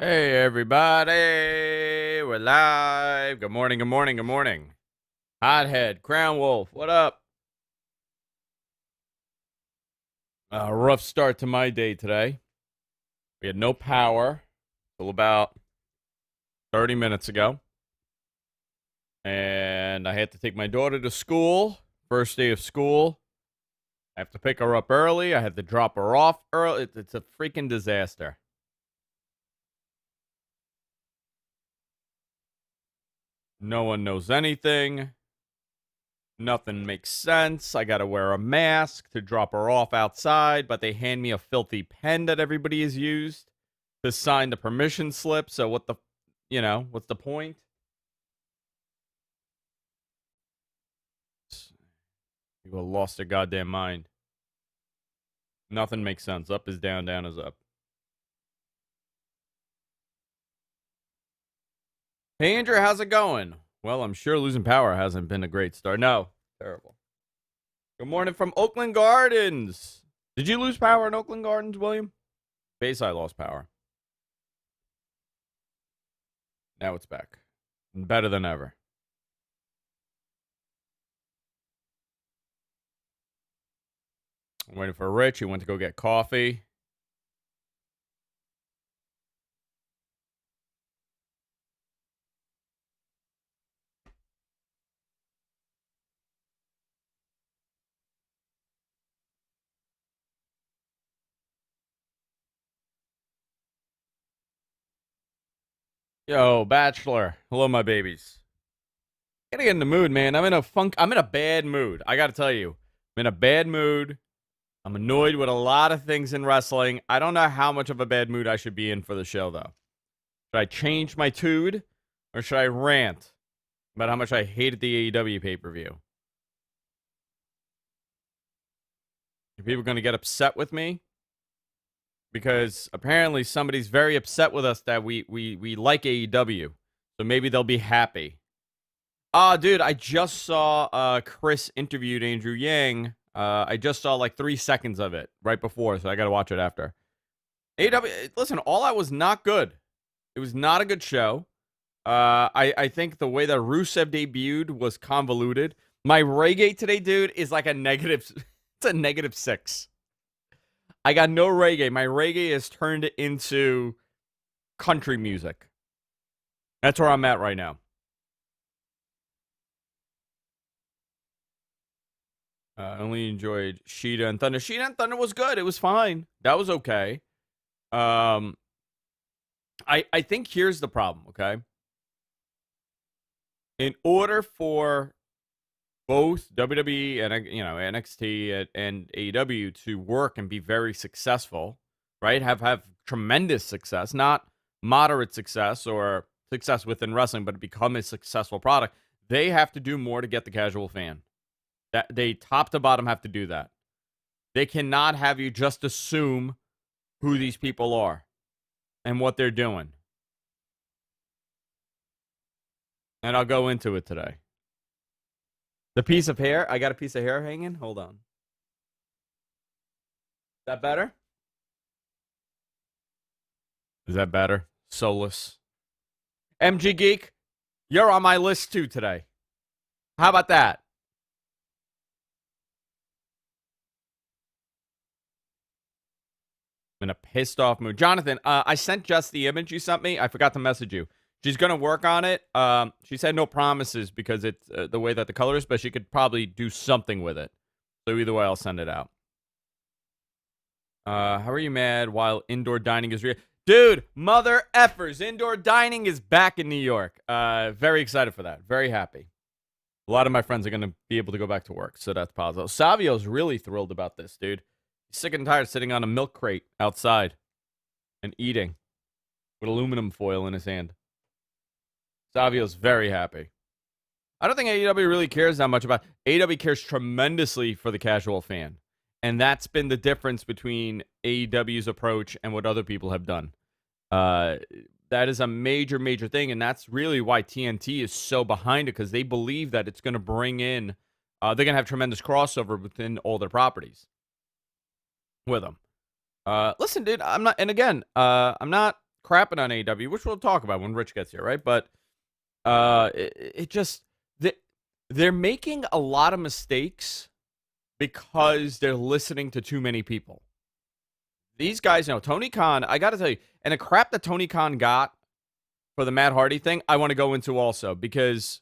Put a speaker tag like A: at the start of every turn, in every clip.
A: Hey everybody, we're live. Good morning, good morning, good morning. Hothead, Crown Wolf, what up? Rough start to my day today. We had no power till about 30 minutes ago. And I had to take my daughter to school. First day of school. I have to pick her up early. I had to drop her off early. It's a freaking disaster. No one knows anything. Nothing makes sense. I got to wear a mask to drop her off outside, but they hand me a filthy pen that everybody has used to sign the permission slip. So what's the point? People lost their goddamn mind. Nothing makes sense. Up is down, down is up. Hey, Andrew, how's it going? Well, I'm sure losing power hasn't been a great start. No, terrible. Good morning from Oakland Gardens. Did you lose power in Oakland Gardens, William? Bayside lost power. Now it's back. Better than ever. I'm waiting for Rich. He went to go get coffee. Yo, Bachelor. Hello, my babies. Gotta get in the mood, man. I'm in a bad mood. I gotta tell you. I'm in a bad mood. I'm annoyed with a lot of things in wrestling. I don't know how much of a bad mood I should be in for the show, though. Should I change my tude? Or should I rant about how much I hated the AEW pay-per-view? Are people going to get upset with me? Because apparently somebody's very upset with us that we like AEW. So maybe they'll be happy. Dude, I just saw Chris interviewed Andrew Yang. I just saw like 3 seconds of it right before, so I got to watch it after. AEW, listen, All Out was not good. It was not a good show. I think the way that Rusev debuted was convoluted. My reggae today, dude, is like a negative. It's a -6. I got no reggae. My reggae is turned into country music. That's where I'm at right now. I only enjoyed Shida and Thunder. Shida and Thunder was good. It was fine. That was okay. I think here's the problem, okay? In order for both WWE and NXT and AEW to work and be very successful, right? Have tremendous success, not moderate success or success within wrestling, but become a successful product. They have to do more to get the casual fan. That they top to bottom have to do that. They cannot have you just assume who these people are and what they're doing. And I'll go into it today. The piece of hair. I got a piece of hair hanging. Hold on. Is that better? Is that better? Soulless. MG Geek, you're on my list too today. How about that? I'm in a pissed off mood. Jonathan, I sent Jess the image you sent me. I forgot to message you. She's going to work on it. She said no promises because it's the way that the color is, but she could probably do something with it. So either way, I'll send it out. How are you mad while indoor dining is real? Dude, mother effers. Indoor dining is back in New York. Very excited for that. Very happy. A lot of my friends are going to be able to go back to work, so that's positive. Savio's really thrilled about this, dude. He's sick and tired sitting on a milk crate outside and eating with aluminum foil in his hand. Savio's very happy. I don't think AEW really cares that much about it. AEW cares tremendously for the casual fan. And that's been the difference between AEW's approach and what other people have done. That is a major, major thing. And that's really why TNT is so behind it, because they believe that it's going to bring in, they're going to have tremendous crossover within all their properties with them. Listen, dude, I'm not crapping on AEW, which we'll talk about when Rich gets here, right? But it just they're making a lot of mistakes because they're listening to too many people. These guys know Tony Khan. I got to tell you, and the crap that Tony Khan got for the Matt Hardy thing, I want to go into also, because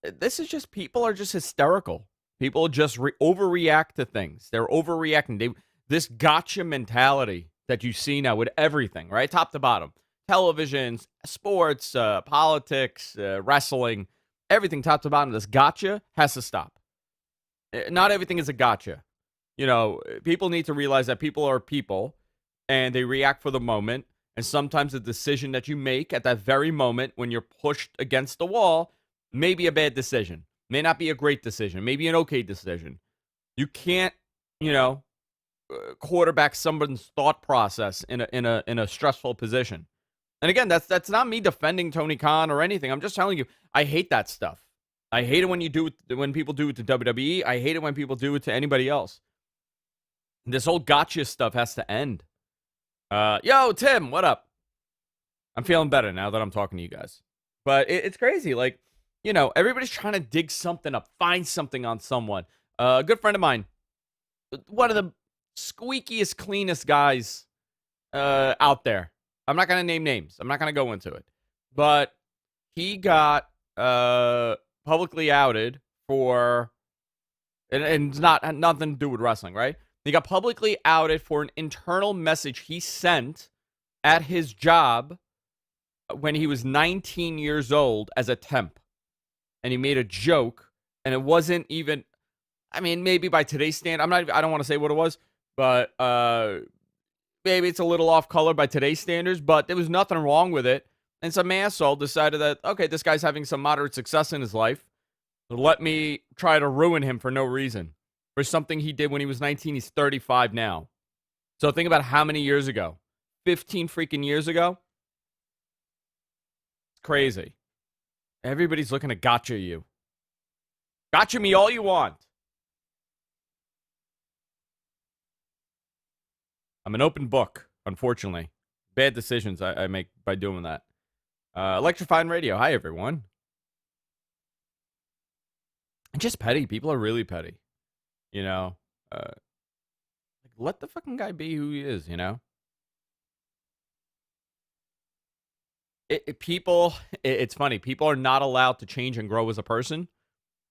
A: this is just, people are just hysterical. People just overreact to things. They're overreacting. This gotcha mentality that you see now with everything, right? Top to bottom. Television, sports, politics, wrestling, everything top to bottom. This gotcha has to stop. Not everything is a gotcha. You know, people need to realize that people are people and they react for the moment. And sometimes the decision that you make at that very moment when you're pushed against the wall may be a bad decision. May not be a great decision. Maybe an okay decision. You can't, quarterback someone's thought process in a stressful position. And again, that's not me defending Tony Khan or anything. I'm just telling you, I hate that stuff. I hate it when people do it to WWE. I hate it when people do it to anybody else. This whole gotcha stuff has to end. Yo, Tim, what up? I'm feeling better now that I'm talking to you guys. But it's crazy. Like, everybody's trying to dig something up, find something on someone. A good friend of mine, one of the squeakiest, cleanest guys out there. I'm not going to name names. I'm not going to go into it. But he got publicly outed for, and it's nothing to do with wrestling, right? He got publicly outed for an internal message he sent at his job when he was 19 years old as a temp. And he made a joke, and it wasn't even, maybe by today's standard, I don't want to say what it was, but maybe it's a little off color by today's standards, but there was nothing wrong with it. And some asshole decided that, okay, this guy's having some moderate success in his life. Let me try to ruin him for no reason. For something he did when he was 19, he's 35 now. So think about how many years ago. 15 freaking years ago? It's crazy. Everybody's looking to gotcha you. Gotcha me all you want. I'm an open book, unfortunately. Bad decisions I make by doing that. Electrifying Radio. Hi, everyone. Just petty. People are really petty. Let the fucking guy be who he is, It's funny. People are not allowed to change and grow as a person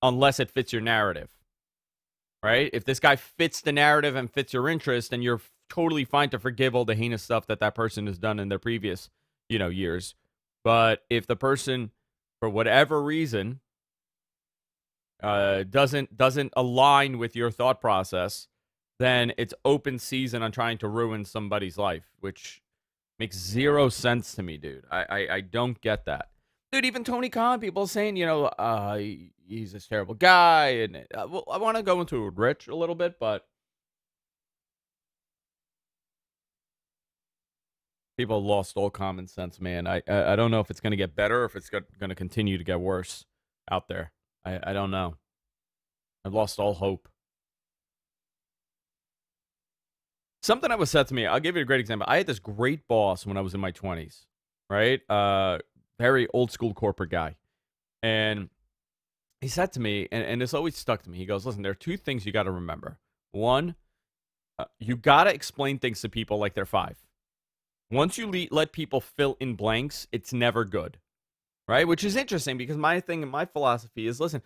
A: unless it fits your narrative, right? If this guy fits the narrative and fits your interest, then you're totally fine to forgive all the heinous stuff that person has done in their previous, years. But if the person, for whatever reason, doesn't align with your thought process, then it's open season on trying to ruin somebody's life, which makes zero sense to me, dude. I don't get that. Dude, even Tony Khan, people saying, he's this terrible guy. And well, I want to go into Rich a little bit, but people lost all common sense, man. I don't know if it's going to get better or if it's going to continue to get worse out there. I don't know. I've lost all hope. Something that was said to me, I'll give you a great example. I had this great boss when I was in my 20s, right? Very old school corporate guy. And he said to me, and this always stuck to me, he goes, listen, there are two things you got to remember. One, you got to explain things to people like they're five. Once you let people fill in blanks, it's never good, right? Which is interesting because my thing and my philosophy is, listen,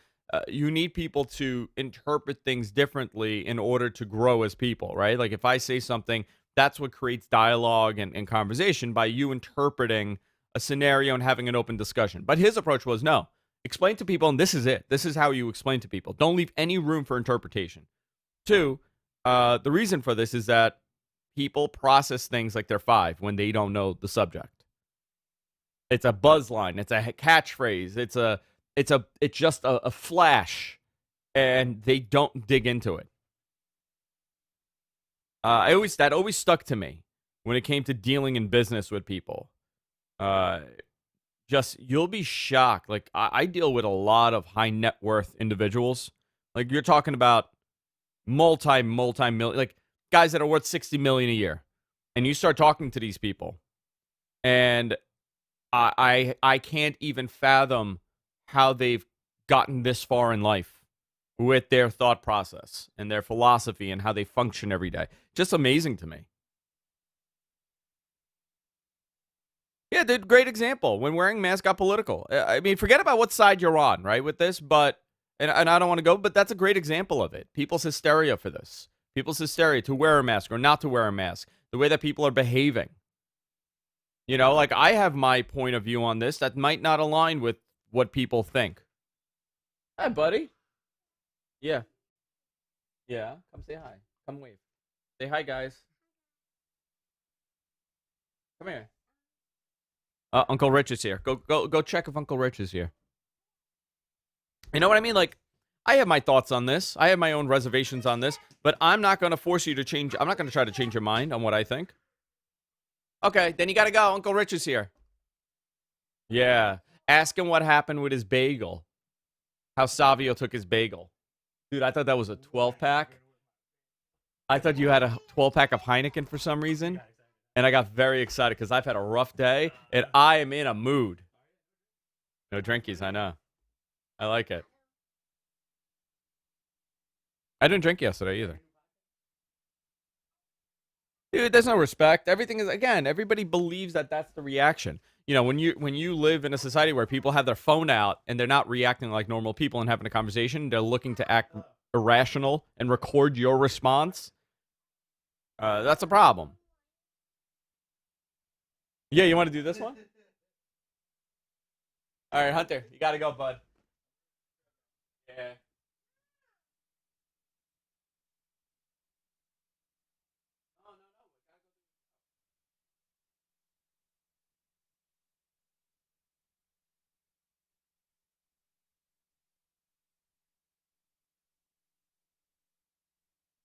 A: you need people to interpret things differently in order to grow as people, right? Like if I say something, that's what creates dialogue and conversation by you interpreting a scenario and having an open discussion. But his approach was, no, explain to people, and this is it. This is how you explain to people. Don't leave any room for interpretation. Two, the reason for this is that people process things like they're five when they don't know the subject. It's a buzz line. It's a catchphrase. It's just a flash, and they don't dig into it. That always stuck to me when it came to dealing in business with people. You'll be shocked. Like I deal with a lot of high net worth individuals. Like you're talking about multi-million, like guys that are worth $60 million a year, and you start talking to these people, And I can't even fathom how they've gotten this far in life with their thought process and their philosophy and how they function every day. Just amazing to me. Yeah, dude, great example. When wearing masks got political. I mean, forget about what side you're on, right, with this, but, and I don't want to go, but that's a great example of it. People's hysteria for this. People's hysteria to wear a mask or not to wear a mask. The way that people are behaving. You know, like, I have my point of view on this that might not align with what people think. Hi, buddy. Yeah. Yeah, come say hi. Come wave. Say hi, guys. Come here. Uncle Rich is here. Go check if Uncle Rich is here. You know what I mean? Like, I have my thoughts on this. I have my own reservations on this, but I'm not going to force you to change. I'm not going to try to change your mind on what I think. Okay, then you got to go. Uncle Rich is here. Yeah. Ask him what happened with his bagel. How Savio took his bagel. Dude, I thought that was a 12-pack. I thought you had a 12-pack of Heineken for some reason. And I got very excited because I've had a rough day, and I am in a mood. No drinkies, I know. I like it. I didn't drink yesterday either. Dude, there's no respect. Everything is, again, everybody believes that that's the reaction. You know, when you live in a society where people have their phone out and they're not reacting like normal people and having a conversation, they're looking to act irrational and record your response. That's a problem. Yeah, you want to do this one? All right, Hunter, you got to go, bud. Yeah.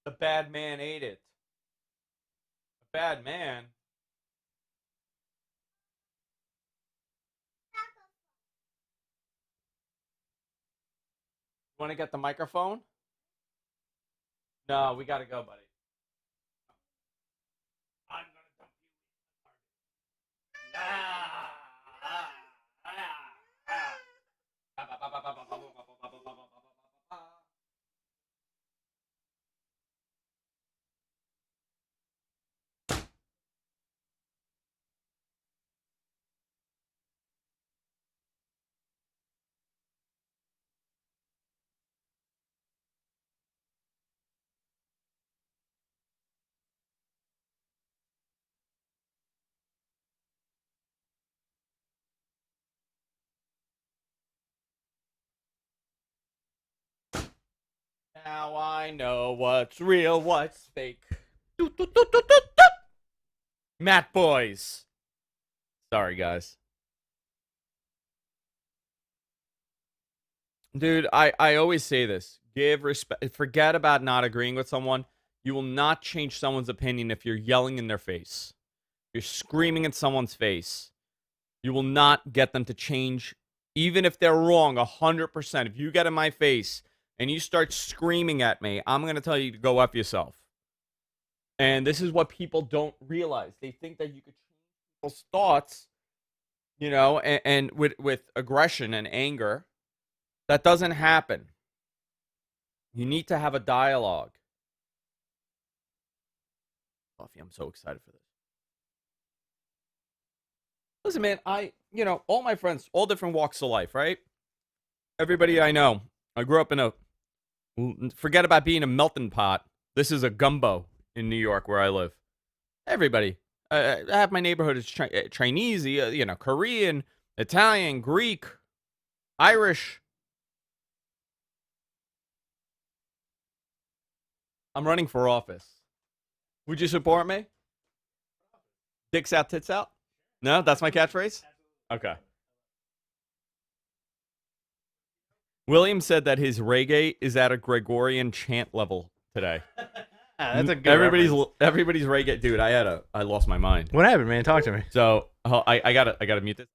A: The bad man ate it. The bad man. Want to get the microphone? No, we got to go, buddy. I'm gonna dump you. Now I know what's real, what's fake. Matt Boys. Sorry, guys. Dude, I always say this. Give respect. Forget about not agreeing with someone. You will not change someone's opinion if you're yelling in their face. You're screaming in someone's face. You will not get them to change, even if they're wrong 100%. If you get in my face and you start screaming at me, I'm going to tell you to go F yourself. And this is what people don't realize. They think that you could change people's thoughts, you know, and with aggression and anger. That doesn't happen. You need to have a dialogue. Coffee, I'm so excited for this. Listen, man, all my friends, all different walks of life, right? Everybody I know. I grew up in forget about being a melting pot. This is a gumbo in New York where I live. Everybody. Half my neighborhood is Chinese, Korean, Italian, Greek, Irish. I'm running for office. Would you support me? Dicks out, tits out? No, that's my catchphrase? Okay. William said that his reggae is at a Gregorian chant level today.
B: That's a good
A: everybody's reggae. Dude, I lost my mind.
B: What happened, man? Talk to me.
A: So I gotta mute this.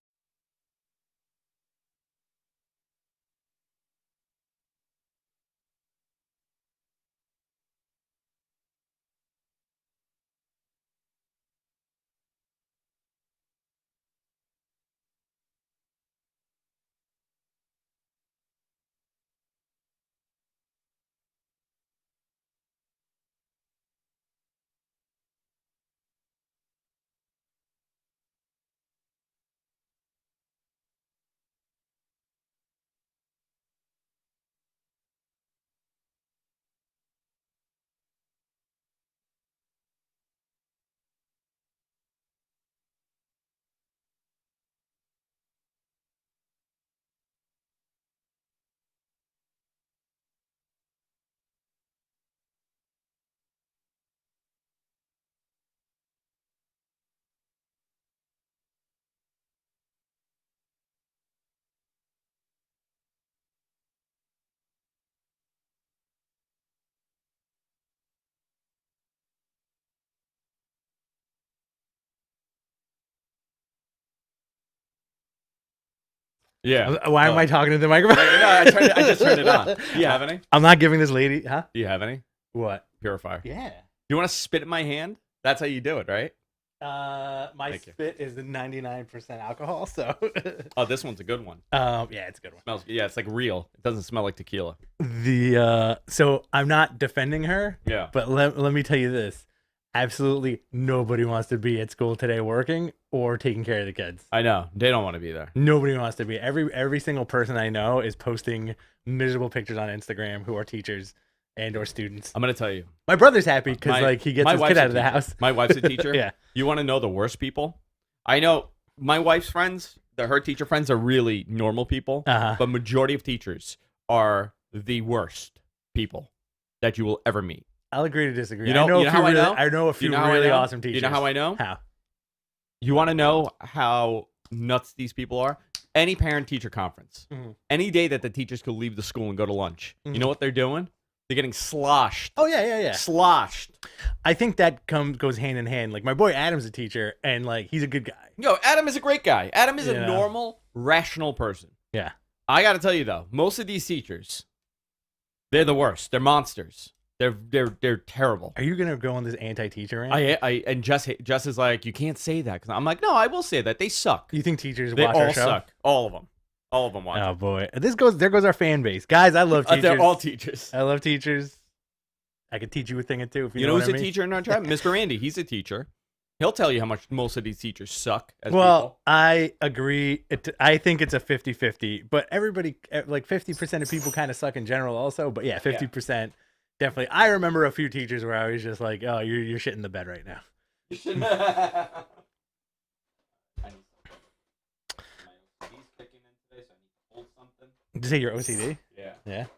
A: Yeah.
B: Why am I talking to the microphone?
A: No, I just turned it on. Do you have any?
B: I'm not giving this lady, huh?
A: Do you have any?
B: What?
A: Purifier.
B: Yeah.
A: You want to spit in my hand? That's how you do it, right?
B: My
A: Thank you.
B: spit is 99% alcohol, so.
A: Oh, this one's a good one.
B: Yeah, it's a good one.
A: Smells. Yeah, it's like real. It doesn't smell like tequila.
B: So I'm not defending her.
A: Yeah.
B: But let me tell you this. Absolutely nobody wants to be at school today working or taking care of the kids.
A: I know. They don't want to be there.
B: Nobody wants to be. Every single person I know is posting miserable pictures on Instagram who are teachers and or students.
A: I'm gonna tell you.
B: My brother's happy because like he gets his kid out of the house.
A: My wife's a teacher.
B: Yeah.
A: You want to know the worst people? I know my wife's friends, her teacher friends are really normal people, but majority of teachers are the worst people that you will ever meet.
B: I'll agree to disagree.
A: You know how I know?
B: I know a few really awesome teachers.
A: You know how I know?
B: How?
A: You want to know how nuts these people are? Any parent-teacher conference, any day that the teachers could leave the school and go to lunch, you know what they're doing? They're getting sloshed.
B: Oh, yeah.
A: Sloshed.
B: I think that goes hand in hand. Like, my boy Adam's a teacher, and, like, he's a good guy.
A: Yo, Adam is a great guy. Adam is a normal, rational person.
B: Yeah.
A: I got to tell you, though, most of these teachers, they're the worst. They're monsters. They're terrible.
B: Are you going to go on this anti-teacher rant?
A: And Jess is like, you can't say that. Cause I'm like, no, I will say that. They suck.
B: You think teachers
A: They
B: watch
A: all
B: our show?
A: suck. All of them. All of them watch.
B: Oh, boy. There goes our fan base. Guys, I love teachers.
A: They're all teachers.
B: I love teachers. I could teach you a thing or two if
A: you
B: know
A: who's
B: what I
A: a
B: mean.
A: teacher in our chat? Mr. Andy. He's a teacher. He'll tell you how much most of these teachers suck as
B: Well,
A: people.
B: I agree. I think it's a 50-50. But everybody, like 50% of people kind of suck in general also. But yeah, 50%. Definitely. I remember a few teachers where I was just like, oh, you're shitting the bed right now.
A: You shouldn't.
B: Did you say you're OCD?
A: Yeah.
B: Yeah. Is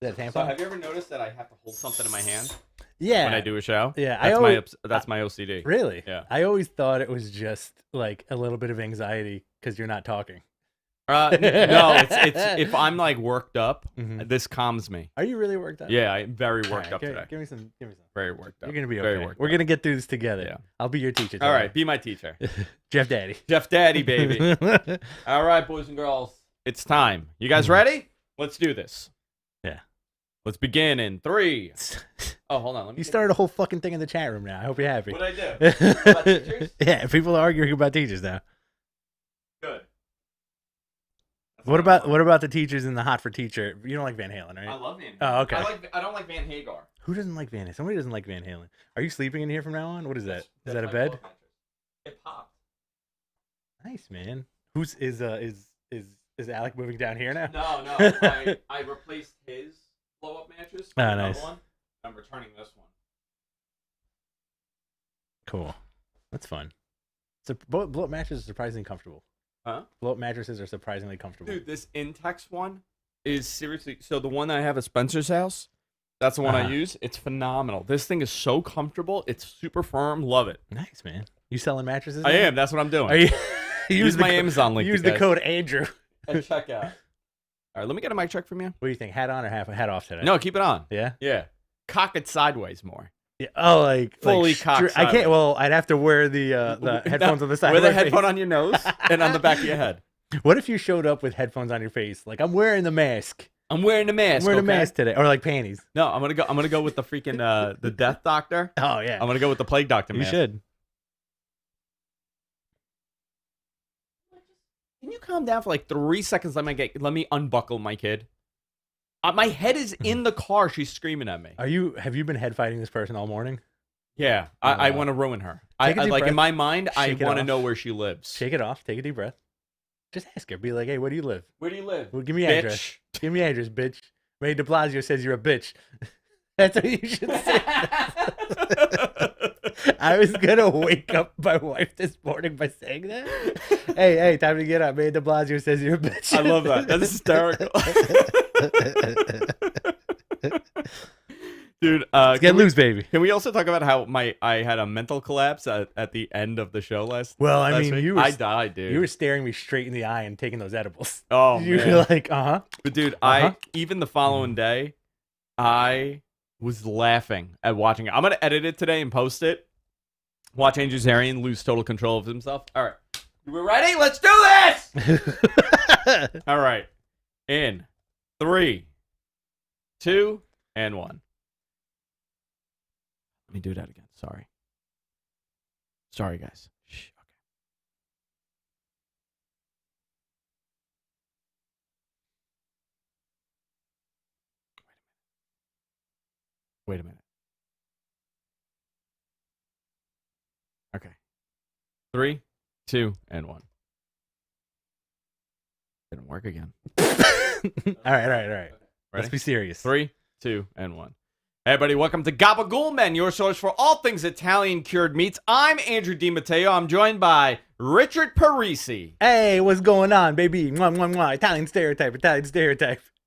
B: that a tampon?
A: So have you ever noticed that I have to hold something in my hand
B: Yeah.
A: when I do a show?
B: Yeah.
A: That's my OCD.
B: Really?
A: Yeah.
B: I always thought it was just like a little bit of anxiety because you're not talking.
A: No, it's if I'm like worked up,
B: Mhm.
A: this calms me.
B: Are you really worked up?
A: Yeah, I'm very
B: All
A: worked
B: right,
A: up
B: give,
A: today.
B: Give me some.
A: Very worked up.
B: You're gonna be
A: Very
B: okay.
A: worked
B: We're
A: up.
B: gonna get through this together.
A: Yeah.
B: I'll be your teacher.
A: All right, be my teacher.
B: Jeff Daddy.
A: Jeff Daddy, baby. All right, boys and girls. It's time. You guys ready? Let's do this.
B: Yeah.
A: Let's begin in 3. Oh, hold on. Let me
B: You started a whole fucking thing in the chat room now. I hope you're happy.
A: What'd I do? About teachers?
B: Yeah, people are arguing about teachers now.
A: Good.
B: What about the teachers in the Hot for Teacher? You don't like Van Halen, right?
A: I love Van Halen.
B: Oh, okay.
A: I don't like Van Hagar.
B: Who doesn't like Van Halen? Somebody doesn't like Van Halen. Are you sleeping in here from now on? What is that? Is that a
A: my
B: bed?
A: pillow mattress. It popped.
B: Nice, man. Is Alec moving down here now?
A: No. I replaced his blow-up mattress with another
B: nice.
A: one. I'm returning this one.
B: Cool. That's fun. So blow-up mattresses are surprisingly comfortable.
A: Huh?
B: Blow-up mattresses are surprisingly comfortable.
A: Dude, this Intex one is seriously... So the one I have at Spencer's house, that's the one I use. It's phenomenal. This thing is so comfortable. It's super firm. Love it.
B: Nice, man. You selling mattresses?
A: I
B: now?
A: am. That's what I'm doing.
B: Are you?
A: Use my Amazon link.
B: Use
A: you
B: the
A: guys.
B: code Andrew.
A: And check out. All right, let me get a mic check from you.
B: What do you think? Hat on or hat off today?
A: No, keep it on.
B: Yeah.
A: Yeah. Cock it sideways more.
B: Yeah. Oh, like
A: Fully
B: like
A: cocked
B: I can't.
A: sideways.
B: Well, I'd have to wear the headphones on the side.
A: Wear
B: of
A: the
B: my
A: headphone
B: face.
A: on your nose and on the back of your head.
B: What if you showed up with headphones on your face? Like I'm wearing the mask.
A: I'm wearing the mask.
B: I'm wearing
A: okay?
B: a mask today, or like panties.
A: No, I'm gonna go with the freaking the death doctor.
B: Oh yeah.
A: I'm gonna go with the plague doctor.
B: You
A: mask.
B: should.
A: Can you calm down for like 3 seconds? Let me unbuckle my kid. My head is in the car. She's screaming at me.
B: Have you been head fighting this person all morning?
A: Yeah, I want to ruin her.
B: Take a deep
A: like
B: breath.
A: in my mind, I
B: Shake it
A: want to
B: off.
A: know where she lives.
B: Shake it off. Take a deep breath. Just ask her. Be like, hey, where do you live?
A: Where do you live?
B: Well, give me your address.
A: Bitch.
B: Give me your address, bitch. Ray de Blasio says you're a bitch. That's what you should say. I was gonna wake up my wife this morning by saying that. Hey, time to get up. Ray de Blasio says you're a bitch.
A: I love that. That's hysterical. Dude,
B: Get loose, baby.
A: Can we also talk about how I had a mental collapse at the end of the show last?
B: Well, I
A: last
B: mean,
A: week? I died, dude.
B: You were staring me straight in the eye and taking those edibles.
A: Oh,
B: you
A: man.
B: were like,
A: But dude, even the following day, I was laughing at watching it. I'm gonna edit it today and post it. Watch Andrew Zarian lose total control of himself. All right, we're ready. Let's do this. All All right. In 3, 2, and 1. Let me do that again. Sorry, guys. Shh, okay. Wait a minute. Okay. 3, 2, and 1. Didn't work again.
B: All right.
A: Ready?
B: Let's be serious.
A: 3, 2, and 1. Hey, everybody, welcome to Gaba Men, your source for all things Italian cured meats. I'm Andrew DiMatteo. I'm joined by Richard Parisi.
B: Hey, what's going on, baby? Mwah, mwah, mwah. Italian stereotype.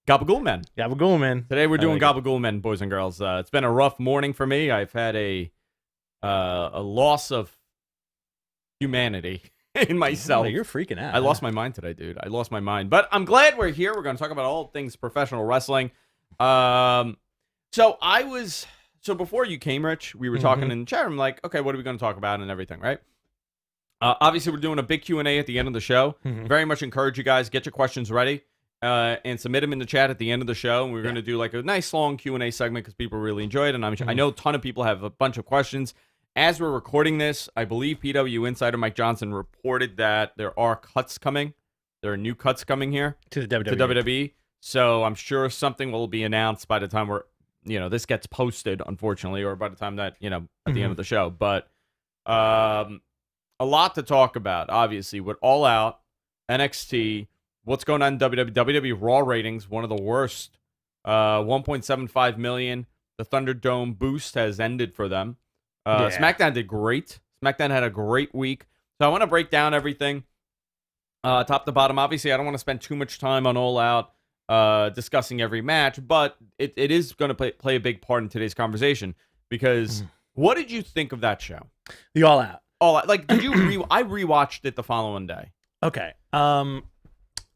A: Gaba Men.
B: Gabagool,
A: Today we're doing Gaba Men, boys and girls. It's been a rough morning for me. I've had a loss of humanity in myself.
B: Oh, you're freaking out.
A: I lost my mind today, dude. I lost my mind. But I'm glad we're here. We're going to talk about all things professional wrestling. So before you came, Rich, we were talking in the chat room, like, okay, what are we going to talk about and everything, right? Obviously, we're doing a big Q&A at the end of the show. Very much encourage you guys, get your questions ready and submit them in the chat at the end of the show. And we're going to do like a nice long Q&A segment because people really enjoy it. And I know a ton of people have a bunch of questions. As we're recording this, I believe PW Insider Mike Johnson reported that there are cuts coming. There are new cuts coming here
B: to the WWE.
A: To WWE. So I'm sure something will be announced by the time this gets posted, unfortunately, or by the time that, at the end of the show. But a lot to talk about, obviously, with All Out, NXT, what's going on in WWE Raw ratings, one of the worst, 1.75 million. The Thunderdome boost has ended for them. SmackDown did great. SmackDown had a great week. So I want to break down everything top to bottom. Obviously, I don't want to spend too much time on All Out discussing every match, but it is going to play a big part in today's conversation because what did you think of that show?
B: The All Out.
A: All Out. Like, did you I rewatched it the following day.
B: Okay.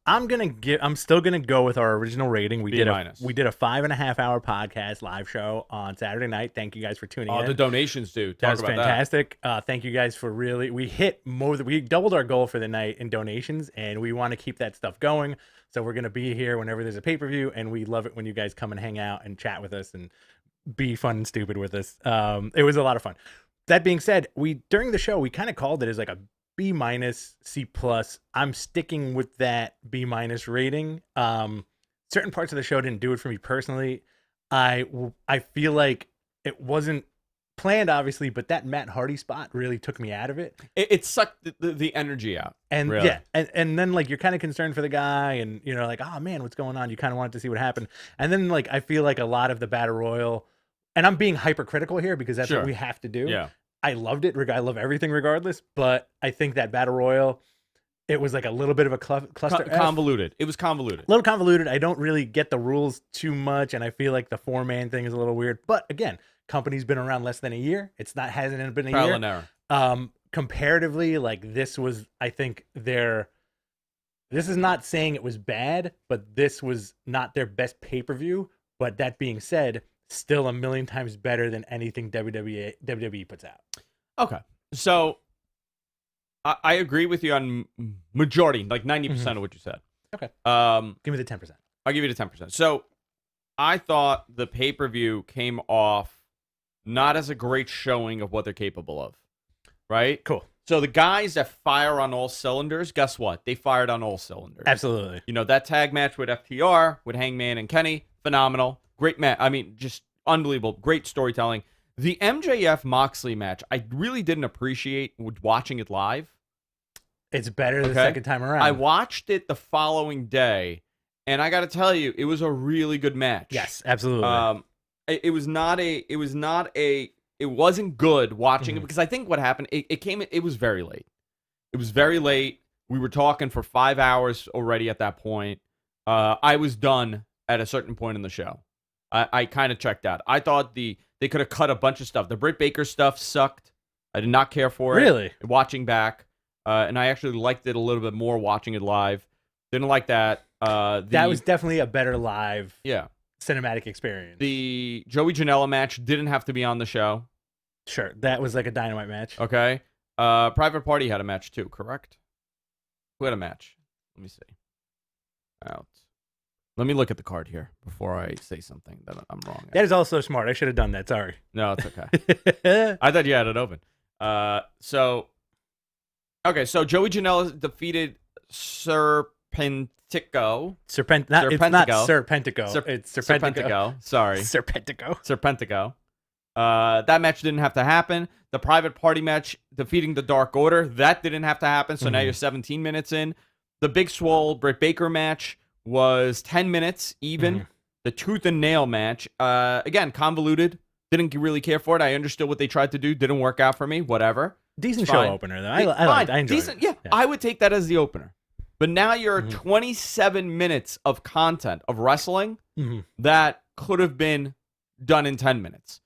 B: I'm still gonna go with our original rating. We did a 5.5 hour podcast live show on Saturday night. Thank you guys for tuning in.
A: The donations, dude.
B: That was fantastic. Thank you guys for we doubled our goal for the night in donations, and we want to keep that stuff going. So we're gonna be here whenever there's a pay-per-view, and we love it when you guys come and hang out and chat with us and be fun and stupid with us. It was a lot of fun. That being said, during the show we kind of called it as like a B-, C+. I'm sticking with that B- rating. Certain parts of the show didn't do it for me personally. I feel like it wasn't planned, obviously, but that Matt Hardy spot really took me out of it.
A: It sucked the energy out.
B: And
A: really.
B: Yeah, and then like you're kind of concerned for the guy, and like, oh man, what's going on? You kind of wanted to see what happened, and then like I feel like a lot of the Battle Royal, and I'm being hypercritical here because that's what we have to do.
A: Yeah.
B: I loved it. I love everything regardless, but I think that Battle Royal, it was like a little bit of a cluster.
A: Convoluted. It was convoluted.
B: A little convoluted. I don't really get the rules too much, and I feel like the 4-man thing is a little weird. But again, company's been around less than a year. Hasn't been a
A: Trial
B: year.
A: and error.
B: Comparatively, like this was, I think this is not saying it was bad, but this was not their best pay-per-view. But that being said, still a million times better than anything WWE puts out.
A: Okay. So I agree with you on majority, like 90% of what you said.
B: Okay. Give me the 10%.
A: I'll give you the 10%. So I thought the pay-per-view came off not as a great showing of what they're capable of. Right?
B: Cool.
A: So the guys that fire on all cylinders, guess what? They fired on all cylinders.
B: Absolutely.
A: That tag match with FTR, with Hangman and Kenny, phenomenal. Great match. I mean, just unbelievable. Great storytelling. The MJF Moxley match, I really didn't appreciate watching it live.
B: It's better the second time around.
A: I watched it the following day, and I got to tell you, it was a really good match.
B: Yes, absolutely.
A: It wasn't good watching it because I think what happened, it was very late. It was very late. We were talking for 5 hours already at that point. I was done at a certain point in the show. I kind of checked out. I thought they could have cut a bunch of stuff. The Britt Baker stuff sucked. I did not care for it.
B: Really?
A: Watching back. And I actually liked it a little bit more watching it live. Didn't like that.
B: That was definitely a better live cinematic experience.
A: The Joey Janela match didn't have to be on the show.
B: Sure. That was like a Dynamite match.
A: Okay. Private Party had a match too, correct? Who had a match? Let me see. out. Let me look at the card here before I say something that I'm wrong.
B: That is also smart. I should have done that. Sorry.
A: No, it's okay. I thought you had it open. So Joey Janela defeated Serpentico.
B: It's not Serpentico. It's Serpentico.
A: Sorry. Serpentico. That match didn't have to happen. The private party match defeating the Dark Order, that didn't have to happen. So now you're 17 minutes in. The Big Swole Britt Baker match was 10 minutes even. The Tooth and Nail match, again, convoluted. Didn't really care for it. I understood what they tried to do. Didn't work out for me. Whatever.
B: Decent show opener, though. I enjoyed it.
A: Yeah, I would take that as the opener. But now you're 27 minutes of content of wrestling that could have been done in 10 minutes.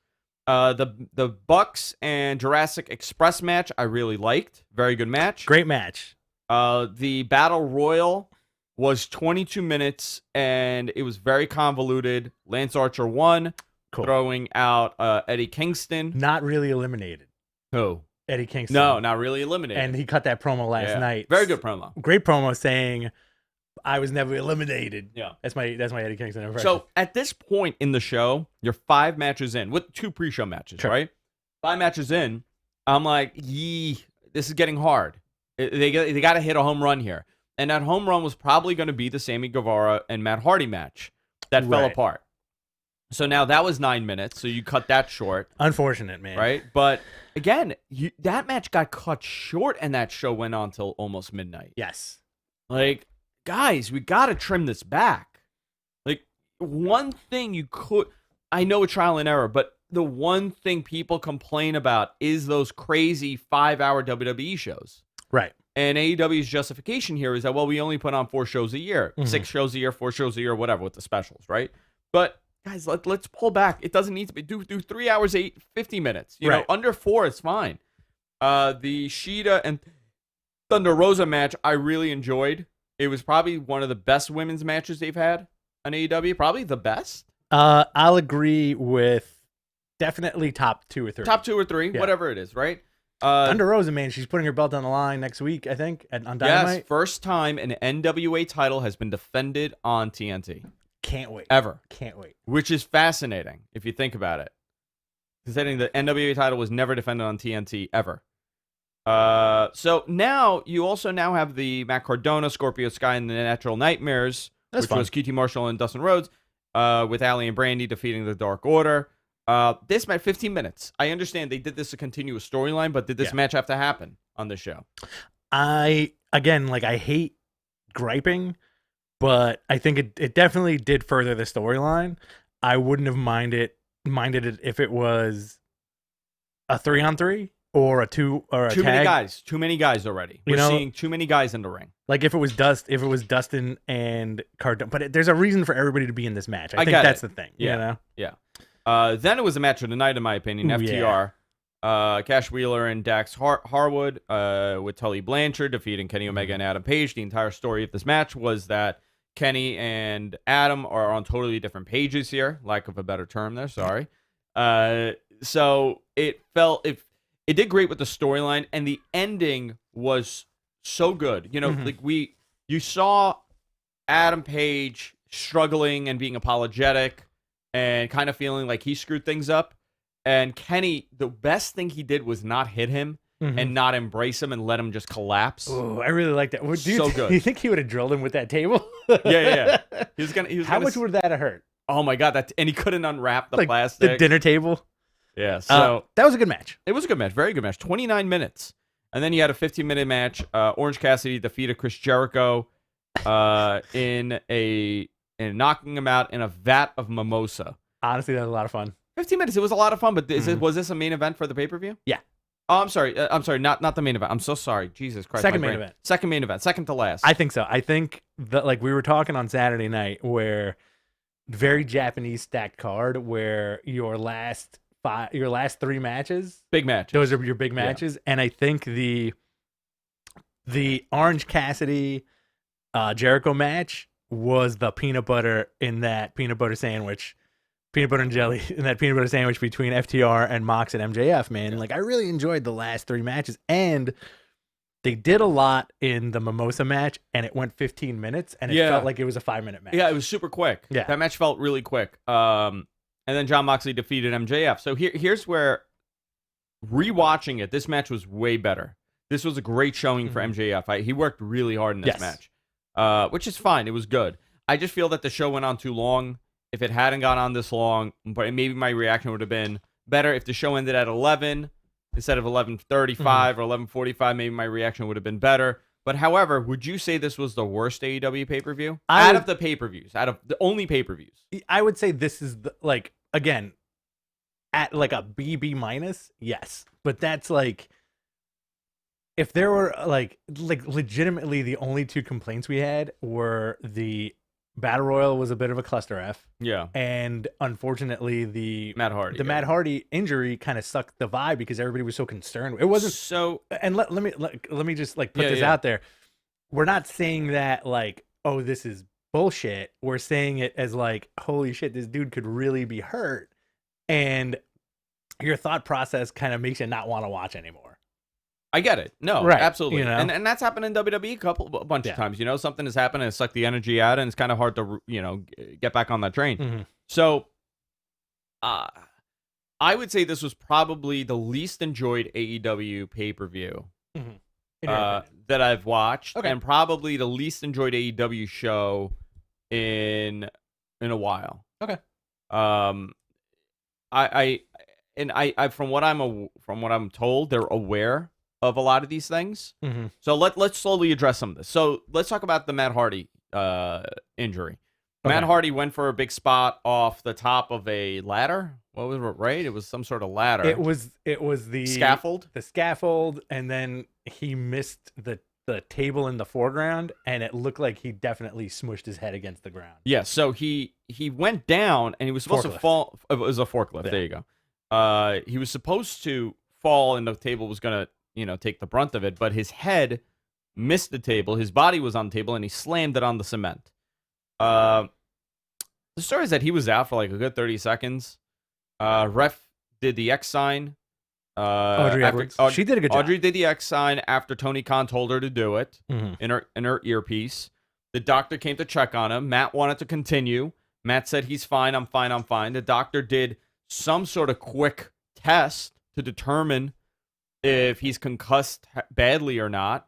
A: The Bucks and Jurassic Express match, I really liked. Very good match.
B: Great match.
A: The Battle Royal was 22 minutes, and it was very convoluted. Lance Archer won, throwing out Eddie Kingston.
B: Not really eliminated.
A: Who?
B: Eddie Kingston.
A: No, not really eliminated.
B: And he cut that promo last night.
A: Very good promo.
B: Great promo saying, I was never eliminated.
A: Yeah.
B: That's my Eddie Kingston impression.
A: So at this point in the show, you're 5 matches in, with 2 pre-show matches, right? 5 matches in, I'm like, this is getting hard. They got to hit a home run here. And that home run was probably going to be the Sammy Guevara and Matt Hardy match that fell apart. So now that was 9 minutes, so you cut that short.
B: Unfortunate, man.
A: Right? But again, that match got cut short, and that show went on till almost midnight.
B: Yes.
A: Like, guys, we got to trim this back. Like, one thing you could... I know it's trial and error, but the one thing people complain about is those crazy 5-hour WWE shows.
B: Right.
A: And AEW's justification here is that, well, we only put on 4 shows a year. 6 shows a year, 4 shows a year, whatever, with the specials, right? But, guys, let's pull back. It doesn't need to be... Do 3 hours, 50 minutes. You know, under 4 is fine. The Shida and Thunder Rosa match, I really enjoyed. It was probably one of the best women's matches they've had on AEW. Probably the best.
B: I'll agree with definitely top 2 or 3.
A: Top 2 or 3, whatever it is, right?
B: Thunder Rosa, man, she's putting her belt on the line next week, I think, on Dynamite.
A: Yes, first time an NWA title has been defended on TNT.
B: Can't wait.
A: Ever.
B: Can't wait.
A: Which is fascinating, if you think about it. Considering the NWA title was never defended on TNT, ever. So now, you also now have the Matt Cardona, Scorpio Sky, and the Natural Nightmares, which was QT Marshall and Dustin Rhodes, with Allin and Brandy defeating the Dark Order. This match, 15 minutes. I understand they did this a continuous storyline, but did this match have to happen on the show?
B: I hate griping, but I think it definitely did further the storyline. I wouldn't have minded it if it was a 3-on-3 or a 2 or a
A: too
B: tag.
A: Too many guys already. We're seeing too many guys in the ring.
B: Like if it was Dustin and Cardona, but there's a reason for everybody to be in this match. I think that's the thing.
A: Yeah.
B: You know?
A: Yeah. Then it was a match of the night, in my opinion. FTR. Cash Wheeler and Dax Harwood with Tully Blanchard defeating Kenny Omega and Adam Page. The entire story of this match was that Kenny and Adam are on totally different pages here. Lack of a better term there. Sorry. So it did great with the storyline, and the ending was so good. You know, you saw Adam Page struggling and being apologetic and kind of feeling like he screwed things up. And Kenny, the best thing he did was not hit him and not embrace him and let him just collapse.
B: Oh, I really like that.
A: So good.
B: Do you think he would have drilled him with that table?
A: Yeah. How
B: much would that have hurt?
A: Oh my God! And he couldn't unwrap the plastic.
B: The dinner table.
A: Yeah. So
B: that was a good match.
A: It was a good match. Very good match. 29 minutes. And then you had a 15-minute match. Orange Cassidy defeated Chris Jericho in knocking him out in a vat of mimosa.
B: Honestly, that was a lot of fun.
A: 15 minutes. It was a lot of fun, but was this a main event for the pay-per-view?
B: Yeah.
A: Oh, I'm sorry. Not the main event. I'm so sorry. Jesus Christ.
B: Second main event.
A: Second main event. Second to last.
B: I think so. I think that we were talking on Saturday night where very Japanese stacked card where your last 3 matches.
A: Big matches.
B: Those are your big matches. Yeah. And I think the Orange Cassidy Jericho match was the peanut butter in that peanut butter sandwich. Peanut butter and jelly in that peanut butter sandwich between FTR and Mox and MJF, man. Yeah. I really enjoyed the last 3 matches. And They did a lot in the Mimosa match, and it went 15 minutes, and it felt like it was a 5-minute match.
A: Yeah, it was super quick.
B: Yeah.
A: That match felt really quick. And then Jon Moxley defeated MJF. So here's where, rewatching it, this match was way better. This was a great showing for MJF. He worked really hard in this match, which is fine. It was good. I just feel that the show went on too long. If it hadn't gone on this long, but maybe my reaction would have been better. If the show ended at 11 instead of 11:35 or 11:45, maybe my reaction would have been better. But however, would you say this was the worst AEW pay-per-view? Out of the pay-per-views, out of the only pay-per-views.
B: I would say this is, again, at like a BB minus, yes. But that's like, if there were like legitimately the only two complaints we had were the Battle Royal was a bit of a cluster F.
A: Yeah.
B: And unfortunately, the
A: Matt Hardy.
B: Matt Hardy injury kind of sucked the vibe because everybody was so concerned. It wasn't
A: so.
B: And let me just put this out there. We're not saying that oh, this is bullshit. We're saying it as holy shit, this dude could really be hurt, and your thought process kind of makes you not want to watch anymore.
A: I get it. No,
B: right.
A: Absolutely. And that's happened in WWE a bunch of times. Something has happened and it's sucked the energy out, and it's kind of hard to, get back on that train.
B: Mm-hmm.
A: So I would say this was probably the least enjoyed AEW pay-per-view that I've watched, and probably the least enjoyed AEW show in a while.
B: Okay.
A: I from what I'm told, they're aware of a lot of these things.
B: Mm-hmm.
A: So let's slowly address some of this. So let's talk about the Matt Hardy injury. Okay. Matt Hardy went for a big spot off the top of a ladder. What was it, right? It was some sort of ladder.
B: It was the
A: scaffold.
B: The scaffold, and then he missed the table in the foreground, and it looked like he definitely smushed his head against the ground.
A: Yeah, so he went down, and he was supposed to fall. It was a forklift. Yeah. There you go. He was supposed to fall, and the table was gonna take the brunt of it, but his head missed the table. His body was on the table, and he slammed it on the cement. The story is that he was out for a good 30 seconds. Ref did the X sign.
B: Audrey Edwards. She did a good job.
A: Audrey did the X sign after Tony Khan told her to do it in her earpiece. The doctor came to check on him. Matt wanted to continue. Matt said, he's fine, I'm fine, I'm fine. The doctor did some sort of quick test to determine if he's concussed badly or not.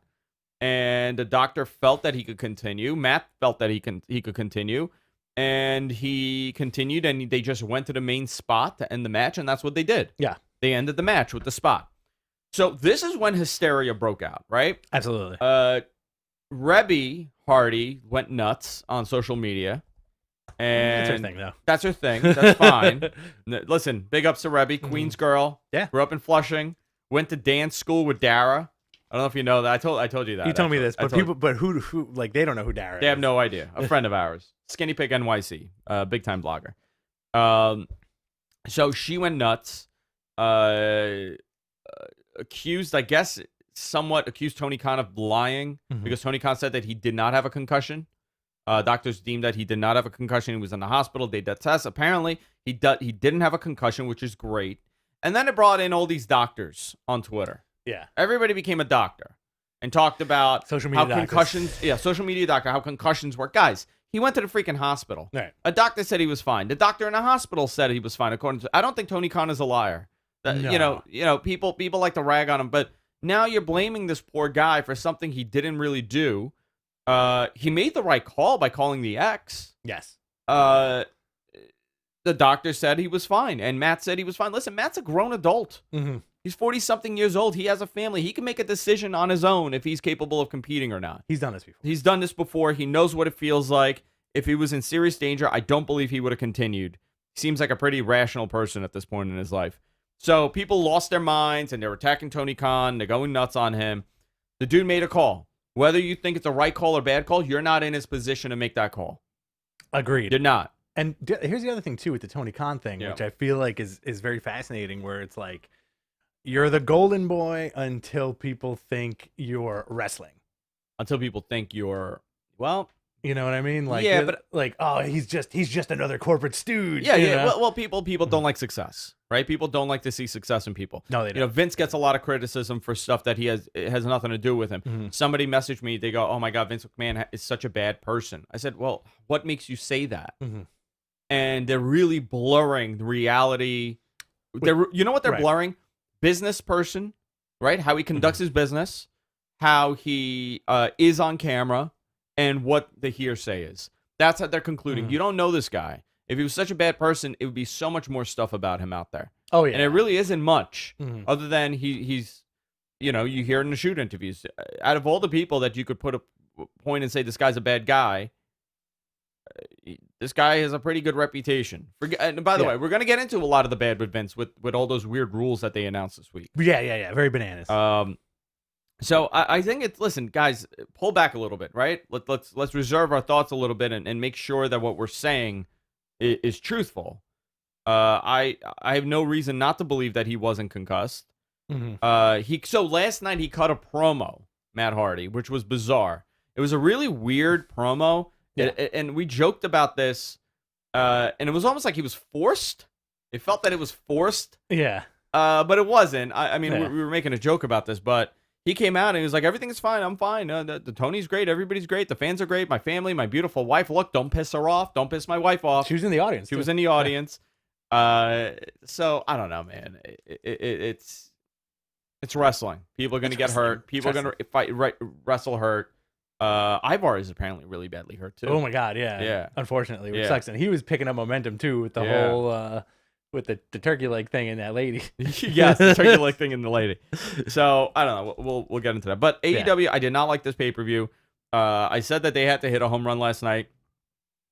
A: And the doctor felt that he could continue. Matt felt that he could continue. And he continued, and they just went to the main spot to end the match, and that's what they did.
B: Yeah.
A: They ended the match with the spot. So this is when hysteria broke out, right?
B: Absolutely.
A: Rebby Hardy went nuts on social media. And
B: that's her thing, though.
A: That's her thing. That's fine. Listen, big ups to Rebby, Queens girl.
B: Yeah.
A: Grew up in Flushing. Went to dance school with Dara. I don't know if you know that. I told you that.
B: You told me this, but who they don't know who Dara is.
A: They have no idea. A friend of ours, Skinny Pig NYC, big time blogger. So she went nuts. Accused Tony Khan of lying because Tony Khan said that he did not have a concussion. Doctors deemed that he did not have a concussion. He was in the hospital. They did tests. Apparently, he didn't have a concussion, which is great. And then it brought in all these doctors on Twitter.
B: Yeah.
A: Everybody became a doctor and talked about
B: social media
A: concussions. Yeah, social media doctor, how concussions work. Guys, he went to the freaking hospital.
B: Right.
A: A doctor said he was fine. The doctor in the hospital said he was fine. I don't think Tony Khan is a liar.
B: No.
A: People like to rag on him, but now you're blaming this poor guy for something he didn't really do. He made the right call by calling the X.
B: Yes.
A: The doctor said he was fine, and Matt said he was fine. Listen, Matt's a grown adult.
B: Mm-hmm.
A: He's 40-something years old. He has a family. He can make a decision on his own if he's capable of competing or not.
B: He's done this before.
A: He knows what it feels like. If he was in serious danger, I don't believe he would have continued. He seems like a pretty rational person at this point in his life. So people lost their minds, and they're attacking Tony Khan. They're going nuts on him. The dude made a call. Whether you think it's a right call or bad call, you're not in his position to make that call.
B: Agreed.
A: You're not.
B: And here's the other thing, too, with the Tony Khan thing, which I feel like is very fascinating, where it's like, you're the golden boy until people think you're wrestling.
A: Until people think you're, well,
B: You know what I mean? Like,
A: Yeah, but
B: like, oh, he's just another corporate stooge.
A: yeah,
B: you
A: yeah.
B: know?
A: Well, people don't like success, right? People don't like to see success in people.
B: No, they
A: You know,
B: don't.
A: Vince gets a lot of criticism for stuff that it has nothing to do with him. Somebody messaged me. They go, "Oh my God, Vince McMahon is such a bad person." I said, "Well, what makes you say that?" And they're really blurring the reality. You know what they're blurring? Business person, right? How he conducts his business, how he is on camera, and what the hearsay is. That's how they're concluding. You don't know this guy. If he was such a bad person, it would be so much more stuff about him out there.
B: Oh, yeah.
A: And it really isn't much other than he's, you know, you hear it in the shoot interviews. Out of all the people that you could put a point and say this guy's a bad guy, this guy has a pretty good reputation. And by the way, we're going to get into a lot of the bad with Vince with all those weird rules that they announced this week.
B: Yeah. Very bananas.
A: So I think listen, guys, pull back a little bit, right? Let's reserve our thoughts a little bit and make sure that what we're saying is truthful. I have no reason not to believe that he wasn't concussed. So last night he cut a promo, Matt Hardy, which was bizarre. It was a really weird promo, and we joked about this, and it was almost like he was forced. It felt that it was forced.
B: Yeah.
A: But it wasn't. I mean, we were making a joke about this, but he came out and he was like, "Everything is fine. I'm fine. The Tony's great. Everybody's great. The fans are great. My family, my beautiful wife. Look, don't piss her off. Don't piss my wife off."
B: She was in the audience.
A: She was in the audience. So I don't know, man. It's wrestling. People are going to get hurt. People are going to wrestle hurt. Ivar is apparently really badly hurt too.
B: Oh my God, yeah. Unfortunately, which sucks. And he was picking up momentum too with the whole with the turkey leg thing and that lady.
A: Yes, the turkey leg thing and the lady. So I don't know. We'll get into that. But AEW, I did not like this pay-per-view. I said that they had to hit a home run last night,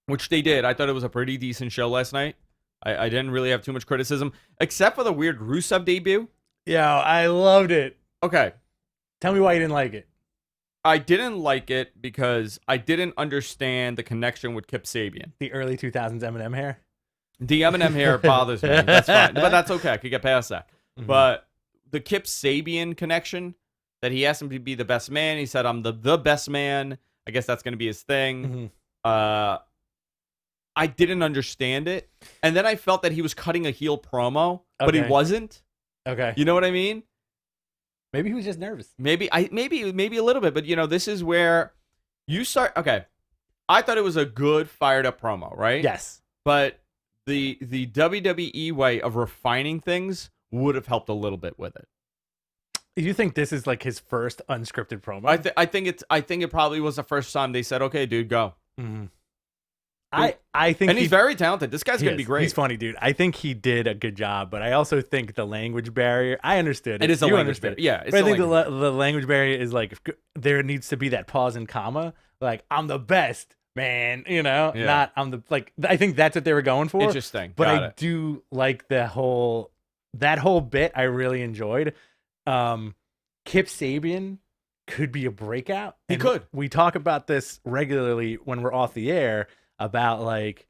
A: which they did. I thought it was a pretty decent show last night. I didn't really have too much criticism, except for the weird Rusev debut.
B: Yeah, I loved it.
A: Okay.
B: Tell me why you didn't like it.
A: I didn't like it because I didn't understand the connection with Kip Sabian.
B: The early 2000s Eminem hair?
A: The Eminem hair bothers me. That's fine. But that's okay. I could get past that. But the Kip Sabian connection, that he asked him to be the best man. He said, "I'm the best man." I guess that's going to be his thing. I didn't understand it. And then I felt that he was cutting a heel promo, but he wasn't.
B: Okay.
A: You know what I mean?
B: Maybe he was just nervous.
A: Maybe a little bit, but you know, this is where you start. Okay, I thought it was a good fired up promo, right?
B: Yes,
A: but the WWE way of refining things would have helped a little bit with it.
B: You think this is like his first unscripted promo?
A: I think it probably was the first time they said, "Okay, dude, go."
B: I think,
A: and he's very talented. This guy's gonna be great.
B: He's funny, dude. I think he did a good job, but I also think the language barrier. I understood
A: it is a language barrier. Yeah,
B: but I think the language barrier is like there needs to be that pause and comma. Like, I'm the best, man. You know, not I'm the like. I think that's what they were going for.
A: Interesting,
B: but I do like that whole bit. I really enjoyed. Kip Sabian could be a breakout.
A: He could.
B: We talk about this regularly when we're off the air. About like,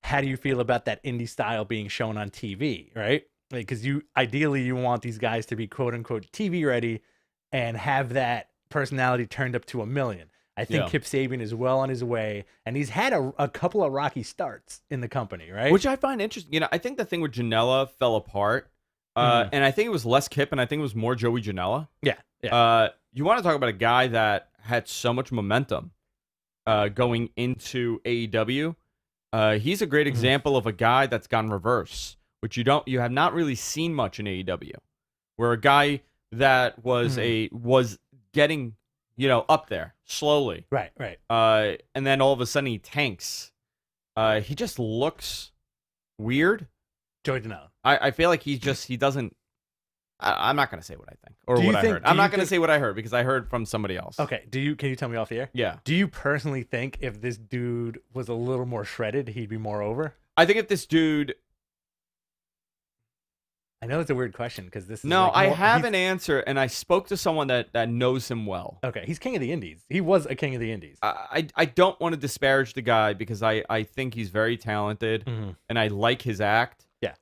B: how do you feel about that indie style being shown on TV, right? Because ideally you want these guys to be quote unquote TV ready and have that personality turned up to 1,000,000. I think Kip Sabian is well on his way, and he's had a couple of rocky starts in the company, right?
A: Which I find interesting. You know, I think the thing with Janela fell apart, and I think it was less Kip, and I think it was more Joey Janela.
B: Yeah.
A: You want to talk about a guy that had so much momentum. Going into AEW, he's a great example of a guy that's gone reverse, which you have not really seen much in AEW, where a guy that was was getting up there slowly,
B: right,
A: and then all of a sudden he tanks. He just looks weird.
B: Joey Janela.
A: I feel like he doesn't. I'm not going to say what I think or what I heard. I'm not going to say what I heard because I heard from somebody else.
B: Okay. Can you tell me off the air?
A: Yeah.
B: Do you personally think if this dude was a little more shredded, he'd be more over?
A: I think if this dude...
B: I know it's a weird question because this is...
A: No, I have an answer, and I spoke to someone that knows him well.
B: Okay. He's king of the indies. He was a king of the indies.
A: I don't want to disparage the guy because I think he's very talented, and I like his act.
B: Yeah.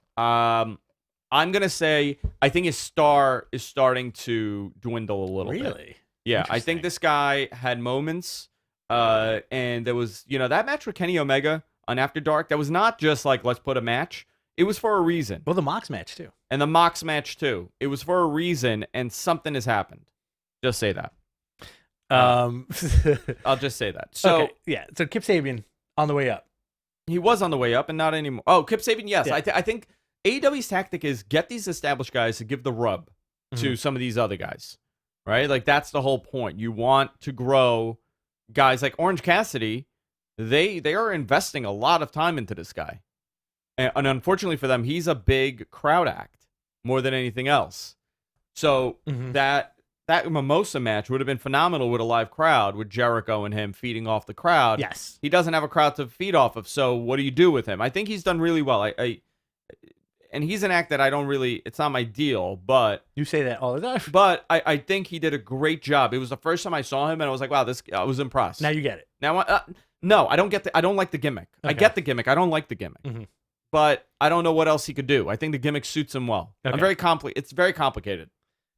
A: I'm going to say I think his star is starting to dwindle a little bit.
B: Really?
A: Yeah, I think this guy had moments And there was, that match with Kenny Omega on After Dark, that was not just like, let's put a match. It was for a reason.
B: Well, the Mox match, too.
A: And the Mox match, too. It was for a reason, and something has happened. Just say that. I'll just say that. So,
B: okay, yeah. So Kip Sabian on the way up.
A: He was on the way up and not anymore. Oh, Kip Sabian, yes. Yeah. I think AEW's tactic is get these established guys to give the rub to some of these other guys, right? Like, that's the whole point. You want to grow guys like Orange Cassidy. They are investing a lot of time into this guy. And unfortunately for them, he's a big crowd act more than anything else. So that Mimosa match would have been phenomenal with a live crowd, with Jericho and him feeding off the crowd.
B: Yes.
A: He doesn't have a crowd to feed off of, so what do you do with him? I think he's done really well. And he's an act that I don't really, it's not my deal, but...
B: You say that all the time.
A: But I think he did a great job. It was the first time I saw him, and I was like, wow, I was impressed.
B: Now you get it.
A: Now, no, I don't like the gimmick. Okay. I get the gimmick. I don't like the gimmick. But I don't know what else he could do. I think the gimmick suits him well. Okay. It's very complicated,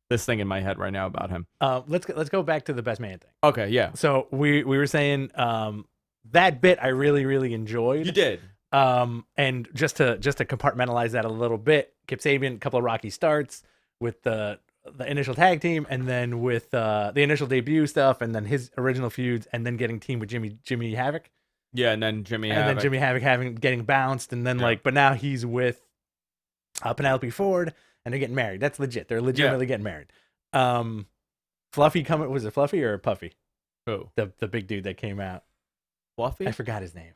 A: this thing in my head right now about him.
B: Let's go back to the best man thing.
A: Okay, yeah.
B: So we were saying that bit I really, really enjoyed.
A: You did.
B: And just to compartmentalize that a little bit, Kip Sabian, a couple of rocky starts with the initial tag team, and then with the initial debut stuff, and then his original feuds, and then getting teamed with Jimmy Havoc.
A: Yeah, and then Jimmy Havoc
B: getting bounced, and then but now he's with Penelope Ford, and they're getting married. That's legit. They're legitimately getting married. Fluffy coming, was it Fluffy or Puffy?
A: Who?
B: The big dude that came out.
A: Fluffy?
B: I forgot his name.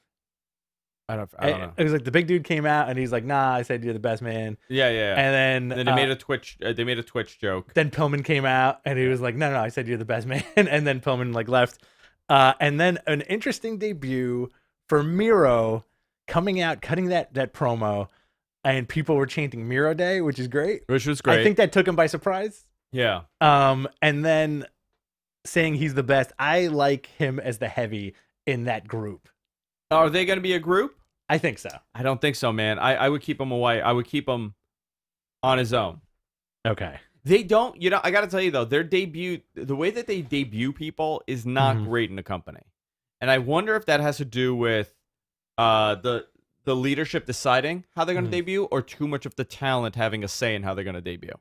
A: I don't know.
B: It was like the big dude came out and he's like, "Nah, I said you're the best man."
A: Yeah.
B: And then
A: they made a Twitch. They made a Twitch joke.
B: Then Pillman came out and he was like, "No, I said you're the best man." And then Pillman left. And then an interesting debut for Miro coming out, cutting that promo, and people were chanting Miro Day, which is great.
A: Which was great.
B: I think that took him by surprise.
A: Yeah.
B: And then saying he's the best. I like him as the heavy in that group.
A: Are they going to be a group?
B: I think so.
A: I don't think so, man. I would keep him away. I would keep him on his own.
B: Okay.
A: They don't, I got to tell you, though, the way that they debut people is not great in the company. And I wonder if that has to do with the leadership deciding how they're going to debut, or too much of the talent having a say in how they're going to debut.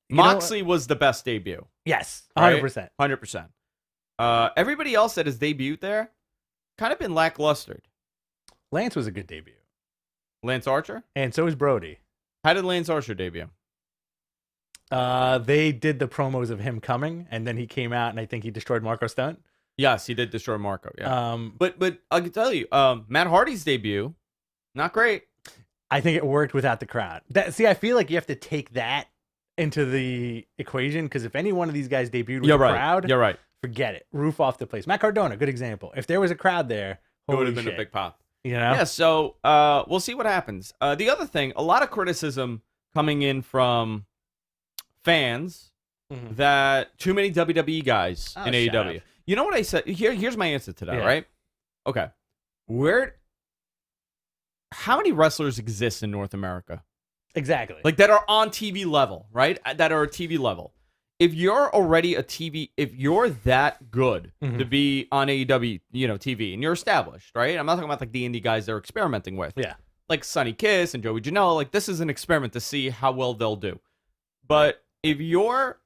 A: Moxley was the best debut.
B: Yes, 100%.
A: Right? 100%. Everybody else that has debuted there kind of been lackluster.
B: Lance was a good debut.
A: Lance Archer?
B: And so is Brody.
A: How did Lance Archer debut?
B: They did the promos of him coming, and then he came out, and I think he destroyed Marco Stunt.
A: Yes, he did destroy Marco, yeah. But I can tell you, Matt Hardy's debut, not great.
B: I think it worked without the crowd. I feel like you have to take that into the equation, because if any one of these guys debuted with a crowd,
A: you're right.
B: Forget it. Roof off the place. Matt Cardona, good example. If there was a crowd there,
A: it would have been a big pop.
B: Yeah,
A: so we'll see what happens. The other thing, a lot of criticism coming in from fans that too many WWE guys in AEW. Up. You know what I said? Here's my answer to that, right? Okay. How many wrestlers exist in North America?
B: Exactly.
A: Like that are on TV level, right? That are TV level. If you're already if you're that good to be on AEW, TV, and you're established, right? I'm not talking about like the indie guys they're experimenting with.
B: Yeah.
A: Like Sonny Kiss and Joey Janela. Like this is an experiment to see how well they'll do. But if you're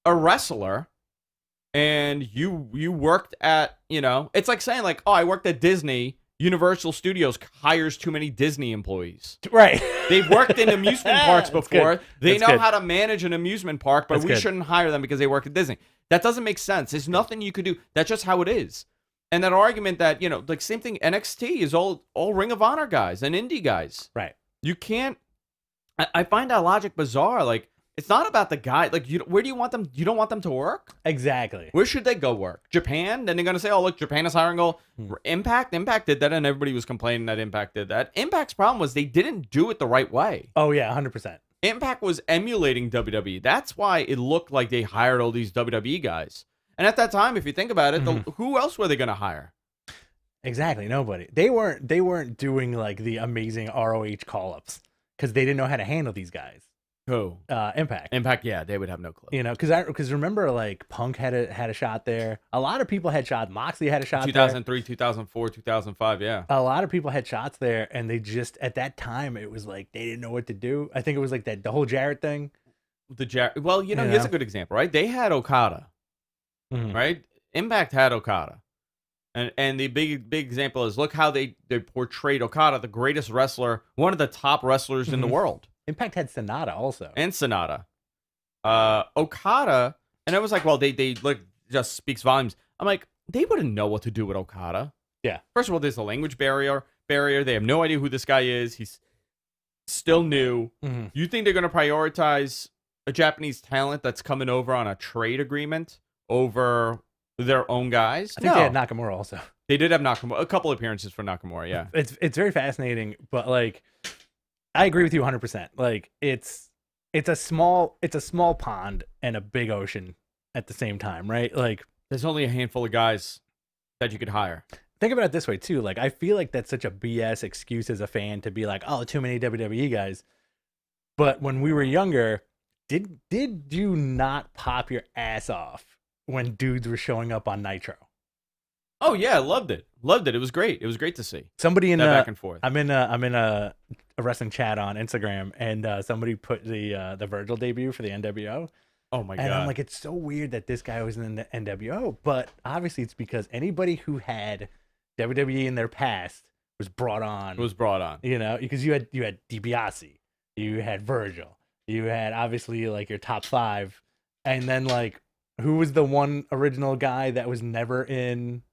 A: a wrestler and you worked at, it's like saying like, oh, I worked at Disney. Universal Studios hires too many Disney employees.
B: Right.
A: They've worked in amusement parks before. They know how to manage an amusement park, but we shouldn't hire them because they work at Disney. That doesn't make sense. There's nothing you could do. That's just how it is. And that argument that, like same thing, NXT is all Ring of Honor guys and indie guys.
B: Right.
A: You can't, I find that logic bizarre. Like, it's not about the guy. Like, where do you want them? You don't want them to work?
B: Exactly.
A: Where should they go work? Japan? Then they're going to say, oh, look, Japan is hiring all Impact. Impact did that, and everybody was complaining that Impact did that. Impact's problem was they didn't do it the right way.
B: Oh, yeah, 100%.
A: Impact was emulating WWE. That's why it looked like they hired all these WWE guys. And at that time, if you think about it, who else were they going to hire?
B: Exactly, nobody. They weren't doing like the amazing ROH call-ups because they didn't know how to handle these guys.
A: Who?
B: Impact.
A: Impact, yeah, they would have no clue.
B: You know, because remember, like, Punk had a shot there. A lot of people had shots. Moxley had a shot
A: 2003, 2004, 2005, yeah.
B: A lot of people had shots there, and they just, at that time, it was like they didn't know what to do. I think it was like the whole Jarrett thing.
A: Well, here's a good example, right? They had Okada, right? Impact had Okada. And the big example is look how they portrayed Okada, the greatest wrestler, one of the top wrestlers in the world.
B: Impact had Sonata also.
A: And Sonata. Okada, and I was like, well, they look, just speaks volumes. I'm like, they wouldn't know what to do with Okada.
B: Yeah.
A: First of all, there's a language barrier. They have no idea who this guy is. He's still new. You think they're going to prioritize a Japanese talent that's coming over on a trade agreement over their own guys?
B: I think they had Nakamura also.
A: They did have Nakamura, a couple appearances for Nakamura, yeah.
B: It's very fascinating, but like I agree with you 100%. Like it's a small pond and a big ocean at the same time, right? Like
A: there's only a handful of guys that you could hire.
B: Think about it this way too. Like I feel like that's such a BS excuse as a fan to be like, oh, too many WWE guys. But when we were younger, did you not pop your ass off when dudes were showing up on Nitro?
A: Oh yeah, I loved it. It was great. It was great to see.
B: Somebody in
A: that back and forth.
B: I'm in a wrestling chat on Instagram, and somebody put the Virgil debut for the NWO.
A: Oh my god!
B: And I'm like, it's so weird that this guy was in the NWO, but obviously it's because anybody who had WWE in their past was brought on. You know, because you had DiBiase, you had Virgil, you had obviously like your top 5, and then like who was the one original guy that was never in?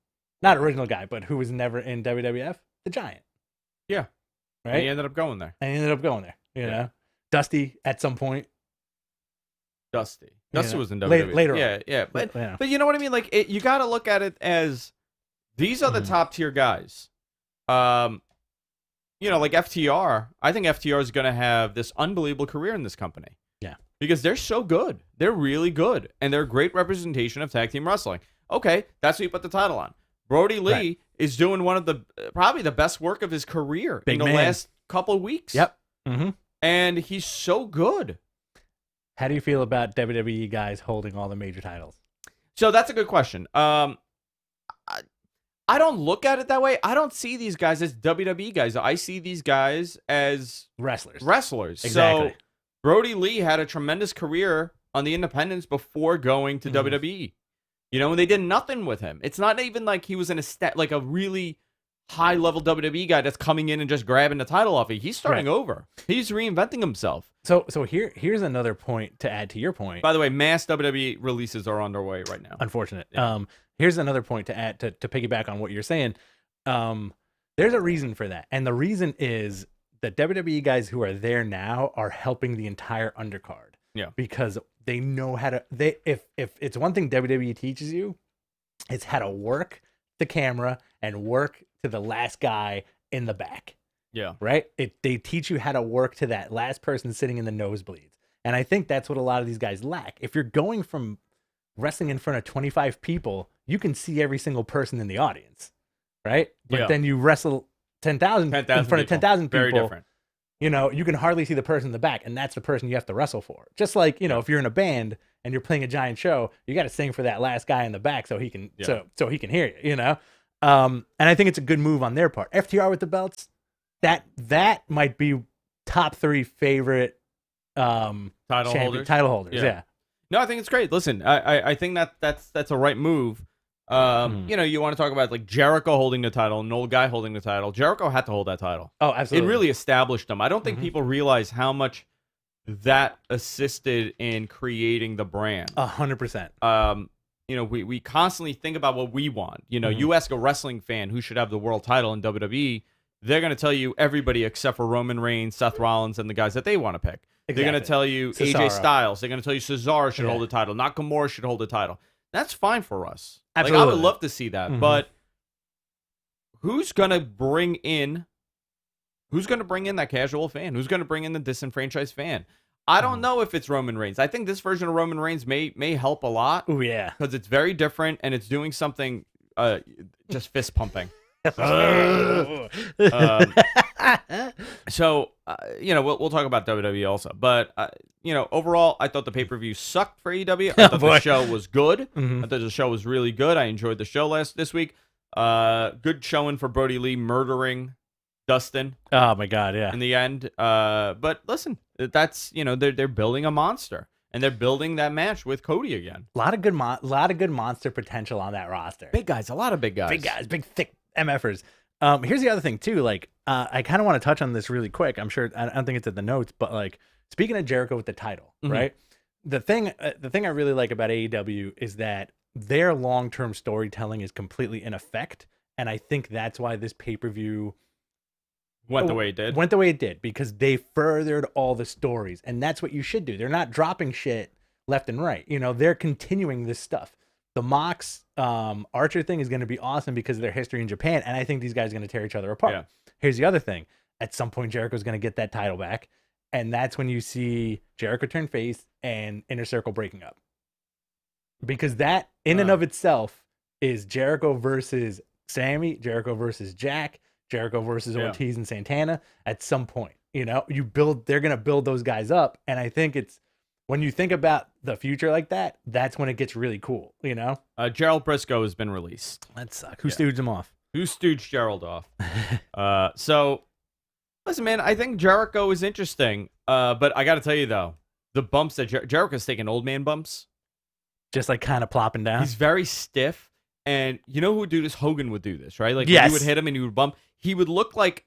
B: Not original guy, but who was never in WWF? The Giant.
A: Yeah.
B: Right?
A: And he ended up going there.
B: You know? Dusty at some point.
A: Dusty was in WWE.
B: Later
A: on. Yeah. But you know what I mean? Like, you got to look at it as these are the top tier guys. Like FTR. I think FTR is going to have this unbelievable career in this company.
B: Yeah.
A: Because they're so good. They're really good. And they're a great representation of tag team wrestling. Okay, that's what you put the title on. Brody Lee is doing one of the probably the best work of his career in the last couple of weeks.
B: Yep.
A: And he's so good.
B: How do you feel about WWE guys holding all the major titles?
A: So that's a good question. I don't look at it that way. I don't see these guys as WWE guys. I see these guys as
B: wrestlers.
A: So
B: Exactly.
A: Brody Lee had a tremendous career on the independents before going to WWE. You know, and they did nothing with him. It's not even like he was like a really high-level WWE guy that's coming in and just grabbing the title off of. He's starting over. He's reinventing himself.
B: So here's another point to add to your point.
A: By the way, mass WWE releases are underway right now.
B: Unfortunate. Yeah. Here's another point to add to piggyback on what you're saying. There's a reason for that, and the reason is that WWE guys who are there now are helping the entire undercard.
A: Yeah,
B: because they know how to. If it's one thing WWE teaches you, it's how to work the camera and work to the last guy in the back.
A: Yeah,
B: right. They teach you how to work to that last person sitting in the nosebleeds, and I think that's what a lot of these guys lack. If you're going from wrestling in front of 25 people, you can see every single person in the audience, right? But then you wrestle 10,000 in front of 10,000 people.
A: Very different.
B: You know, you can hardly see the person in the back, and that's the person you have to wrestle for. Just like, you know, if you're in a band and you're playing a giant show, you got to sing for that last guy in the back so he can so he can hear you, you know? And I think it's a good move on their part. FTR with the belts, that might be top 3 favorite title holders. Yeah.
A: No, I think it's great. Listen, I think that's a right move. You know, you want to talk about like Jericho holding the title, an old guy holding the title. Jericho had to hold that title.
B: Oh, absolutely.
A: It really established him. I don't think people realize how much that assisted in creating the brand.
B: 100%.
A: You know, we constantly think about what we want. You know, you ask a wrestling fan who should have the world title in WWE, they're going to tell you everybody except for Roman Reigns, Seth Rollins, and the guys that they want to pick. Exactly. They're going to tell you AJ Styles. They're going to tell you Cesaro should hold the title. Nakamura should hold the title. That's fine for us.
B: Absolutely.
A: Like, I would love to see that. But who's going to bring in that casual fan? Who's going to bring in the disenfranchised fan? I don't know if it's Roman Reigns. I think this version of Roman Reigns may help a lot.
B: Oh, yeah.
A: Because it's very different and it's doing something just fist pumping. So, we'll talk about WWE also. But, overall, I thought the pay-per-view sucked for AEW. I thought the show was good. I thought the show was really good. I enjoyed the show this week. Good showing for Brody Lee murdering Dustin.
B: Oh, my God, yeah.
A: In the end. But listen, that's, they're building a monster. And they're building that match with Cody again.
B: A lot of good monster potential on that roster.
A: Big guys, a lot of big guys.
B: Big guys, big, thick MFers. Here's the other thing, too. Like, I kind of want to touch on this really quick. I'm sure, I don't think it's in the notes, but, like, speaking of Jericho with the title, right? The thing I really like about AEW is that their long-term storytelling is completely in effect. And I think that's why this pay-per-view
A: went the way it did,
B: because they furthered all the stories, and that's what you should do. They're not dropping shit left and right. They're continuing this stuff. The Mox Archer thing is going to be awesome because of their history in Japan, and I think these guys are going to tear each other apart.
A: Yeah.
B: Here's the other thing. At some point, Jericho's going to get that title back, and that's when you see Jericho turn face and Inner Circle breaking up. Because that, in and of itself, is Jericho versus Sammy, Jericho versus Jack, Jericho versus Ortiz and Santana at some point. They're going to build those guys up. And I think it's, when you think about the future like that, that's when it gets really cool,
A: Gerald Briscoe has been released.
B: That sucks. Who stooged him off?
A: Who stooged Gerald off? So, listen, man, I think Jericho is interesting. But I got to tell you, though, the bumps that Jericho's taking, old man bumps.
B: Just like kind of plopping down.
A: He's very stiff. And you know who would do this? Hogan would do this, right? Like,
B: yes.
A: When you would hit him and he would bump. He would look like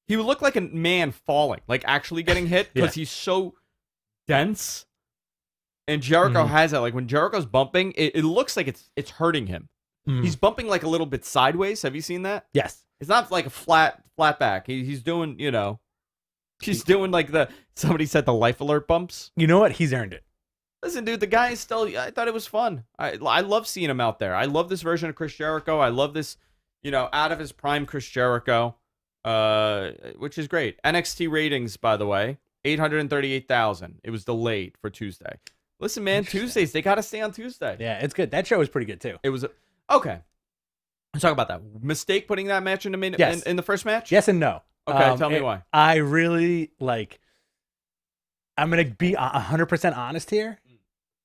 A: he would look like a man falling, like actually getting hit, because he's so dense. And Jericho has that. Like, when Jericho's bumping, it looks like it's hurting him. He's bumping like a little bit sideways. Have you seen that?
B: Yes.
A: It's not like a flat back. He's doing, he's doing like somebody said the life alert bumps.
B: You know what? He's earned it.
A: Listen, dude, the guy is still, I thought it was fun. I love seeing him out there. I love this version of Chris Jericho. I love this, out of his prime Chris Jericho, which is great. NXT ratings, by the way, 838,000. It was delayed for Tuesday. Listen, man, Tuesdays, they got to stay on Tuesday.
B: Yeah, it's good. That show was pretty good, too.
A: It was, okay. Let's talk about that. Mistake putting that match in the first match?
B: Yes and no.
A: Okay, tell me why.
B: I really, I'm going to be 100% honest here.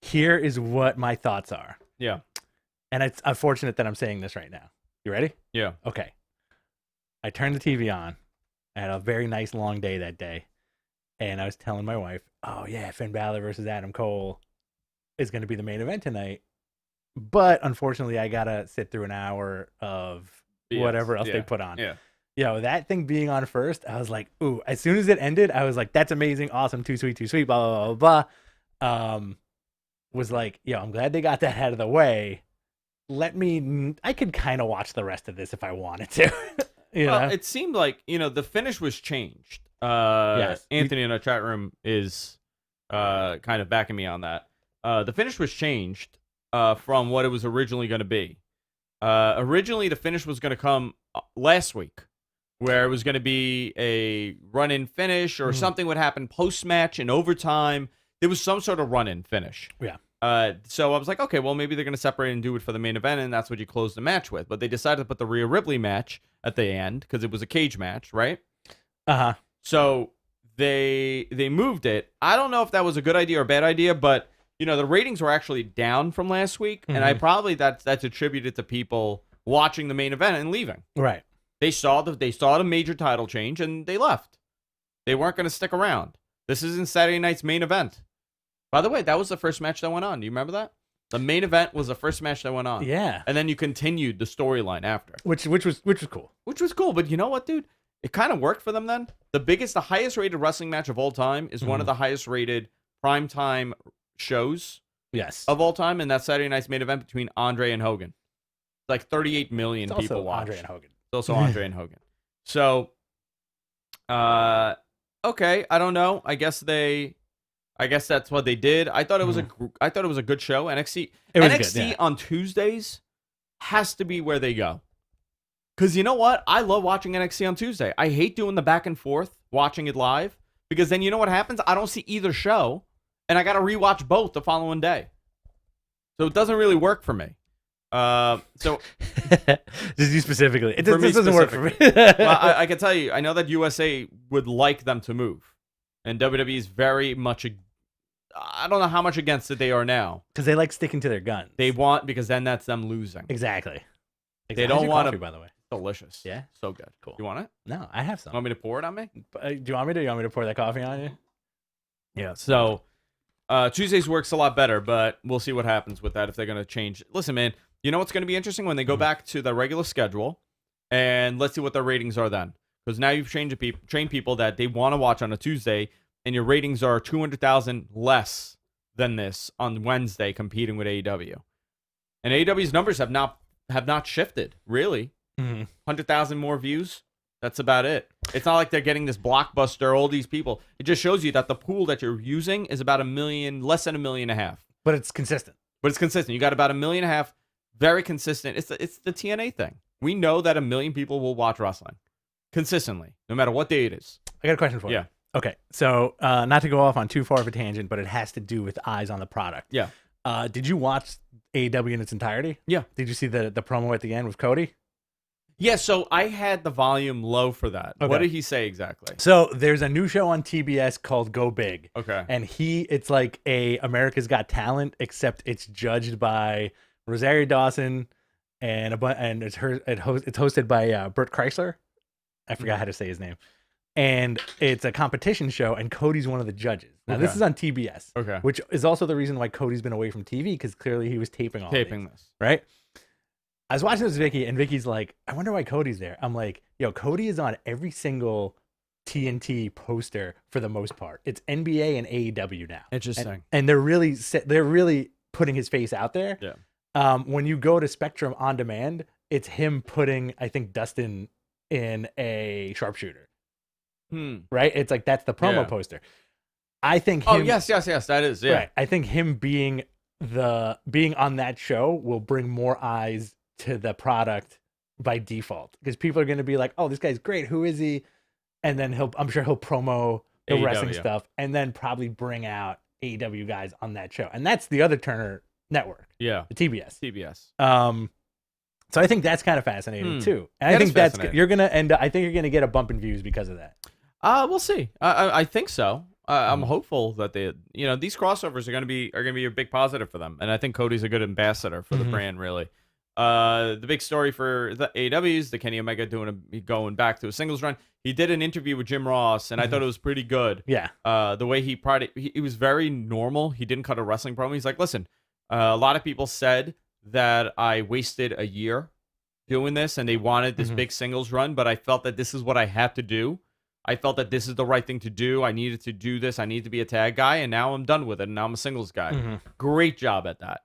B: Here is what my thoughts are.
A: Yeah.
B: And it's unfortunate that I'm saying this right now. You ready?
A: Yeah.
B: Okay. I turned the TV on. I had a very nice long day that day. And I was telling my wife, oh, yeah, Finn Balor versus Adam Cole is going to be the main event tonight. But unfortunately, I got to sit through an hour of whatever else they put on.
A: Yeah.
B: That thing being on first, I was like, ooh. As soon as it ended, I was like, that's amazing, awesome, too sweet, blah, blah, blah, blah. Was like, I'm glad they got that out of the way. I could kind of watch the rest of this if I wanted to.
A: Well, it seemed like, the finish was changed. Yes. Anthony in our chat room is kind of backing me on that. The finish was changed from what it was originally going to be. Originally, the finish was going to come last week, where it was going to be a run-in finish or something would happen post-match in overtime. There was some sort of run-in finish.
B: Yeah.
A: So I was like, okay, well, maybe they're going to separate and do it for the main event, and that's what you close the match with. But they decided to put the Rhea Ripley match at the end because it was a cage match, right?
B: Uh-huh.
A: So they moved it. I don't know if that was a good idea or a bad idea, but, the ratings were actually down from last week, and I probably that's attributed to people watching the main event and leaving.
B: Right.
A: They saw the major title change, and they left. They weren't going to stick around. This isn't Saturday night's main event. By the way, that was the first match that went on. Do you remember that? The main event was the first match that went on.
B: Yeah.
A: And then you continued the storyline after.
B: Which was cool.
A: Which was cool. But you know what, dude? It kind of worked for them then. The highest rated wreshling match of all time is one of the highest rated primetime shows of all time. And that's Saturday night's main event between Andre and Hogan. Like 38 million people watched.
B: Andre and Hogan.
A: It's also Andre and Hogan. So, okay, I don't know. I guess that's what they did. I thought it was a good show. NXT
B: good,
A: on Tuesdays has to be where they go. Because you know what? I love watching NXT on Tuesday. I hate doing the back and forth, watching it live. Because then you know what happens? I don't see either show. And I got to rewatch both the following day. So it doesn't really work for me. So
B: just you specifically.
A: For me
B: This doesn't work for me.
A: well, I can tell you, I know that USA would like them to move, and WWE is very much. I don't know how much against it they are now.
B: Because they like sticking to their guns.
A: They want because then that's them losing.
B: Exactly.
A: They don't want
B: to. By the way,
A: delicious.
B: Yeah,
A: so good.
B: Cool.
A: You want it?
B: No, I have some.
A: Want me to pour it on me?
B: Do you want me to? You want me to pour that coffee on you?
A: Yeah. So Tuesdays works a lot better, but we'll see what happens with that if they're going to change. Listen, man, you know what's going to be interesting when they go back to the regular schedule, and let's see what their ratings are then. Because now you've trained people that they want to watch on a Tuesday, and your ratings are 200,000 less than this on Wednesday, competing with AEW. And AEW's numbers have not shifted really. 100,000 more views. That's about it. It's not like they're getting this blockbuster, all these people. It just shows you that the pool that you're using is about 1 million, less than 1.5 million.
B: But it's consistent.
A: You got about 1.5 million, very consistent. It's the TNA thing. We know that 1 million people will watch wrestling consistently, no matter what day it is.
B: I got a question for you.
A: Yeah.
B: Okay, so not to go off on too far of a tangent, but it has to do with eyes on the product.
A: Yeah.
B: Did you watch AEW in its entirety?
A: Yeah.
B: Did you see the promo at the end with Cody?
A: Yeah, so I had the volume low for that.
B: Okay.
A: What did he say exactly?
B: So there's a new show on TBS called Go Big.
A: Okay.
B: And it's like a America's Got Talent, except it's judged by Rosario Dawson and it's hosted by Bert Kreischer. I forgot how to say his name. And it's a competition show, and Cody's one of the judges. Now, this is on TBS, which is also the reason why Cody's been away from TV, because clearly he was taping this, right? I was watching this with Vicky, and Vicky's like, I wonder why Cody's there. I'm like, yo, Cody is on every single TNT poster for the most part. It's NBA and AEW now.
A: Interesting.
B: And they're really putting his face out there.
A: Yeah.
B: When you go to Spectrum On Demand, it's him putting, I think, Dustin in a sharpshooter. Right? It's like that's the promo poster. I think him,
A: yes, that is. Yeah.
B: Right. I think him being on that show will bring more eyes to the product by default, because people are going to be like, "Oh, this guy's great. Who is he?" And then I'm sure he'll promo the AEW wrestling stuff, and then probably bring out AEW guys on that show. And that's the other Turner network.
A: Yeah.
B: The TBS. So I think that's kind of fascinating too. And I think you're going to get a bump in views because of that.
A: We'll see. I think so. I'm hopeful that these crossovers are going to be a big positive for them, and I think Cody's a good ambassador for the brand. Really, the big story for the AEW is the Kenny Omega going back to a singles run. He did an interview with Jim Ross, and I thought it was pretty good.
B: Yeah.
A: The way he was very normal. He didn't cut a wrestling promo. He's like, listen, a lot of people said that I wasted a year doing this, and they wanted this big singles run, but I felt that this is what I had to do. I felt that this is the right thing to do. I needed to do this. I need to be a tag guy, and now I'm done with it, and now I'm a singles guy. Great job at that.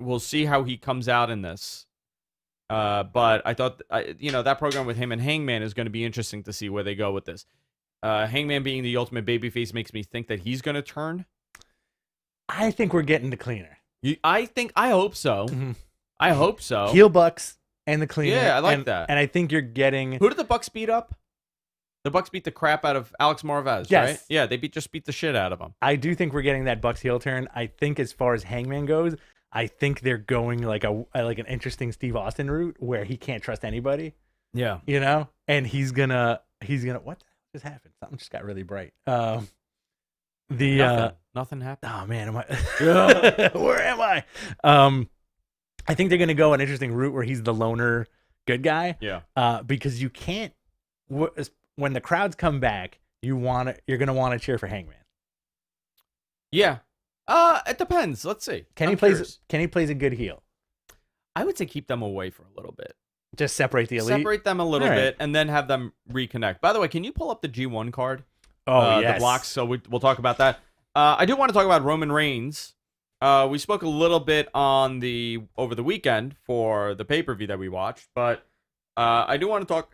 A: We'll see how he comes out in this. But I thought, that program with him and Hangman is going to be interesting to see where they go with this. Hangman being the ultimate babyface makes me think that he's going to turn.
B: I think we're getting the cleaner.
A: I hope so. I hope so.
B: Heel Bucks and the cleaner.
A: Yeah, I like that.
B: And I think you're getting...
A: Who did the Bucks beat up? The Bucks beat the crap out of Alex Marvez, right? Yeah, they just beat the shit out of him.
B: I do think we're getting that Bucks heel turn. I think as far as Hangman goes, I think they're going like an interesting Steve Austin route where he can't trust anybody.
A: Yeah.
B: And he's gonna what the hell just happened? Something just got really bright.
A: Nothing happened.
B: Oh man, where am I? I think they're gonna go an interesting route where he's the loner good guy.
A: Yeah.
B: Because you can't when the crowds come back, you're gonna want to cheer for Hangman.
A: Yeah. It depends. Let's see.
B: Kenny plays a good heel.
A: I would say keep them away for a little bit.
B: Just separate the elite.
A: Separate them a little bit, and then have them reconnect. By the way, can you pull up the G1 card?
B: Oh, yes.
A: The blocks. So we'll talk about that. I do want to talk about Roman Reigns. We spoke a little bit over the weekend for the pay-per-view that we watched, but I do want to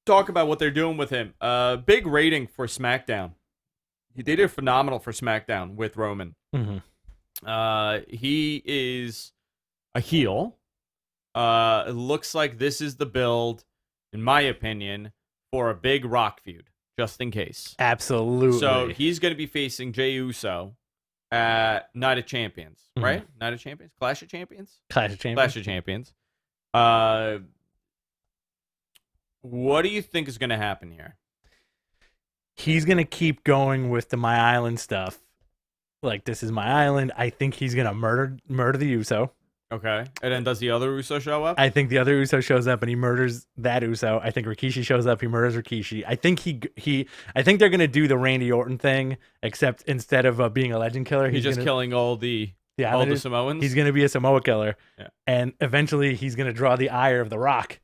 A: talk about what they're doing with him. Big rating for SmackDown. They did phenomenal for SmackDown with Roman. He is a heel. It looks like this is the build, in my opinion, for a big Rock feud, just in case.
B: Absolutely.
A: So he's going to be facing Jey Uso at Night of Champions, right? Night of Champions? Clash of Champions?
B: Clash of Champions.
A: Clash of Champions. What do you think is going to happen here?
B: He's going to keep going with the My Island stuff. Like, this is my island. I think he's going to murder the Uso.
A: Okay. And then does the other Uso show up?
B: I think the other Uso shows up and he murders that Uso. I think Rikishi shows up, he murders Rikishi. I think I think they're going to do the Randy Orton thing, except instead of being a legend killer,
A: he's just killing all the Samoans?
B: He's going to be a Samoa killer.
A: Yeah.
B: And eventually he's going to draw the ire of The Rock.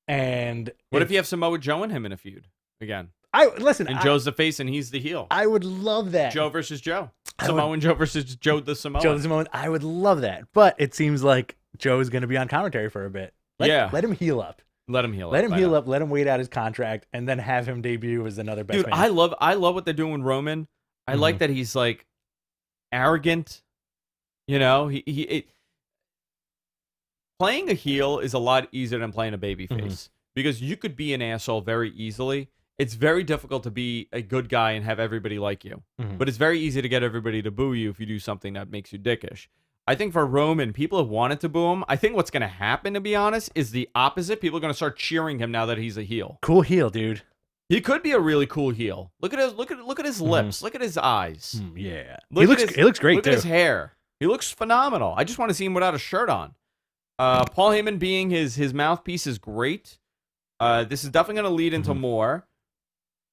B: And
A: what if you have Samoa Joe and him in a feud again?
B: And
A: Joe's the face and he's the heel.
B: I would love that.
A: Joe versus Joe. Samoan Joe versus Joe the Samoan.
B: Joe the Samoan. I would love that. But it seems like Joe's going to be on commentary for a bit. Let him heal up.
A: Let him heal up.
B: Let him wait out his contract and then have him debut as another best man.
A: I love what they're doing with Roman. I like that he's like arrogant. You know, playing a heel is a lot easier than playing a babyface because you could be an asshole very easily. It's very difficult to be a good guy and have everybody like you. But it's very easy to get everybody to boo you if you do something that makes you dickish. I think for Roman, people have wanted to boo him. I think what's going to happen, to be honest, is the opposite. People are going to start cheering him now that he's a heel.
B: Cool heel, dude.
A: He could be a really cool heel. Look at his lips. Look at his eyes.
B: Yeah.
A: He looks great,
B: look
A: too. Look at his hair. He looks phenomenal. I just want to see him without a shirt on. Paul Heyman being his mouthpiece is great. This is definitely going to lead into more.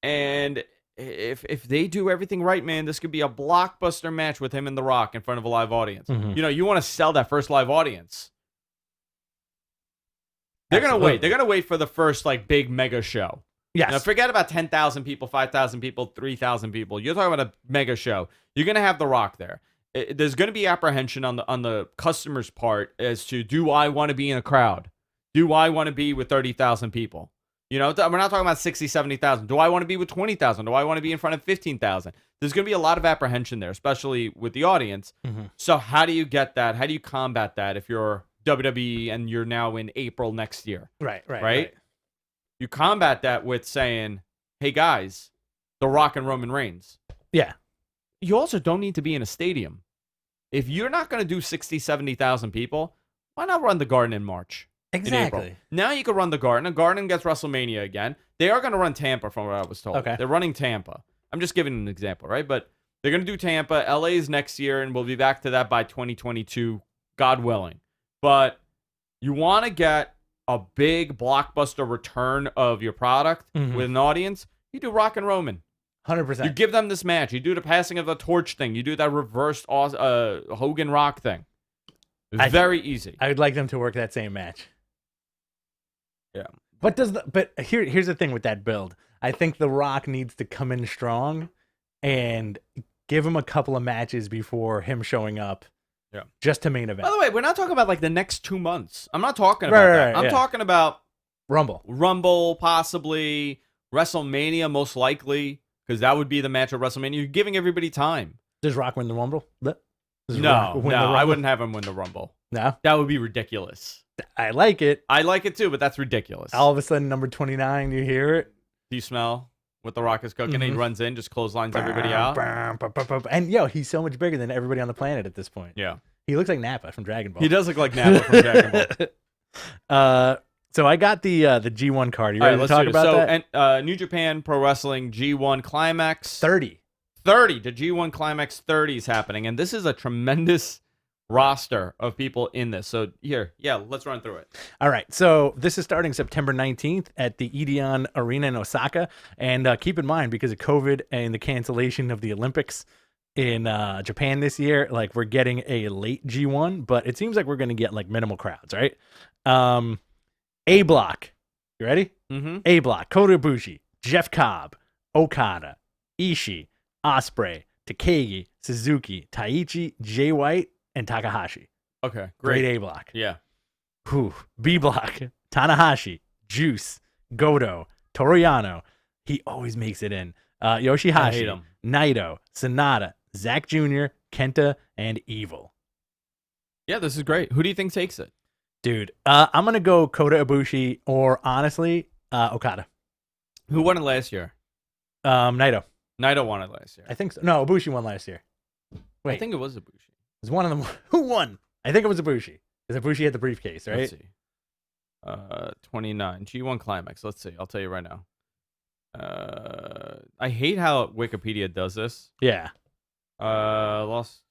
A: And if they do everything right, man, this could be a blockbuster match with him and The Rock in front of a live audience. You know, you want to sell that first live audience. They're going to wait. They're going to wait for the first, like, big mega show.
B: Yes.
A: Now, forget about 10,000 people, 5,000 people, 3,000 people. You're talking about a mega show. You're going to have The Rock there. There's going to be apprehension on the customer's part as to, do I want to be in a crowd? Do I want to be with 30,000 people? You know, we're not talking about 60, 70,000. Do I want to be with 20,000? Do I want to be in front of 15,000? There's going to be a lot of apprehension there, especially with the audience. So how do you get that? How do you combat that if you're WWE and you're now in April next year? Right? You combat that with saying, hey, guys, The Rock and Roman Reigns.
B: Yeah.
A: You also don't need to be in a stadium. If you're not going to do 60, 70,000 people, why not run the Garden in March?
B: Exactly.
A: Now you can run the Garden. The Garden gets WrestleMania again. They are going to run Tampa, from what I was told.
B: Okay.
A: They're running Tampa. I'm just giving an example, right? But they're going to do Tampa. LA is next year, and we'll be back to that by 2022, God willing. But you want to get a big blockbuster return of your product with an audience, you do Rock and Roman.
B: 100%.
A: You give them this match. You do the passing of the torch thing. You do that reversed Hogan Rock thing. Very easy.
B: I would like them to work that same match.
A: Yeah.
B: But here's the thing with that build. I think The Rock needs to come in strong and give him a couple of matches before him showing up. Yeah. Just to main event.
A: By the way, we're not talking about like the next 2 months. I'm not talking about that. I'm talking about Rumble, possibly WrestleMania, most likely, because that would be the match of WrestleMania. You're giving everybody time.
B: Does Rock win the Rumble?
A: No, I wouldn't have him win the Rumble.
B: No?
A: That would be ridiculous.
B: I like it.
A: I like it too, but that's ridiculous.
B: All of a sudden, number 29, you hear it.
A: Do you smell what The Rock is cooking? He runs in, just clotheslines everybody out.
B: And he's so much bigger than everybody on the planet at this point.
A: Yeah.
B: He looks like Nappa from Dragon Ball.
A: He does look like Nappa from Dragon
B: Ball. So I got the G1 card. You ready to talk about that?
A: And, New Japan Pro Wrestling G1 Climax
B: 30.
A: The G1 Climax 30 is happening, and this is a tremendous roster of people in this. So let's run through it.
B: All right. So this is starting September 19th at the Edion Arena in Osaka. And keep in mind, because of COVID and the cancellation of the Olympics in Japan this year, like, we're getting a late G1, but it seems like we're going to get like minimal crowds, right? A block. You ready? A block. Kota Ibushi, Jeff Cobb, Okada, Ishii, Ospreay, Takagi, Suzuki, Taichi, Jay White, and Takahashi.
A: Okay,
B: great A block.
A: Yeah.
B: B block. Tanahashi, Juice, Goto, Toru Yano. He always makes it in. Yoshihashi, Naito, Sonata, Zack Jr., Kenta, and Evil.
A: Yeah, this is great. Who do you think takes it?
B: Dude, I'm going to go Kota Ibushi or, honestly, Okada.
A: Who won it last year?
B: Naito.
A: Naito won it last year.
B: I think so. No, Ibushi won last year. Wait,
A: I think it was Ibushi.
B: it was one of them. Who won? I think it was Ibushi. Because Ibushi had the briefcase, right?
A: Let's see. 29 G1 Climax. Let's see. I'll tell you right now. I hate how Wikipedia does this.
B: Yeah.
A: Lost.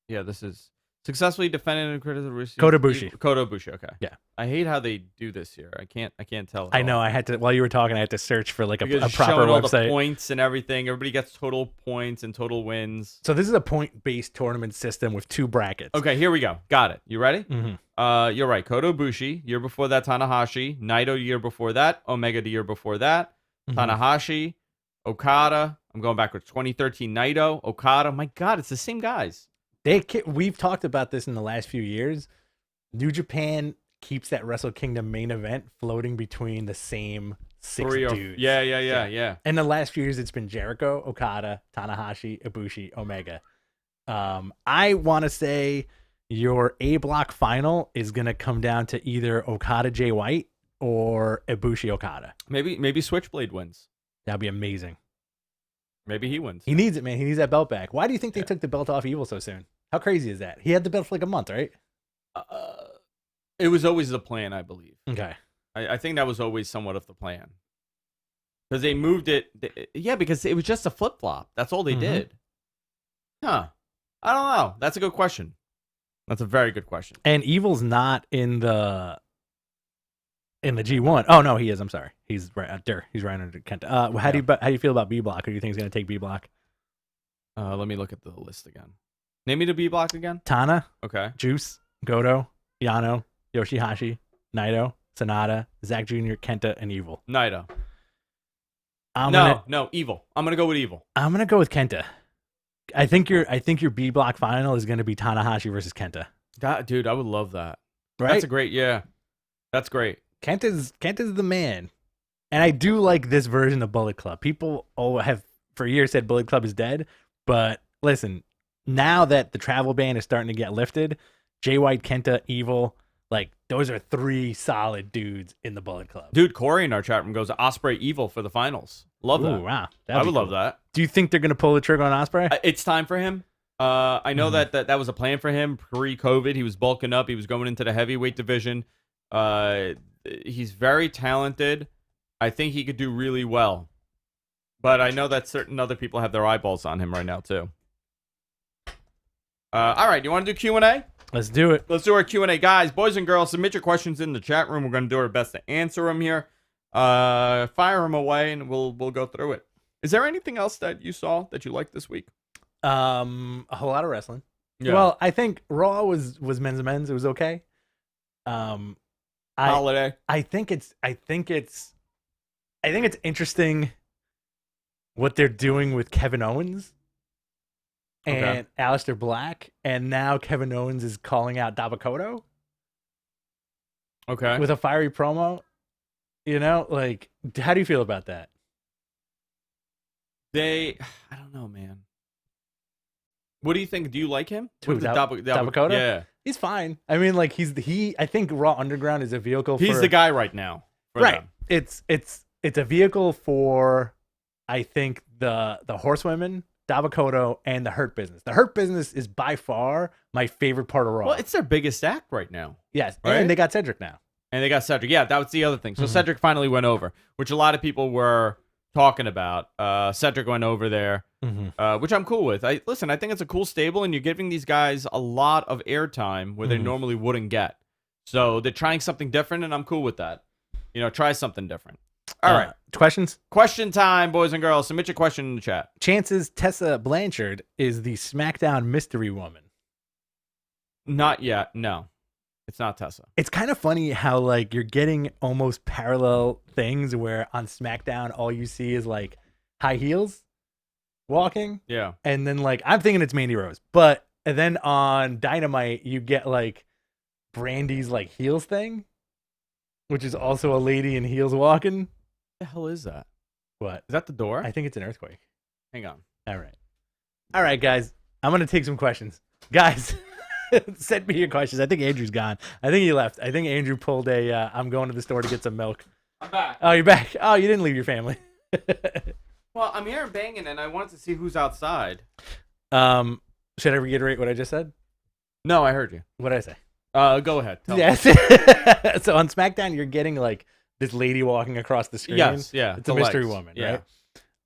A: Yeah, this is successfully defended and criticized.
B: Kota Ibushi.
A: Kota Ibushi. Okay.
B: Yeah.
A: I hate how they do this here. I can't tell.
B: I know. I had to while you were talking. I had to search for like a
A: Because
B: proper
A: showing all the
B: website.
A: points and everything. Everybody gets total points and total wins.
B: So this is a point-based tournament system with 2 brackets.
A: Okay, here we go. Got it. You ready?
B: Mm-hmm.
A: You're right. Kota Ibushi. Year before that, Tanahashi. Naito. Year before that, Omega. The year before that, Tanahashi. Okada. I'm going backwards. 2013 Naito. Okada. My God, it's the same guys.
B: We've talked about this in the last few years. New Japan keeps that Wrestle Kingdom main event floating between the same 6 dudes.
A: Yeah.
B: In the last few years, it's been Jericho, Okada, Tanahashi, Ibushi, Omega. I want to say your A block final is going to come down to either Okada Jay White or Ibushi Okada.
A: Maybe Switchblade wins.
B: That'd be amazing.
A: Maybe he wins.
B: He needs it, man. He needs that belt back. Why do you think they took the belt off Evil so soon? How crazy is that? He had the belt for like a month, right?
A: It was always the plan, I believe.
B: Okay.
A: I think that was always somewhat of the plan. Because they moved it. Yeah, because it was just a flip-flop. That's all they did. Huh. I don't know. That's a good question. That's a very good question.
B: And Evil's not in the G1. Oh no, he is. I'm sorry. He's right there. He's right under Kenta. How do you feel about B block? Who do you think is going to take B block?
A: Let me look at the list again. Name me the B block again.
B: Tana.
A: Okay.
B: Juice. Goto. Yano. Yoshihashi. Naito. Sonata. Zack Jr. Kenta and Evil.
A: Naito. No, Evil. I'm gonna go with Evil.
B: I'm gonna go with Kenta. I think your B block final is gonna be Tanahashi versus Kenta.
A: Dude, I would love that.
B: Right?
A: That's a great. Yeah, that's great.
B: Kenta's the man, and I do like this version of Bullet Club. People have for years said Bullet Club is dead, but listen, now that the travel ban is starting to get lifted, Jay White, Kenta, Evil, like those are 3 solid dudes in the Bullet Club.
A: Dude, Corey in our chat room goes Osprey Evil for the finals. Love that.
B: Ooh, wow,
A: I would love that.
B: Do you think they're gonna pull the trigger on Osprey?
A: It's time for him. I know that was a plan for him pre-COVID. He was bulking up. He was going into the heavyweight division. He's very talented. I think he could do really well. But I know that certain other people have their eyeballs on him right now, too. All right, you want to do Q&A?
B: Let's do it.
A: Let's do our Q&A. Guys, boys and girls, submit your questions in the chat room. We're going to do our best to answer them here. Fire them away, and we'll go through it. Is there anything else that you saw that you liked this week?
B: A whole lot of wrestling.
A: Yeah.
B: Well, I think Raw was men's and men's. It was okay.
A: Holiday.
B: I think it's interesting what they're doing with Kevin Owens and Aleister Black, and now Kevin Owens is calling out Dabakoto.
A: Okay.
B: With a fiery promo. You know, like, how do you feel about that?
A: I don't know, man. What do you think? Do you like him?
B: Dabakoto?
A: Yeah.
B: He's fine. I mean, like, I think Raw Underground is a vehicle for...
A: He's the guy right now.
B: Right. Them. It's a vehicle for, I think, the Horsewomen, Dabakoto, and the Hurt Business. The Hurt Business is by far my favorite part of Raw.
A: Well, it's their biggest act right now.
B: Yes,
A: right?
B: And they got Cedric now.
A: And they got Cedric. Yeah, that was the other thing. So Cedric finally went over, which a lot of people were talking about. Cedric went over there, which I'm cool with. I think it's a cool stable, and you're giving these guys a lot of airtime where they normally wouldn't get. So they're trying something different, and I'm cool with that. You know, try something different. All right.
B: Questions?
A: Question time, boys and girls. Submit your question in the chat.
B: Chances Tessa Blanchard is the SmackDown Mystery Woman.
A: Not yet. No. It's not Tessa.
B: It's kind of funny how, like, you're getting almost parallel things where on SmackDown, all you see is, like, high heels walking.
A: Yeah.
B: And then, like, I'm thinking it's Mandy Rose. But and then on Dynamite, you get, like, Brandy's, like, heels thing, which is also a lady in heels walking.
A: What the hell is that?
B: What?
A: Is that the door?
B: I think it's an earthquake.
A: Hang on.
B: All right, guys. I'm going to take some questions. Guys. Send me your questions. I think Andrew's gone. I think he left. I think Andrew pulled I'm going to the store to get some milk.
A: I'm back.
B: Oh, you're back. Oh, you didn't leave your family.
A: Well, I'm here banging, and I wanted to see who's outside.
B: Should I reiterate what I just said?
A: No, I heard you.
B: What did I say?
A: Go ahead. Tell me.
B: Yes. So on SmackDown, you're getting like this lady walking across the screen.
A: Yes, yeah.
B: It's a mystery woman, right?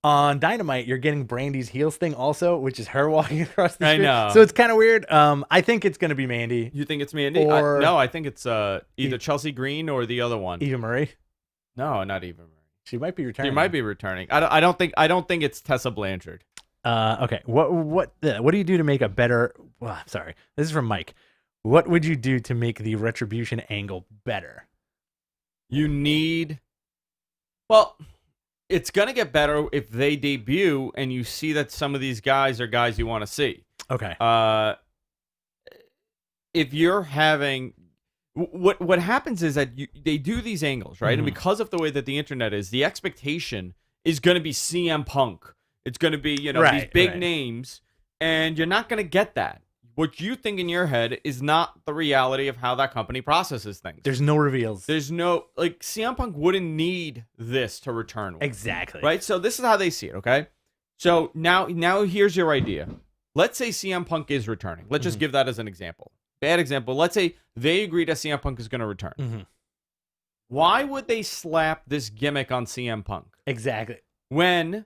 B: On Dynamite, you're getting Brandy's heels thing also, which is her walking across the screen.
A: I know.
B: So it's kind of weird. I think it's gonna be Mandy.
A: You think it's Mandy?
B: Or
A: no, I think it's either Chelsea Green or the other one.
B: Eva Marie.
A: No, not Eva Marie.
B: She might be returning.
A: She might be returning. I don't think it's Tessa Blanchard.
B: Okay. What do you do to make a better? Well, sorry. This is from Mike. What would you do to make the Retribution angle better?
A: You need. Well, it's gonna get better if they debut and you see that some of these guys are guys you want to see.
B: Okay.
A: If you're having. What happens is that they do these angles, right? And because of the way that the internet is, the expectation is going to be CM Punk. It's going to be, these big names, and you're not going to get that. What you think in your head is not the reality of how that company processes things.
B: There's no reveals.
A: There's no, CM Punk wouldn't need this to return.
B: Exactly.
A: Right? So this is how they see it, okay? So now here's your idea. Let's say CM Punk is returning. Let's just give that as an example. Bad example. Let's say they agree that CM Punk is going to return. Why would they slap this gimmick on CM Punk?
B: Exactly.
A: When,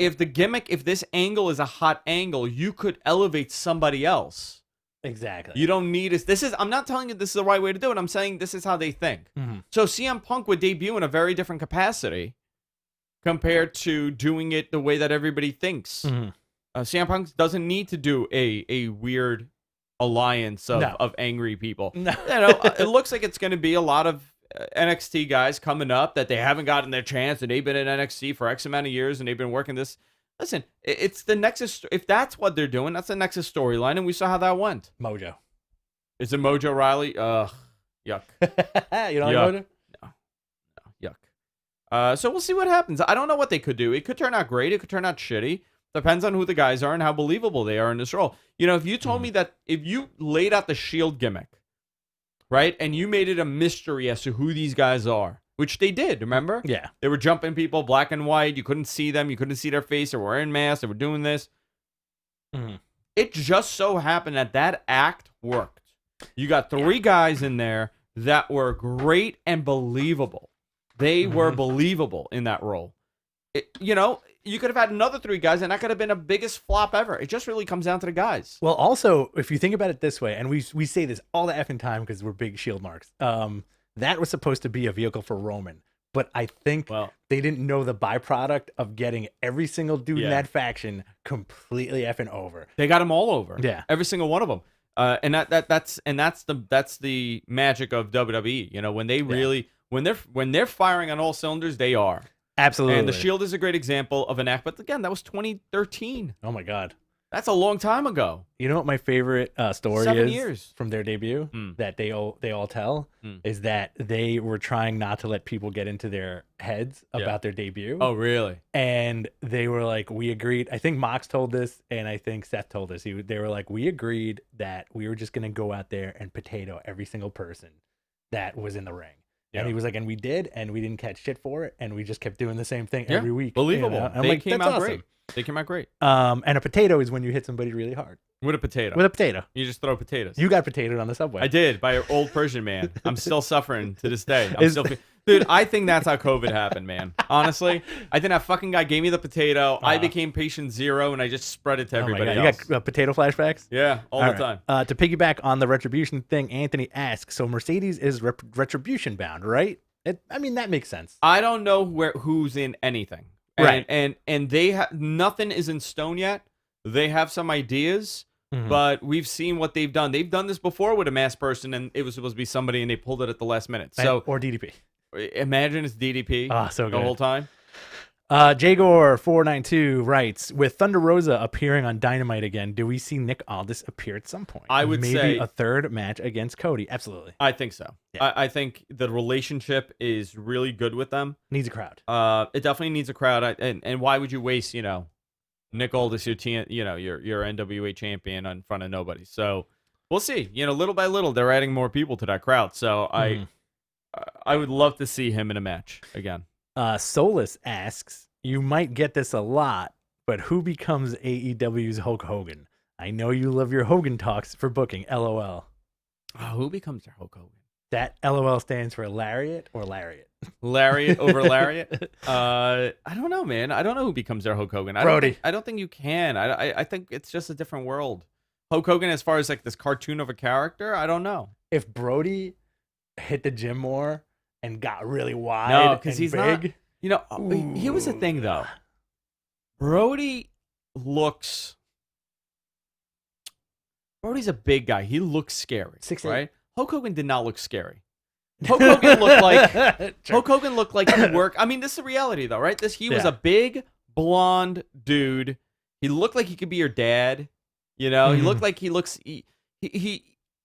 A: if this angle is a hot angle, you could elevate somebody else.
B: Exactly.
A: You don't need it. I'm not telling you this is the right way to do it. I'm saying this is how they think. So CM Punk would debut in a very different capacity compared to doing it the way that everybody thinks. CM Punk doesn't need to do a weird alliance of angry people.
B: No.
A: It looks like it's going to be a lot of NXT guys coming up that they haven't gotten their chance, and they've been in NXT for X amount of years, and they've been working this. Listen, it's the Nexus. If that's what they're doing, that's the Nexus storyline, and we saw how that went.
B: Mojo.
A: Is it Mojo Riley? Ugh, yuck.
B: You don't like Mojo?
A: No, yuck. So we'll see what happens. I don't know what they could do. It could turn out great. It could turn out shitty. Depends on who the guys are and how believable they are in this role. If you told me that if you laid out the Shield gimmick, right, and you made it a mystery as to who these guys are, which they did, remember?
B: Yeah.
A: They were jumping people, black and white. You couldn't see them. You couldn't see their face. They were wearing masks. They were doing this. It just so happened that act worked. You got three guys in there that were great and believable. They were believable in that role. You could have had another three guys, and that could have been the biggest flop ever. It just really comes down to the guys.
B: Well, also, if you think about it this way, and we say this all the effing time because we're big Shield marks, that was supposed to be a vehicle for Roman. But I think they didn't know the byproduct of getting every single dude in that faction completely effing over.
A: They got them all over.
B: Yeah.
A: Every single one of them. And that's the magic of WWE. When they really when they're firing on all cylinders, they are.
B: Absolutely.
A: And the Shield is a great example of an act, but again, that was 2013.
B: Oh my God.
A: That's a long time ago.
B: You know what my favorite story
A: 7
B: is
A: years.
B: From their debut that they all tell is that they were trying not to let people get into their heads about their debut.
A: Oh, really?
B: And they were like, we agreed. I think Mox told this, and I think Seth told us. They were like, we agreed that we were just going to go out there and potato every single person that was in the ring. And he was like, and we did, and we didn't catch shit for it, and we just kept doing the same thing every week.
A: Believable.
B: And
A: they came out great. They came out great.
B: And a potato is when you hit somebody really hard.
A: With a potato.
B: With a potato.
A: You just throw potatoes.
B: You got potatoed on the subway.
A: I did, by an old Persian man. I'm still suffering to this day. Dude, I think that's how COVID happened, man. Honestly, I think that fucking guy gave me the potato. I became patient zero, and I just spread it to everybody else.
B: You got potato flashbacks?
A: Yeah, all the time.
B: To piggyback on the Retribution thing, Anthony asks, so Mercedes is Retribution bound, right? That makes sense.
A: I don't know who's in anything.
B: Right.
A: And they nothing is in stone yet. They have some ideas, but we've seen what they've done. They've done this before with a masked person, and it was supposed to be somebody, and they pulled it at the last minute.
B: Or DDP.
A: Imagine it's DDP
B: so good.
A: the whole time.
B: Jagor492 writes, with Thunder Rosa appearing on Dynamite again, do we see Nick Aldis appear at some point?
A: I would
B: maybe
A: say
B: a third match against Cody. Absolutely.
A: I think so. Yeah. I think the relationship is really good with them.
B: Needs a crowd.
A: It definitely needs a crowd. And why would you waste, Nick Aldis, your NWA champion in front of nobody? So we'll see. Little by little, they're adding more people to that crowd. So I would love to see him in a match again.
B: Solus asks, you might get this a lot, but who becomes AEW's Hulk Hogan? I know you love your Hogan talks for booking. LOL.
A: Oh, who becomes their Hulk Hogan?
B: That LOL stands for Lariat or Lariat.
A: Lariat over Lariat. I don't know, man. I don't know who becomes their Hulk Hogan.
B: Brody.
A: I don't think you can. I think it's just a different world. Hulk Hogan, as far as like this cartoon of a character, I don't know.
B: If Brody hit the gym more and got really wide,
A: No, because
B: and
A: he's
B: big,
A: not. You know, here was the thing though. Brody's a big guy. He looks scary,
B: 6'8".
A: right? Hulk Hogan did not look scary. Hulk Hogan looked like he worked. I mean, this is the reality though, right? He was a big blonde dude. He looked like he could be your dad. You know, he looked like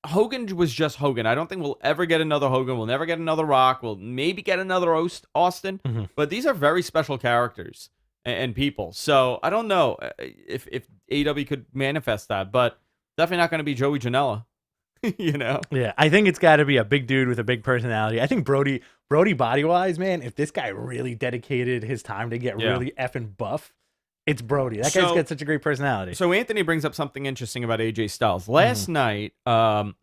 A: Hogan was just Hogan. I don't think we'll ever get another Hogan. We'll never get another Rock. We'll maybe get another Austin. But these are very special characters and people. So I don't know if AEW could manifest that, but definitely not going to be Joey Janela. You know?
B: Yeah, I think it's got to be a big dude with a big personality. I think Brody body-wise, man, if this guy really dedicated his time to get really effing buff, it's Brody. That guy's got such a great personality.
A: So Anthony brings up something interesting about AJ Styles. Last night, I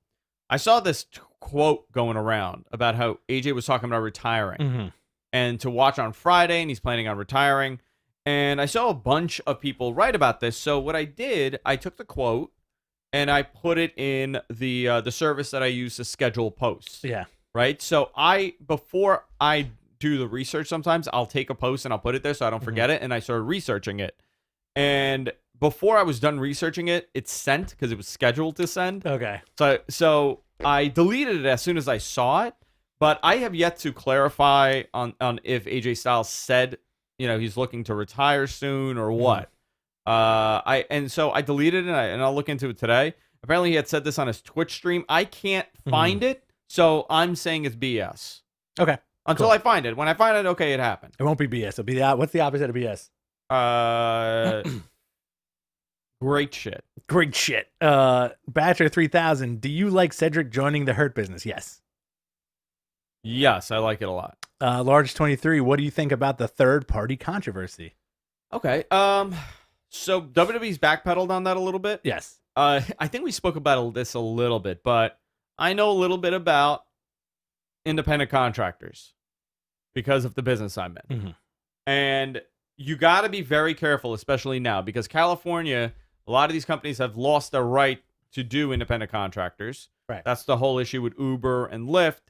A: saw this quote going around about how AJ was talking about retiring and to watch on Friday, and he's planning on retiring. And I saw a bunch of people write about this. So what I did, I took the quote and I put it in the service that I use to schedule posts.
B: Yeah.
A: Right. So before I do the research, sometimes I'll take a post and I'll put it there so I don't forget it. And I started researching it. And before I was done researching it, it's sent because it was scheduled to send.
B: Okay.
A: So I deleted it as soon as I saw it, but I have yet to clarify on if AJ Styles said, you know, he's looking to retire soon or what. So I deleted it and I'll look into it today. Apparently he had said this on his Twitch stream. I can't find it, so I'm saying it's BS.
B: Okay.
A: Until I find it. When I find it, okay, it happened.
B: It won't be BS. It'll be what's the opposite of BS?
A: Great shit.
B: Great shit. Batcher 3000. Do you like Cedric joining the Hurt Business? Yes.
A: Yes, I like it a lot.
B: Large 23. What do you think about the third party controversy?
A: Okay. So WWE's backpedaled on that a little bit.
B: Yes.
A: I think we spoke about this a little bit, but I know a little bit about independent contractors because of the business I'm in. And you got to be very careful, especially now, because California, a lot of these companies have lost their right to do independent contractors.
B: Right.
A: That's the whole issue with Uber and Lyft.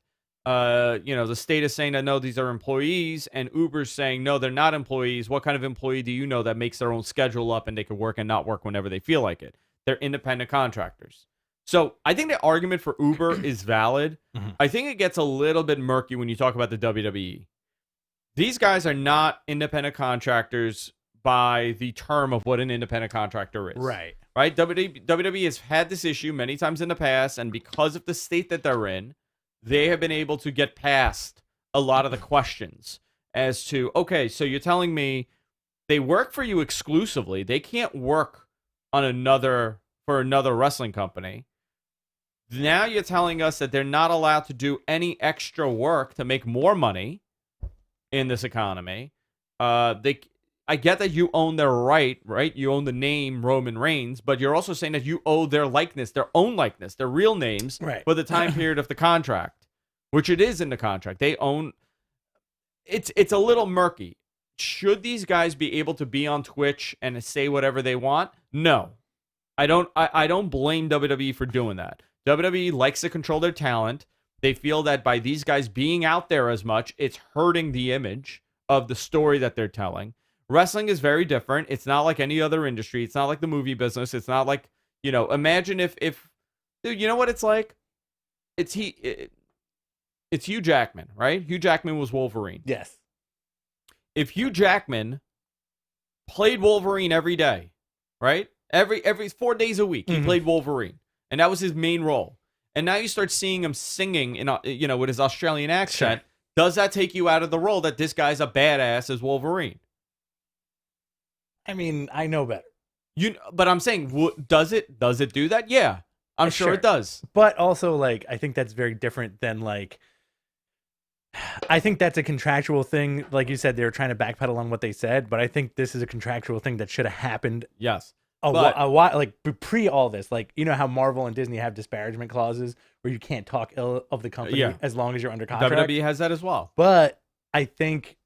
A: The state is saying that no, these are employees, and Uber's saying no, they're not employees. What kind of employee do you know that makes their own schedule up and they can work and not work whenever they feel like it? They're independent contractors. So I think the argument for Uber is valid. I think it gets a little bit murky when you talk about the WWE. These guys are not independent contractors by the term of what an independent contractor is.
B: Right.
A: Right? WWE has had this issue many times in the past, and because of the state that they're in, they have been able to get past a lot of the questions as to, okay, so you're telling me they work for you exclusively. They can't work on for another wrestling company. Now you're telling us that they're not allowed to do any extra work to make more money in this economy. I get that you own their right? You own the name Roman Reigns, but you're also saying that you owe their likeness, their own likeness, their real names for the time period of the contract, which it is in the contract. They own. It's a little murky. Should these guys be able to be on Twitch and say whatever they want? No, I don't. I don't blame WWE for doing that. WWE likes to control their talent. They feel that by these guys being out there as much, it's hurting the image of the story that they're telling. Wrestling is very different. It's not like any other industry. It's not like the movie business. It's not like, imagine if dude, you know what it's like? It's Hugh Jackman, right? Hugh Jackman was Wolverine.
B: Yes.
A: If Hugh Jackman played Wolverine every day, right? Every 4 days a week, he played Wolverine. And that was his main role. And now you start seeing him singing in with his Australian accent. Sure. Does that take you out of the role that this guy's a badass as Wolverine?
B: I mean, I know better.
A: But I'm saying, does it do that? Yeah, I'm sure it does.
B: But also, I think that's very different than I think that's a contractual thing. Like you said, they were trying to backpedal on what they said, but I think this is a contractual thing that should have happened
A: Yes.
B: a while, like pre all this. Like, you know how Marvel and Disney have disparagement clauses where you can't talk ill of the company as long as you're under contract.
A: WWE has that as well.
B: But I think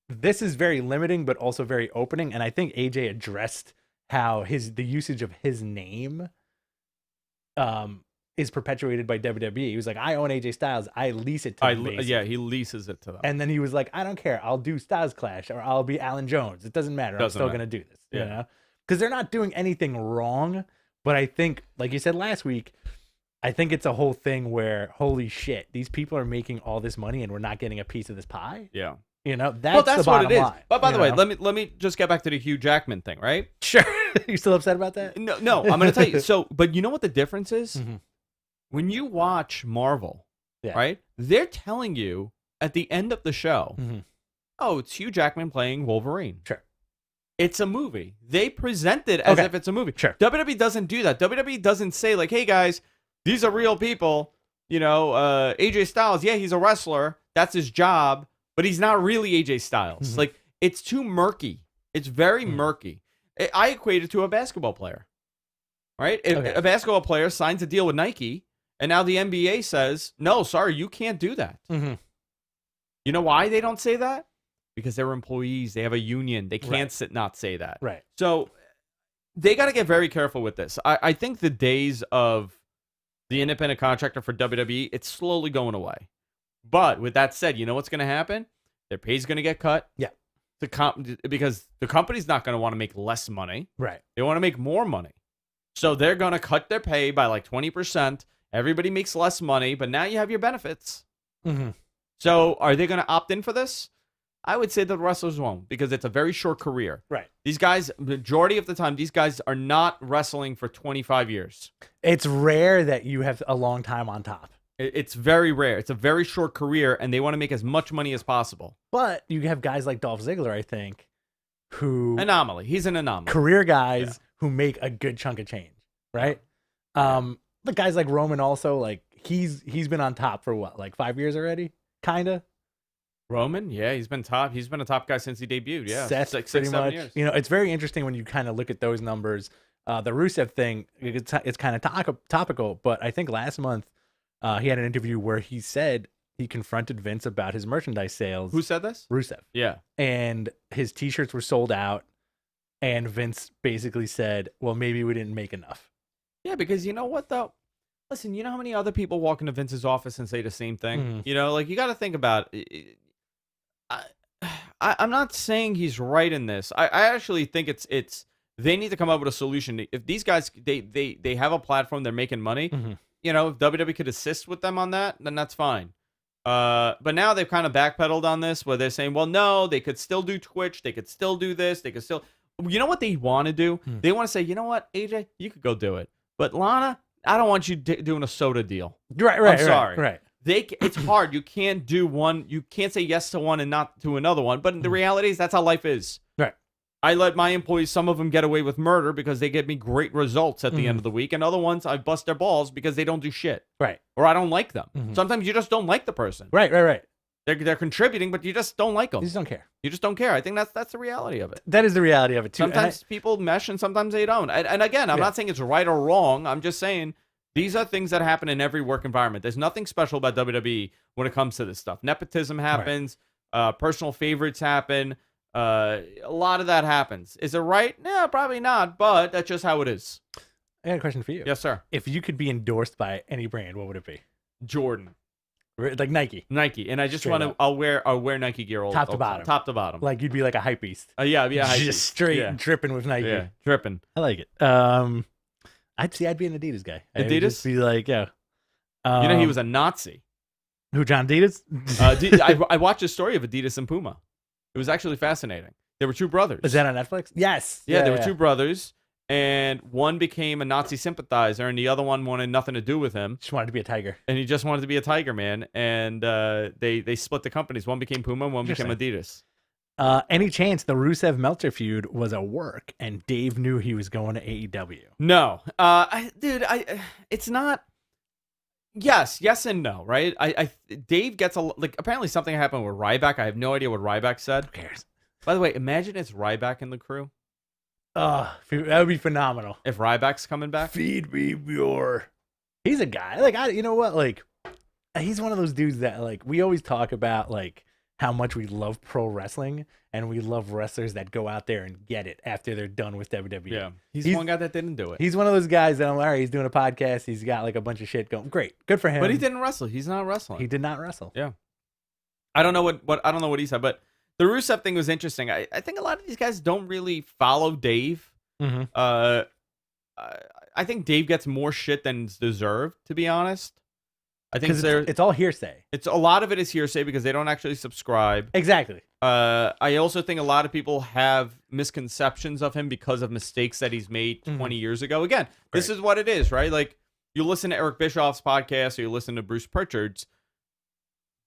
B: this is very limiting, but also very opening. And I think AJ addressed how the usage of his name is perpetuated by WWE. He was like, I own AJ Styles. I lease it to him.
A: Yeah, he leases it to them.
B: And then he was like, I don't care. I'll do Styles Clash or I'll be Allin Jones. It doesn't matter. I'm still going to do this.
A: Yeah.
B: You know? Because they're not doing anything wrong. But I think, like you said last week, I think it's a whole thing where, holy shit, these people are making all this money and we're not getting a piece of this pie.
A: Yeah.
B: You know, that's the
A: what
B: bottom
A: it is.
B: line.
A: But by the way, let me just get back to the Hugh Jackman thing, right?
B: Sure. You still upset about that?
A: No, I'm going to tell you. So, but you know what the difference is?
B: Mm-hmm.
A: When you watch Marvel, right? They're telling you at the end of the show, oh, it's Hugh Jackman playing Wolverine.
B: Sure.
A: It's a movie. They present it as if it's a movie.
B: Sure.
A: WWE doesn't do that. WWE doesn't say like, hey guys, these are real people. You know, AJ Styles, yeah, he's a wrestler. That's his job, but he's not really AJ Styles.
B: Mm-hmm.
A: Like, it's too murky. It's very murky. I equate it to a basketball player, right? If a basketball player signs a deal with Nike, and now the NBA says, no, sorry, you can't do that.
B: Mm-hmm.
A: You know why they don't say that? Because they're employees. They have a union. They can't not say that.
B: Right.
A: So they got to get very careful with this. I think the days of the independent contractor for WWE, it's slowly going away. But with that said, you know what's going to happen? Their pay's going to get cut.
B: Yeah.
A: Because the company's not going to want to make less money.
B: Right.
A: They want to make more money. So they're going to cut their pay by like 20%. Everybody makes less money, but now you have your benefits.
B: Mm-hmm.
A: So are they going to opt in for this? I would say the wrestlers won't because it's a very short career.
B: Right.
A: These guys, majority of the time, these guys are not wrestling for 25 years.
B: It's rare that you have a long time on top.
A: It's very rare. It's a very short career, and they want to make as much money as possible.
B: But you have guys like Dolph Ziggler, I think, who...
A: Anomaly. He's an anomaly.
B: Career guys who make a good chunk of change, right? But guys like Roman also, like, he's been on top for what, like 5 years already? Kind of.
A: Roman, yeah, he's been top. He's been a top guy since he debuted. Yeah,
B: Seth,
A: six,
B: pretty
A: 7
B: much.
A: years.
B: You know, it's very interesting when you kind of look at those numbers. The Rusev thing, it's kind of topical, but I think last month he had an interview where he said he confronted Vince about his merchandise sales.
A: Who said this?
B: Rusev.
A: Yeah,
B: and his T-shirts were sold out, and Vince basically said, "Well, maybe we didn't make enough."
A: Yeah, because you know what though. Listen, you know how many other people walk into Vince's office and say the same thing?
B: Mm-hmm.
A: You know, like, you got to think about it. I'm not saying he's right in this. I actually think it's they need to come up with a solution. If these guys they have a platform, they're making money.
B: Mm-hmm.
A: You know, if WWE could assist with them on that, then that's fine. But now they've kind of backpedaled on this, where they're saying, well, no, they could still do Twitch, they could still do this, they could still. You know what they want to do? They want to say, you know what, AJ, you could go do it, but Lana, I don't want you doing a soda deal.
B: Right.
A: I'm sorry.
B: Right.
A: It's hard. You can't do one. You can't say yes to one and not to another one. But the reality is that's how life is.
B: Right.
A: I let my employees, some of them, get away with murder because they give me great results at the end of the week, and other ones I bust their balls because they don't do shit.
B: Right.
A: Or I don't like them. Sometimes you just don't like the person.
B: Right.
A: They're contributing, but you just don't like them.
B: You just don't care.
A: You just don't care. I think that's the reality of it.
B: That is the reality of it too.
A: Sometimes people mesh and sometimes they don't. And again, I'm not saying it's right or wrong. I'm just saying these are things that happen in every work environment. There's nothing special about WWE when it comes to this stuff. Nepotism happens. Right. Personal favorites happen. A lot of that happens. Is it right? No, probably not. But that's just how it is.
B: I got a question for you.
A: Yes, sir.
B: If you could be endorsed by any brand, what would it be?
A: Jordan.
B: Like Nike.
A: And I just want to. I'll wear Nike gear all
B: top to bottom.
A: Top to bottom.
B: Like you'd be like a hype beast.
A: Yeah.
B: Just straight dripping with Nike.
A: Yeah, dripping.
B: I like it. I'd be an Adidas guy.
A: Adidas?
B: I'd just be like, yeah.
A: You know, he was a Nazi.
B: Who, John Adidas?
A: I watched a story of Adidas and Puma. It was actually fascinating. They were two brothers.
B: Is that on Netflix? Yes.
A: Yeah, they were two brothers, and one became a Nazi sympathizer, and the other one wanted nothing to do with him.
B: Just wanted to be a tiger.
A: And he just wanted to be a tiger, man. And they split the companies. One became Puma, one became Adidas.
B: Any chance the Rusev Meltzer feud was a work, and Dave knew he was going to AEW?
A: No, it's not. Yes and no, right? Dave gets apparently something happened with Ryback. I have no idea what Ryback said.
B: Who cares?
A: By the way, imagine it's Ryback in the crew.
B: Oh, that would be phenomenal.
A: If Ryback's coming back.
B: Feed me your. He's a guy. You know what? He's one of those dudes that we always talk about how much we love pro wrestling and we love wrestlers that go out there and get it after they're done with WWE.
A: Yeah. He's one guy that didn't do it.
B: He's one of those guys that I'm all right, he's doing a podcast. He's got a bunch of shit going. Great. Good for him.
A: But he didn't wrestle. He's not wrestling.
B: He did not wrestle.
A: Yeah. I don't know what he said, but the Rusev thing was interesting. I think a lot of these guys don't really follow Dave.
B: Mm-hmm.
A: I think Dave gets more shit than is deserved, to be honest. I think
B: it's all hearsay.
A: It's a lot of it is hearsay because they don't actually subscribe.
B: Exactly.
A: I also think a lot of people have misconceptions of him because of mistakes that he's made 20 years ago. Again, this is what it is, right? You listen to Eric Bischoff's podcast or you listen to Bruce Pritchard's.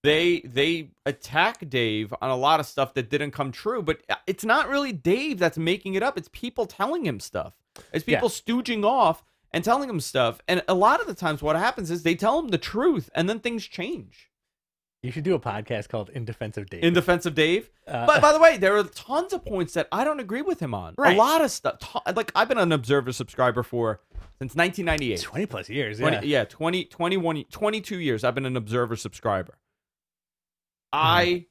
A: They attack Dave on a lot of stuff that didn't come true, but it's not really Dave that's making it up. It's people telling him stuff. It's people stooging off and telling him stuff. And a lot of the times what happens is they tell him the truth and then things change.
B: You should do a podcast called In Defense of Dave.
A: In Defense of Dave? But by the way, there are tons of points that I don't agree with him on. Right. A lot of stuff. I've been an Observer subscriber since 1998.
B: 20 plus years,
A: 22 years I've been an Observer subscriber. I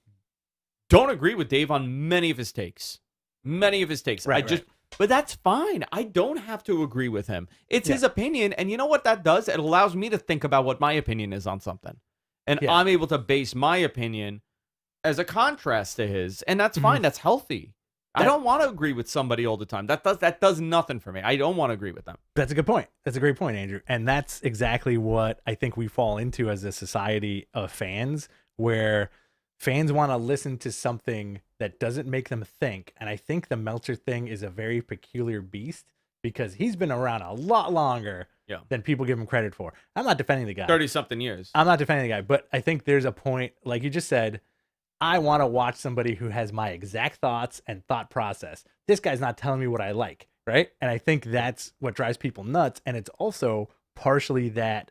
A: don't agree with Dave on many of his takes. Right. But that's fine. I don't have to agree with him. It's his opinion. And you know what that does? It allows me to think about what my opinion is on something. And I'm able to base my opinion as a contrast to his. And that's fine. That's healthy. I don't want to agree with somebody all the time. That does nothing for me. I don't want to agree with them.
B: That's a good point. That's a great point, Andrew. And that's exactly what I think we fall into as a society of fans, where fans want to listen to something that doesn't make them think. And I think the Meltzer thing is a very peculiar beast because he's been around a lot longer than people give him credit for. I'm not defending the guy.
A: 30-something years.
B: I'm not defending the guy, but I think there's a point, like you just said, I want to watch somebody who has my exact thoughts and thought process. This guy's not telling me what I like, right? And I think that's what drives people nuts. And it's also partially the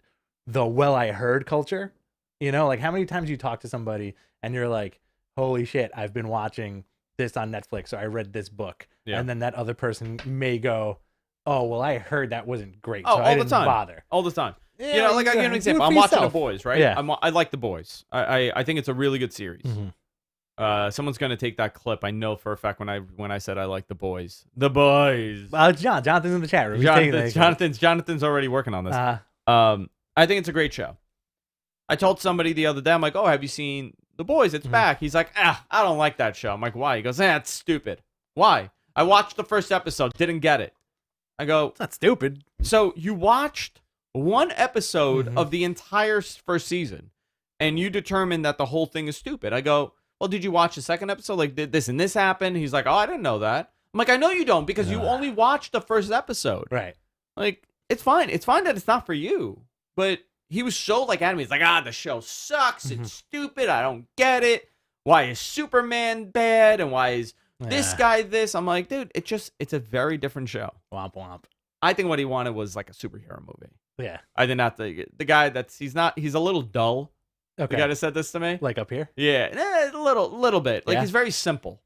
B: I heard culture. How many times you talk to somebody and you're like, holy shit, I've been watching this on Netflix or I read this book. Yeah. And then that other person may go, oh, well, I heard that wasn't great. So I didn't bother.
A: All the time. Yeah, I'll give you an example. I'm watching The Boys, right?
B: Yeah.
A: I like The Boys. I think it's a really good series. Mm-hmm. Someone's going to take that clip. I know for a fact when I said I like The Boys. The Boys.
B: Jonathan's in the chat room.
A: Jonathan's already working on this. I think it's a great show. I told somebody the other day, I'm like, oh, have you seen The Boys? It's back. He's like, I don't like that show. I'm like, why? He goes, it's stupid. Why? I watched the first episode, didn't get it. I go,
B: it's not stupid.
A: So you watched one episode of the entire first season, and you determined that the whole thing is stupid. I go, well, did you watch the second episode? Like, did this and this happen? He's like, oh, I didn't know that. I'm like, I know you don't because you only watched the first episode.
B: Right.
A: Like, it's fine. It's fine that it's not for you. But he was so adamant. He's like, the show sucks. It's stupid. I don't get it. Why is Superman bad? And why is this guy this? I'm like, dude, it's a very different show.
B: Womp womp.
A: I think what he wanted was like a superhero movie.
B: Yeah.
A: I did not the guy he's a little dull.
B: Okay.
A: The guy that said this to me.
B: Like up here?
A: Yeah. A little bit. Like he's very simple.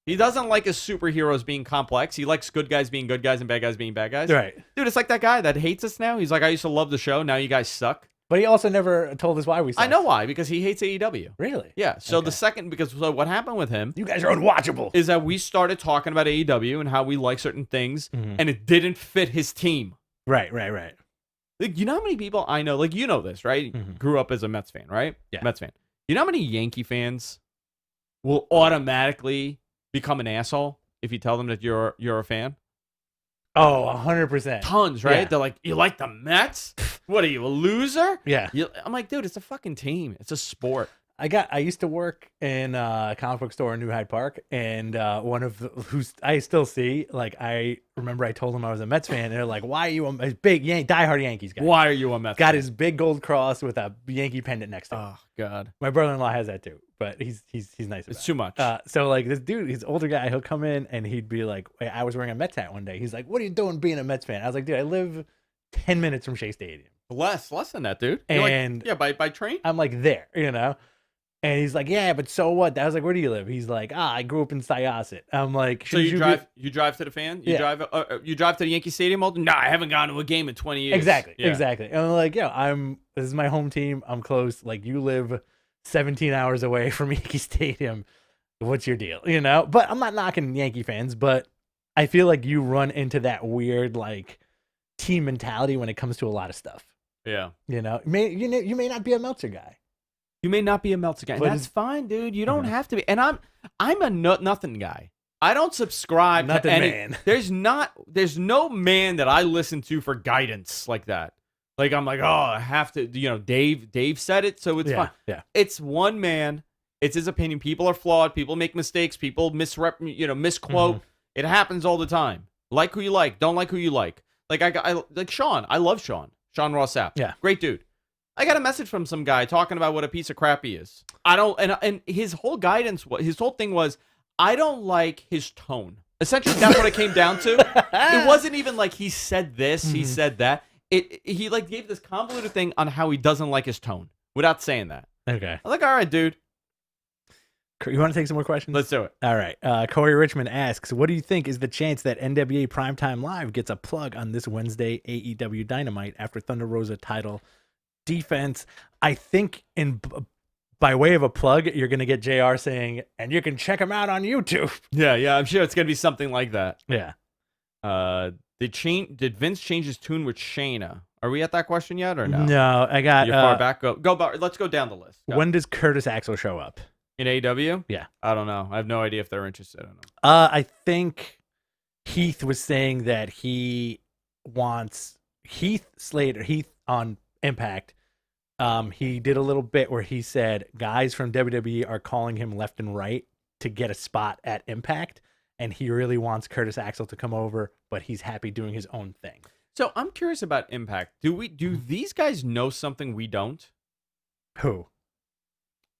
A: He doesn't like his superheroes being complex. He likes good guys being good guys and bad guys being bad guys.
B: Right.
A: Dude, it's like that guy that hates us now. He's like, I used to love the show. Now you guys suck.
B: But he also never told us why we suck.
A: I know why. Because he hates AEW.
B: Really?
A: Yeah. So so what happened with him.
B: You guys are unwatchable.
A: Is that we started talking about AEW and how we like certain things. And it didn't fit his team.
B: Right.
A: Like, you know how many people I know, like, you know this, right? Grew up as a Mets fan, right?
B: Yeah.
A: Mets fan. You know how many Yankee fans will automatically become an asshole if you tell them that you're a fan?
B: Oh, 100%.
A: Tons, right? Yeah. They're like, you like the Mets? What are you, a loser?
B: Yeah.
A: I'm like, dude, it's a fucking team. It's a sport.
B: I used to work in a comic book store in New Hyde Park, and one of who's I still see, like, I remember I told him I was a Mets fan, and they're like, why are you a big diehard Yankees guy?
A: Why are you a Mets fan?
B: Got his big gold cross with a Yankee pendant next to him.
A: Oh, God.
B: My brother-in-law has that too, but he's nice about it.
A: It's too much.
B: So, like, this dude, he's an older guy, he'll come in, and he'd be like, I was wearing a Mets hat one day. He's like, what are you doing being a Mets fan? I was like, dude, I live 10 minutes from Shea Stadium.
A: Less than that, dude. You're
B: And
A: by train.
B: I'm like, there, And he's like, yeah, but so what? I was like, where do you live? He's like, I grew up in Syosset. I'm like,
A: So you drive to the fan? You
B: Yeah.
A: drive to the Yankee Stadium? No, I haven't gone to a game in 20 years.
B: Exactly.
A: Yeah.
B: Exactly. And I'm like, this is my home team. I'm close. Like, you live 17 hours away from Yankee Stadium. What's your deal? But I'm not knocking Yankee fans, but I feel like you run into that weird, like, team mentality when it comes to a lot of stuff.
A: Yeah.
B: You may not be a Meltzer guy.
A: You may not be a Meltzer guy. And
B: But
A: that's fine, dude. You don't have to be. And I'm a nothing guy. I don't subscribe
B: Nothing
A: to any.
B: man.
A: There's no man that I listen to for guidance like that. Like I'm like, oh, I have to. Dave said it, so it's fine.
B: Yeah.
A: It's one man. It's his opinion. People are flawed. People make mistakes. People misquote. It happens all the time. Like who you like. Don't like who you like. Like I like Shawn. I love Shawn. Shawn Ross Sapp.
B: Yeah.
A: Great dude. I got a message from some guy talking about what a piece of crap he is. I don't, and his whole his whole thing was, I don't like his tone. Essentially, that's what it came down to. It wasn't even like he said this, he said that. He like gave this convoluted thing on how he doesn't like his tone without saying that.
B: Okay.
A: I'm like, all right, dude.
B: You want to take some more questions?
A: Let's do it.
B: All right. Corey Richmond asks, what do you think is the chance that NWA Primetime Live gets a plug on this Wednesday AEW Dynamite after Thunder Rosa title defense? I think by way of a plug, you're going to get JR saying, and you can check him out on YouTube.
A: Yeah, I'm sure it's going to be something like that.
B: Yeah.
A: Did Vince change his tune with Shayna? Are we at that question yet or no?
B: No, I got...
A: You're far back. Let's go down the list. Go.
B: When does Curtis Axel show up?
A: In AEW?
B: Yeah.
A: I don't know. I have no idea if they're interested or not.
B: I think Heath was saying that he wants Heath on Impact. He did a little bit where he said guys from WWE are calling him left and right to get a spot at Impact, and he really wants Curtis Axel to come over, but he's happy doing his own thing.
A: So I'm curious about Impact. Do these guys know something we don't?
B: Who?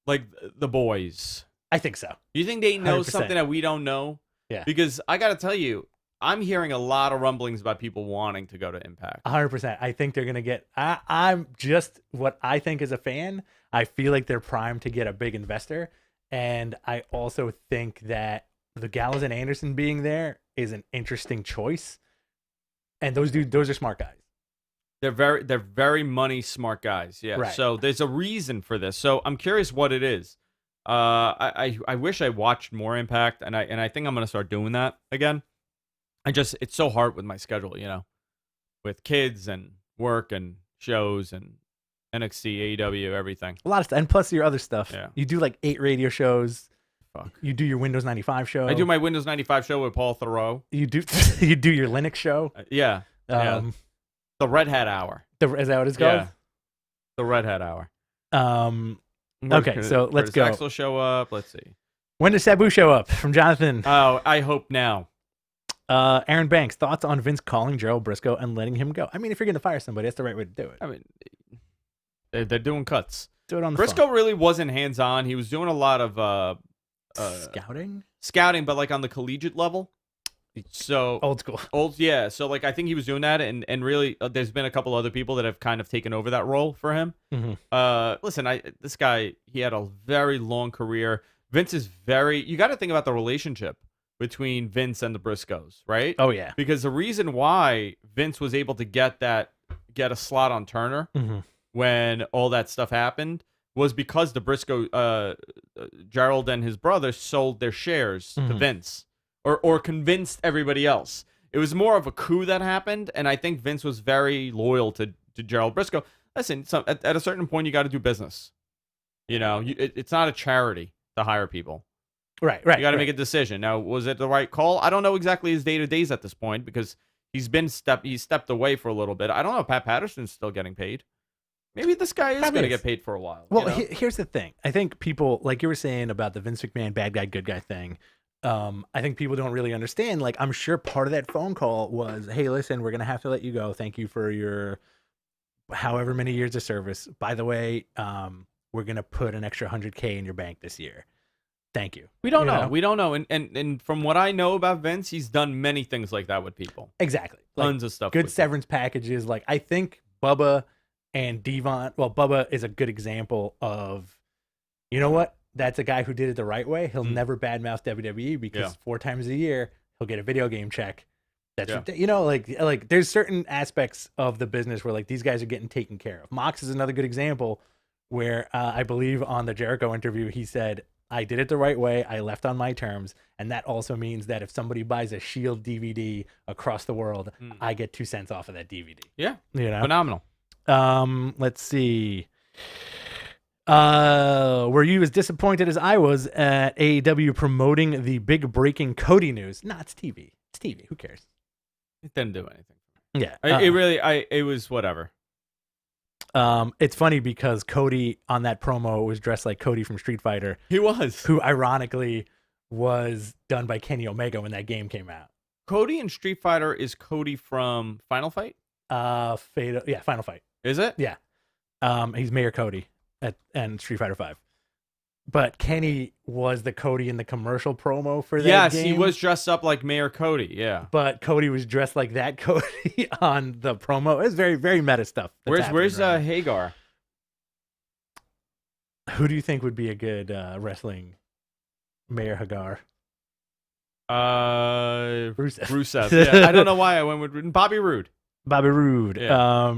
A: Like the boys.
B: I think so.
A: You think they know
B: 100%.
A: something that we don't know?
B: Yeah.
A: Because I got to tell you, I'm hearing a lot of rumblings about people wanting to go to Impact.
B: 100%. I think they're going to get... I'm just what I think as a fan. I feel like they're primed to get a big investor. And I also think that the Gallows and Anderson being there is an interesting choice. And those are smart guys.
A: They're very money smart guys. Yeah.
B: Right.
A: So there's a reason for this. So I'm curious what it is. I wish I watched more Impact, and I think I'm gonna start doing that again. It's so hard with my schedule, with kids and work and shows and NXT, AEW, everything.
B: A lot of stuff, and plus your other stuff.
A: Yeah.
B: You do like 8 radio shows.
A: Fuck.
B: You do your Windows 95 show.
A: I do my Windows 95 show with Paul Theroux.
B: You do your Linux show.
A: Yeah. The Red Hat Hour.
B: Is that what it's called?
A: Yeah. The Red Hat Hour.
B: Okay, so let's go.
A: Axel show up. Let's see.
B: When does Sabu show up? From Jonathan.
A: Oh, I hope now.
B: Aaron Banks, thoughts on Vince calling Gerald Briscoe and letting him go? I mean, if you're going to fire somebody, that's the right way to do it.
A: I mean, they're doing cuts.
B: Do it on the
A: Briscoe
B: phone.
A: really wasn't hands-on. He was doing a lot of scouting, but like on the collegiate level. So
B: old school.
A: Yeah. So like I think he was doing that, and really, there's been a couple other people that have kind of taken over that role for him.
B: Mm-hmm.
A: Listen, this guy, he had a very long career. Vince is you got to think about the relationship between Vince and the Briscoes, right?
B: Oh yeah.
A: Because the reason why Vince was able to get a slot on Turner when all that stuff happened was because the Briscoe, Gerald and his brother sold their shares to Vince. Or convinced everybody else. It was more of a coup that happened, and I think Vince was very loyal to Gerald Briscoe. Listen, at a certain point, you got to do business. It's not a charity to hire people.
B: Right.
A: You got to make a decision. Now, was it the right call? I don't know exactly his day-to-days at this point because he's stepped away for a little bit. I don't know if Pat Patterson's still getting paid. Maybe this guy is going to get paid for a while.
B: Well, here's the thing. I think people, like you were saying about the Vince McMahon bad guy, good guy thing, I think people don't really understand. Like, I'm sure part of that phone call was, hey, listen, we're going to have to let you go. Thank you for your however many years of service. By the way, we're going to put an extra $100K in your bank this year. Thank you.
A: We don't know. We don't know. And from what I know about Vince, he's done many things like that with people.
B: Exactly.
A: Tons of stuff.
B: Good severance packages. Like, I think Bubba And Bubba is a good example of, you know what? That's a guy who did it the right way. He'll never badmouth WWE because 4 times a year he'll get a video game check. That's like there's certain aspects of the business where like these guys are getting taken care of. Mox is another good example where I believe on the Jericho interview he said, I did it the right way. I left on my terms, and that also means that if somebody buys a Shield DVD across the world, I get 2 cents off of that DVD.
A: Yeah,
B: phenomenal. Let's see. Were you as disappointed as I was at AEW promoting the big breaking Cody news? Nah, it's TV. It's TV. Who cares?
A: It didn't do anything.
B: Yeah.
A: It was whatever.
B: It's funny because Cody on that promo was dressed like Cody from Street Fighter.
A: He was.
B: Who ironically was done by Kenny Omega when that game came out.
A: Cody in Street Fighter is Cody from Final Fight?
B: Final Fight.
A: Is it?
B: Yeah. He's Mayor Cody and Street Fighter 5. But Kenny was the Cody in the commercial promo for that game.
A: Yes, he was dressed up like Mayor Cody, yeah.
B: But Cody was dressed like that Cody on the promo. It was very, very meta stuff.
A: Where's Hager?
B: Who do you think would be a good wrestling Mayor Hagar?
A: Rusev. Yeah, I don't know why I went with Bobby Roode.
B: Bobby Roode.
A: Yeah.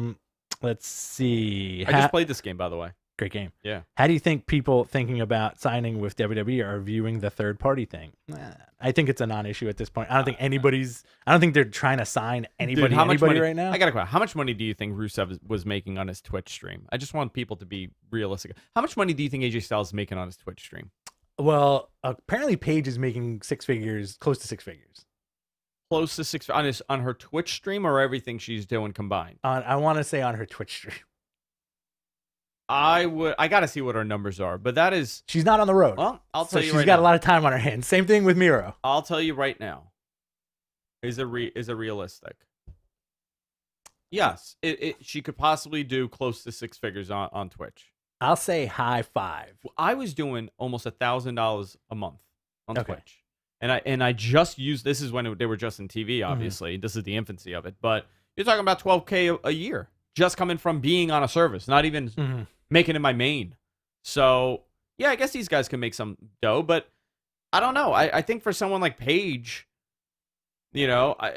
B: Let's see.
A: I just played this game, by the way.
B: Great game.
A: Yeah.
B: How do you think people thinking about signing with WWE are viewing the third party thing? I think it's a non-issue at this point. I don't think they're trying to sign anybody right now.
A: I got a question. How much money do you think Rusev was making on his Twitch stream? I just want people to be realistic. How much money do you think AJ Styles is making on his Twitch stream?
B: Well, apparently Paige is making 6 figures, close to 6 figures.
A: Close to 6 on her Twitch stream or everything she's doing combined?
B: I want to say on her Twitch stream.
A: I got to see what her numbers are, but that is...
B: She's not on the road.
A: Well, I'll tell you
B: she's got a lot of time on her hands. Same thing with Miro.
A: I'll tell you right now. Is it realistic? Yes. She could possibly do close to 6 figures on Twitch.
B: I'll say high 5.
A: I was doing almost $1,000 a month on Twitch. And I just used... This is when they were just in TV, obviously. This is the infancy of it. But you're talking about $12K a year. Just coming from being on a service. Not even... making it my main. So, yeah, I guess these guys can make some dough, but I don't know. I think for someone like Paige, are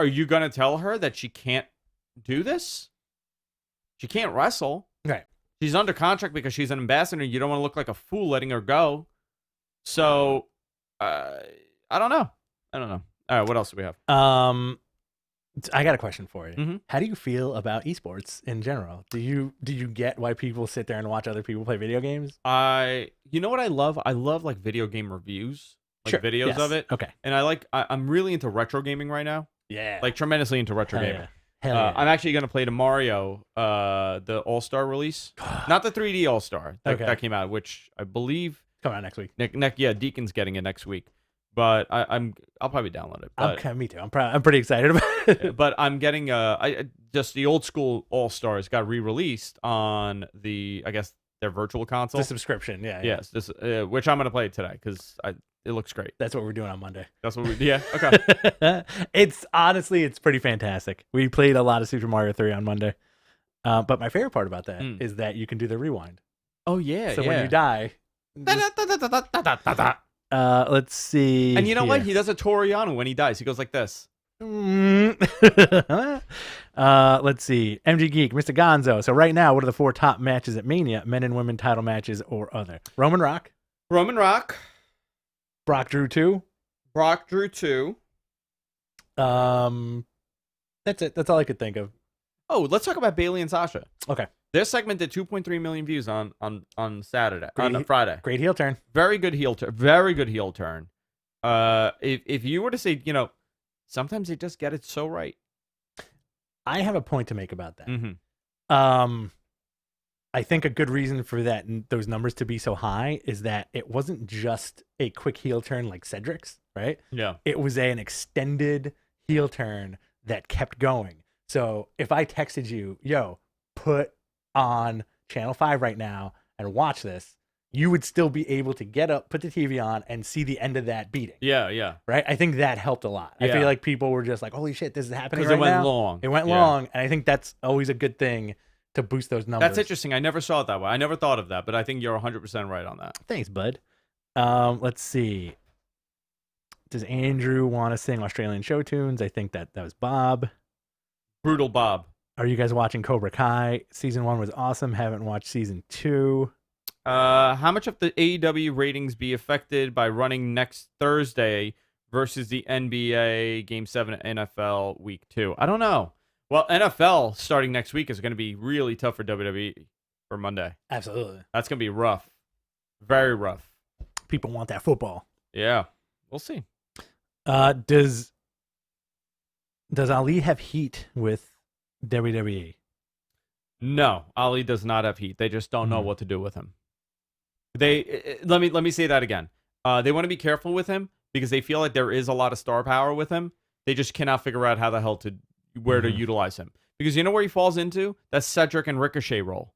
A: you going to tell her that she can't do this? She can't wrestle.
B: Right.
A: She's under contract because she's an ambassador. You don't want to look like a fool letting her go. So, I don't know. All right, what else do we have?
B: I got a question for you. How do you feel about esports in general? Do you get why people sit there and watch other people play video games?
A: You know what I love? I love like video game reviews, like videos of it.
B: Okay.
A: And I'm really into retro gaming right now.
B: Yeah.
A: Like tremendously into retro gaming.
B: Yeah. Hell yeah.
A: I'm actually going to play the Mario, the All-Star release. Not the 3D All-Star that came out, which I believe...
B: Coming out next week.
A: Deacon's getting it next week. But I'll probably download it. But,
B: me too. I'm pretty excited about it.
A: But I'm getting just the old school All Stars got re-released on their virtual console.
B: The subscription, yeah.
A: Yes, which I'm gonna play today because it looks great.
B: That's what we're doing on Monday.
A: That's what okay.
B: It's pretty fantastic. We played a lot of Super Mario 3 on Monday. But my favorite part about that is that you can do the rewind.
A: Oh yeah.
B: So when you die. Let's see.
A: And you know what? He does a Toriano when he dies. He goes like this.
B: Let's see. MG Geek, Mr. Gonzo. So right now, what are the 4 top matches at Mania? Men and women title matches or other? Roman Rock. Brock Drew 2. That's it. That's all I could think of.
A: Oh, let's talk about Bayley and Sasha.
B: Okay.
A: Their segment did 2.3 million views on Saturday, on Friday.
B: Great heel turn.
A: Very good heel turn. Very good heel turn. If you were to say, sometimes they just get it so right.
B: I have a point to make about that. I think a good reason for that those numbers to be so high is that it wasn't just a quick heel turn like Cedric's, right?
A: Yeah.
B: It was an extended heel turn that kept going. So if I texted you, yo, put on Channel 5 right now and watch this, you would still be able to get up, put the TV on, and see the end of that beating.
A: Yeah.
B: Right? I think that helped a lot.
A: Yeah.
B: I feel like people were just like, holy shit, this is happening right now.
A: Because it went long.
B: It went long, and I think that's always a good thing to boost those numbers.
A: That's interesting. I never saw it that way. I never thought of that, but I think you're 100% right on that.
B: Thanks, bud. Let's see. Does Andrew want to sing Australian show tunes? I think that was Bob.
A: Brutal Bob.
B: Are you guys watching Cobra Kai? Season 1 was awesome. Haven't watched season 2.
A: How much of the AEW ratings be affected by running next Thursday versus the NBA Game 7 NFL Week 2? I don't know. Well, NFL starting next week is going to be really tough for WWE for Monday.
B: Absolutely.
A: That's going to be rough. Very rough.
B: People want that football.
A: Yeah. We'll see.
B: Does Ali have heat with WWE?
A: No, Ali does not have heat. They just don't know what to do with him. Let me say that again. They want to be careful with him because they feel like there is a lot of star power with him. They just cannot figure out how the hell to utilize him. Because you know where he falls into? That Cedric and Ricochet role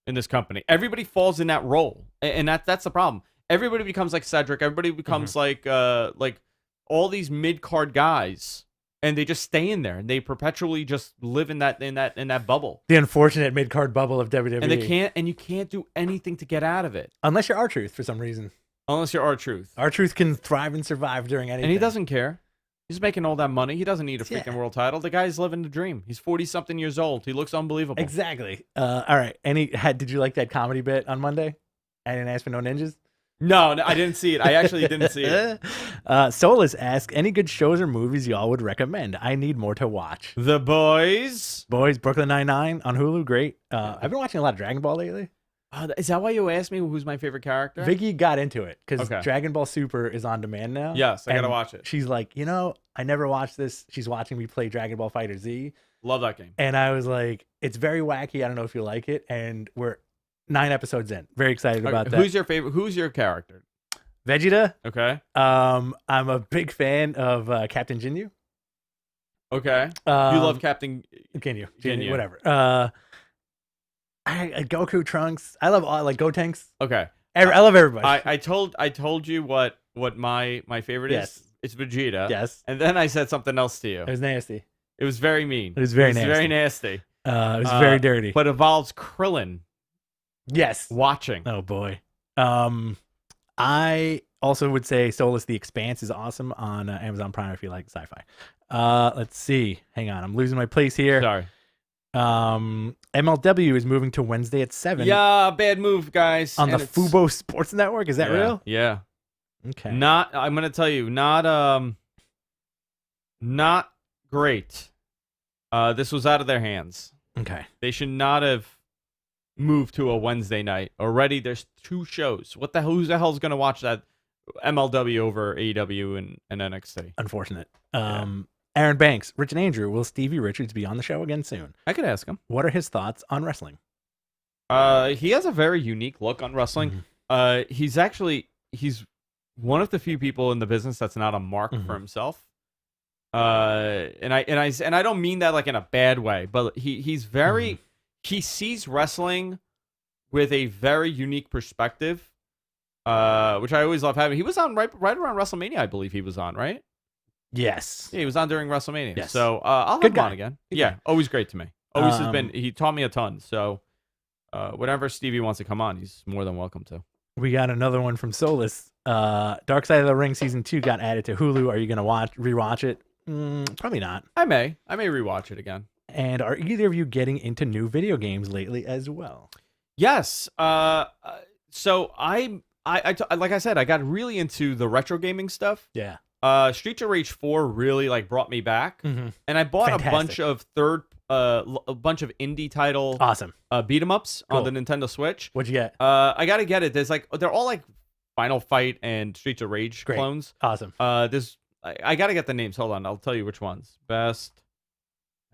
A: in this company. Everybody falls in that role, and that's the problem. Everybody becomes like Cedric. Everybody becomes like all these mid-card guys, and they just stay in there, and they perpetually just live in that bubble.
B: The unfortunate mid-card bubble of WWE.
A: And you can't do anything to get out of it.
B: Unless you're R-Truth for some reason.
A: Unless you're R-Truth.
B: R-Truth can thrive and survive during anything.
A: And he doesn't care. He's making all that money. He doesn't need a freaking world title. The guy's living the dream. He's 40-something years old. He looks unbelievable.
B: Exactly. All right. Did you like that comedy bit on Monday? I didn't ask for no ninjas.
A: No, I didn't see it. I actually didn't see it.
B: Solus asks, any good shows or movies y'all would recommend? I need more to watch.
A: The Boys.
B: Brooklyn Nine-Nine on Hulu. Great. I've been watching a lot of Dragon Ball lately.
A: Is that why you asked me who's my favorite character?
B: Vicky got into it because Dragon Ball Super is on demand now.
A: Yes, I got to watch it.
B: She's like, I never watched this. She's watching me play Dragon Ball Fighter Z.
A: Love that game.
B: And I was like, it's very wacky. I don't know if you like it. And we're 9 episodes in. Very excited about that.
A: Who's your favorite? Who's your character?
B: Vegeta.
A: Okay.
B: I'm a big fan of Captain Ginyu.
A: Okay. You love Captain
B: Ginyu, whatever. Goku, Trunks. I love all Gotenks.
A: Okay.
B: I love everybody.
A: I told you what my favorite is. It's Vegeta.
B: Yes.
A: And then I said something else to you.
B: It was nasty.
A: It was very mean.
B: It was very nasty.
A: Very nasty.
B: It was very dirty.
A: But involves Krillin.
B: Yes.
A: Watching.
B: Oh boy. I also would say Soulless The Expanse is awesome on Amazon Prime if you like sci-fi. Let's see. Hang on. I'm losing my place here.
A: Sorry.
B: MLW is moving to Wednesday at 7.
A: Yeah, bad move, guys.
B: On the Fubo Sports Network. Is that real?
A: Yeah.
B: Okay.
A: I'm gonna tell you, not great. This was out of their hands.
B: Okay.
A: They should not have moved to a Wednesday night. Already there's 2 shows. Who the hell's gonna watch that MLW over AEW and NXT?
B: Unfortunate. Aaron Banks, Rich and Andrew, will Stevie Richards be on the show again soon?
A: I could ask him.
B: What are his thoughts on wrestling?
A: He has a very unique look on wrestling. He's one of the few people in the business that's not a mark for himself. And I don't mean that like in a bad way, but he's very he sees wrestling with a very unique perspective, which I always love having. He was on right around WrestleMania, I believe he was on, right?
B: Yes.
A: Yeah, he was on during WrestleMania.
B: Yes.
A: So I'll have him on again. Yeah, always great to me. Always has been. He taught me a ton. So whenever Stevie wants to come on, he's more than welcome to.
B: We got another one from Solus. Dark Side of the Ring season 2 got added to Hulu. Are you gonna rewatch it? Probably not.
A: I may rewatch it again.
B: And are either of you getting into new video games lately as well?
A: Yes. So I like I said, I got really into the retro gaming stuff.
B: Yeah.
A: Streets of Rage 4 really like brought me back, and I bought a bunch of indie title beat 'em ups on the Nintendo Switch.
B: What'd you get?
A: I gotta get it. They're all like Final Fight and Streets of Rage clones.
B: Awesome.
A: I gotta get the names. Hold on, I'll tell you which ones. Best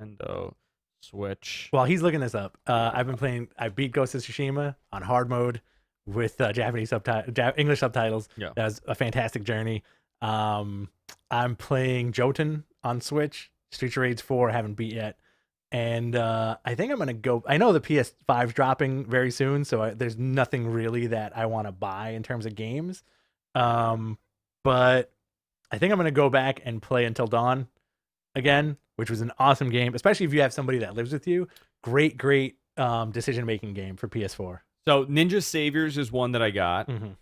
A: Nintendo Switch.
B: While he's looking this up, I've been playing. I beat Ghost of Tsushima on hard mode with English subtitles.
A: Yeah,
B: that was a fantastic journey. I'm playing Jotun on Switch. Streets of Rage 4 I haven't beat yet, and I think I'm gonna go. I know the PS5's dropping very soon, so there's nothing really that I want to buy in terms of games. But I think I'm gonna go back and play Until Dawn again, which was an awesome game, especially if you have somebody that lives with you. Great decision making game for PS4.
A: So Ninja Saviors is one that I got.
B: Mm-hmm.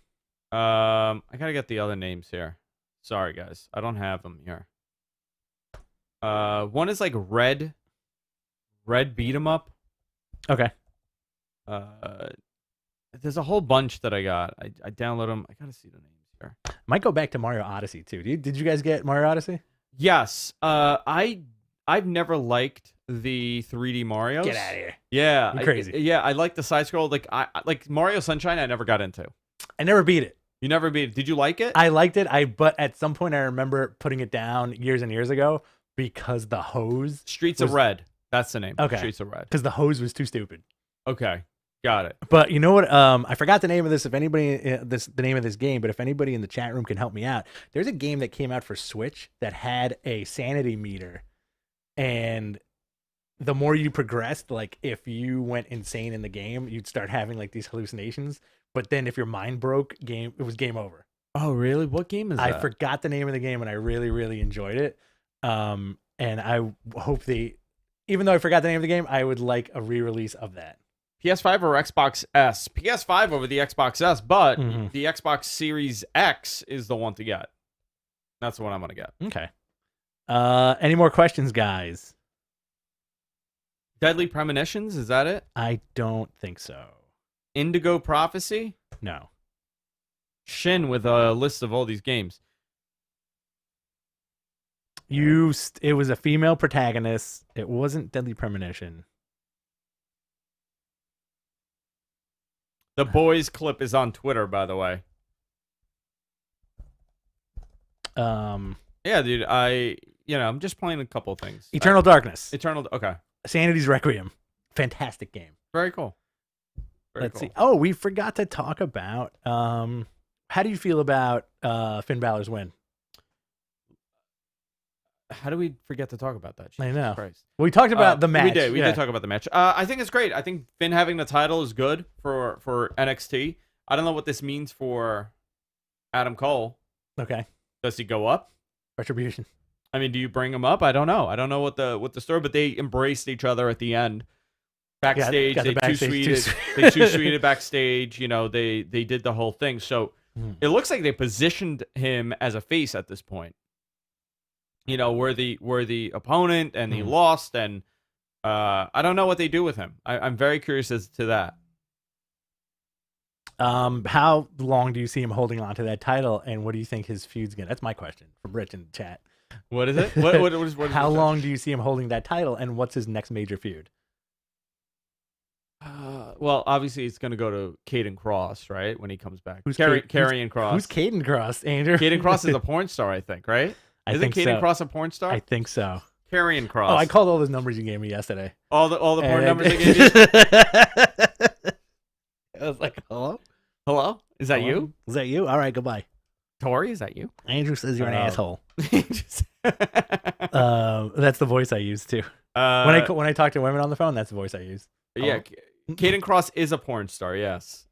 A: I gotta get the other names here. Sorry guys, I don't have them here. One is like Red Beat 'em Up.
B: Okay.
A: There's a whole bunch that I got. I download them. I gotta see the names here.
B: Might go back to Mario Odyssey too. Did you guys get Mario Odyssey?
A: Yes. I've never liked the 3D Marios.
B: Get out of here.
A: Yeah,
B: You're crazy.
A: Yeah, I like the side scroll. Like I like Mario Sunshine. I never got into.
B: I never beat it.
A: You never beat it. Did you like it?
B: I liked it. But at some point I remember putting it down years and years ago because the hose.
A: Streets of Red. That's the name.
B: Okay.
A: Streets of Red.
B: Because the hose was too stupid.
A: Okay. Got it.
B: But you know what? I forgot the name of this. If anybody, the name of this game, but if anybody in the chat room can help me out, there's a game that came out for Switch that had a sanity meter, and the more you progressed, like if you went insane in the game, you'd start having like these hallucinations. But then if your mind broke, it was game over.
A: Oh, really? What game is that?
B: I forgot the name of the game, and I really, really enjoyed it. And I hope even though I forgot the name of the game, I would like a re-release of that.
A: PS5 or Xbox S? PS5 over the Xbox S, but
B: Mhm.
A: the Xbox Series X is the one to get. That's the one I'm going to get.
B: Okay. Any more questions, guys?
A: Deadly Premonitions, is that it?
B: I don't think so.
A: Indigo Prophecy?
B: No.
A: Shin with a list of all these games.
B: It was a female protagonist. It wasn't Deadly Premonition.
A: The boys clip is on Twitter, by the way. Yeah, dude, I'm just playing a couple things.
B: Eternal Darkness.
A: Okay.
B: Sanity's Requiem. Fantastic game.
A: Very cool.
B: Let's see. Oh, we forgot to talk about how do you feel about Finn Balor's win?
A: How do we forget to talk about that?
B: I know.
A: Jesus Christ.
B: We talked about the match.
A: We did talk about the match. I think it's great. I think Finn having the title is good for NXT. I don't know what this means for Adam Cole.
B: Okay.
A: Does he go up?
B: Retribution.
A: I mean, do you bring him up? I don't know. I don't know what the story, but they embraced each other at the end. Backstage, they two-sweeted backstage. You know, they did the whole thing. So it looks like they positioned him as a face at this point. You know, were the opponent, and he lost, and I don't know what they do with him. I'm very curious as to that.
B: How long do you see him holding on to that title, and what do you think his feud's gonna? That's my question from Rich in the chat.
A: What is it? What is
B: How long do you see him holding that title, and what's his next major feud?
A: Well, obviously it's going to go to Caden Cross, right? When he comes back.
B: Who's
A: Karrion Cross?
B: Who's Caden Cross, Andrew?
A: Caden Cross is a porn star, I think, right? Isn't Caden Cross a porn star?
B: I think so.
A: Karrion Cross.
B: Oh, I called all those numbers you gave me yesterday.
A: All the porn numbers I gave you?
B: I was like, hello?
A: Hello? Is that you?
B: Is that you? All right, goodbye.
A: Tori, is that you?
B: Andrew says you're an asshole. That's the voice I use too. When I talk to women on the phone, that's the voice I use.
A: Yeah, Caden Cross is a porn star, yes.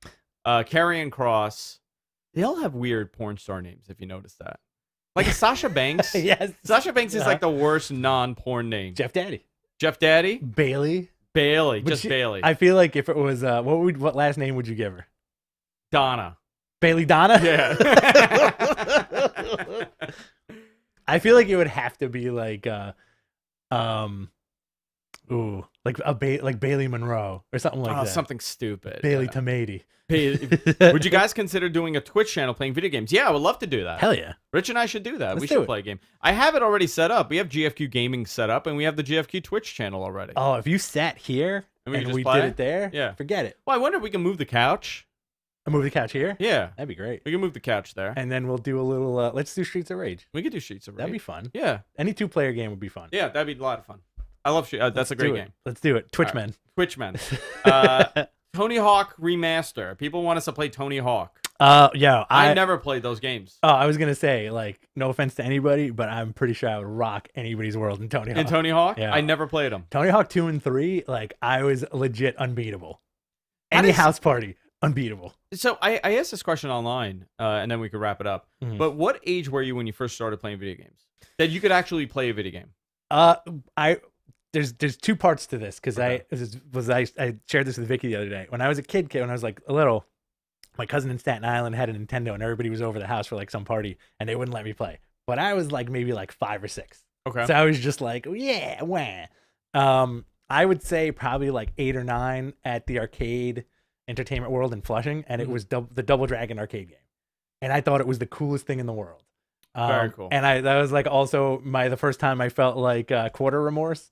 A: Karrion Cross, they all have weird porn star names, if you notice that. Like Sasha Banks.
B: Yes.
A: Sasha Banks is like the worst non-porn name.
B: Jeff Daddy.
A: Bailey. Just Bailey.
B: I feel like if it was, what last name would you give her?
A: Donna.
B: Bailey Donna?
A: Yeah.
B: I feel like it would have to be like like Bailey Monroe or something like that.
A: Something stupid.
B: Bailey Tomati.
A: Would you guys consider doing a Twitch channel playing video games? Yeah, I would love to do that.
B: Hell yeah.
A: Rich and I should do that.
B: We
A: should play a game. I have it already set up. We have GFQ Gaming set up, and we have the GFQ Twitch channel already.
B: Oh, if you sat here and we did it there,
A: yeah,
B: forget it.
A: Well, I wonder if we can move the couch.
B: Move the couch here?
A: Yeah.
B: That'd be great.
A: We can move the couch there.
B: And then we'll do a little, let's do Streets of Rage.
A: We could do Streets of Rage.
B: That'd be fun.
A: Yeah.
B: Any 2-player game would be fun.
A: Yeah, that'd be a lot of fun. I love that's a great game.
B: Let's do it. Twitchmen.
A: Twitchmen. Tony Hawk Remaster. People want us to play Tony Hawk.
B: Yeah.
A: I never played those games.
B: Oh, I was going to say, like, no offense to anybody, but I'm pretty sure I would rock anybody's world in Tony Hawk.
A: In Tony Hawk?
B: Yeah.
A: I never played them.
B: Tony Hawk 2 and 3, like, I was legit unbeatable. Any house party, unbeatable.
A: So I asked this question online, and then we could wrap it up. Mm-hmm. But what age were you when you first started playing video games? That you could actually play a video game?
B: there's two parts to this because
A: Okay.
B: I shared this with Vicky the other day. When I was a kid, when I was like a little, my cousin in Staten Island had a Nintendo, and everybody was over the house for like some party, and they wouldn't let me play. But I was like maybe like 5 or 6.
A: Okay.
B: So I was just like, oh, yeah, wah. I would say probably like 8 or 9 at the arcade Entertainment World in Flushing, and it was the Double Dragon arcade game, and I thought it was the coolest thing in the world.
A: Very cool.
B: And that was like also the first time I felt like quarter remorse.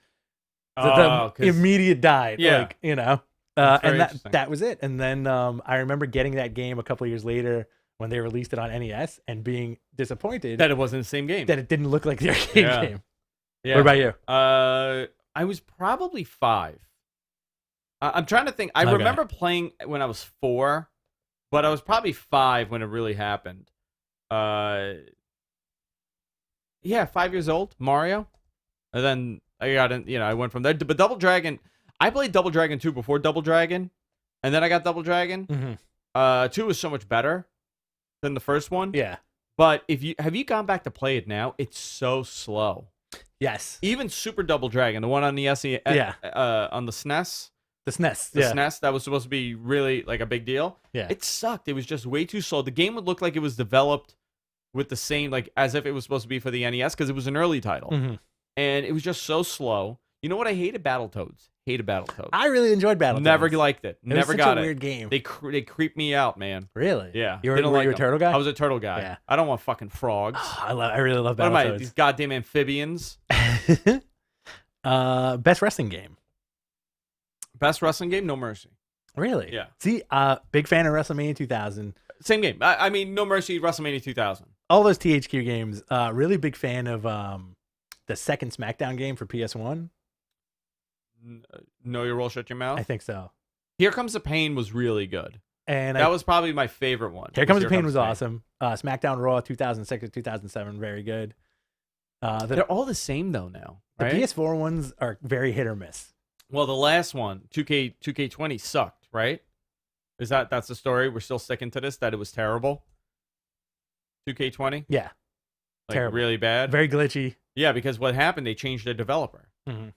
A: Oh,
B: The immediate died.
A: Yeah.
B: Like, you know,
A: That's very
B: and
A: interesting.
B: that was it. And then I remember getting that game a couple years later when they released it on NES and being disappointed
A: that it wasn't the same game.
B: that it didn't look like the arcade
A: Yeah.
B: game.
A: Yeah.
B: What about you?
A: I was probably 5. I'm trying to think. I
B: Okay.
A: remember playing when I was 4, but I was probably 5 when it really happened. Yeah, 5 years old, Mario. And then I got in, I went from there. But Double Dragon, I played Double Dragon 2 before Double Dragon, and then I got Double Dragon.
B: Mm-hmm.
A: 2 was so much better than the first one.
B: Yeah.
A: But have you gone back to play it now? It's so slow.
B: Yes.
A: Even Super Double Dragon, the one on the SE,
B: Yeah.
A: On the SNES,
B: The SNES.
A: the
B: Yeah.
A: SNES, that was supposed to be really like a big deal.
B: Yeah.
A: It sucked. It was just way too slow. The game would look like it was developed with the same, like as if it was supposed to be for the NES because it was an early title,
B: Mhm.
A: and it was just so slow. You know what? I hated Battletoads. Hated Battletoads.
B: I really enjoyed Battletoads.
A: Never liked it.
B: It was
A: Never
B: such
A: got
B: a
A: it.
B: weird game.
A: They creep me out, man.
B: Really?
A: Yeah.
B: You were
A: Didn't like
B: a
A: them.
B: turtle guy?
A: I was a turtle guy.
B: Yeah.
A: I don't want fucking frogs.
B: I really love
A: What am I?
B: Battletoads.
A: These goddamn amphibians.
B: Best wrestling game.
A: Best wrestling game? No Mercy.
B: Really?
A: Yeah.
B: See, big fan of WrestleMania 2000.
A: Same game. I mean, No Mercy, WrestleMania 2000.
B: All those THQ games. Really big fan of the second SmackDown game for PS1.
A: Know Your Role, Shut Your Mouth.
B: I think so.
A: Here Comes the Pain was really good.
B: And
A: That was probably my favorite one.
B: Here Comes the Pain was awesome. SmackDown Raw 2006 to 2007, very good.
A: They're all the same though now,
B: The
A: right?
B: PS4 ones are very hit or miss.
A: Well, the last one, 2K20 sucked, right? That's the story? We're still sticking to this, that it was terrible? 2K20?
B: Yeah.
A: Like
B: Terrible.
A: really bad?
B: Very glitchy.
A: Yeah, because what happened, they changed their developer.
B: Mm-hmm.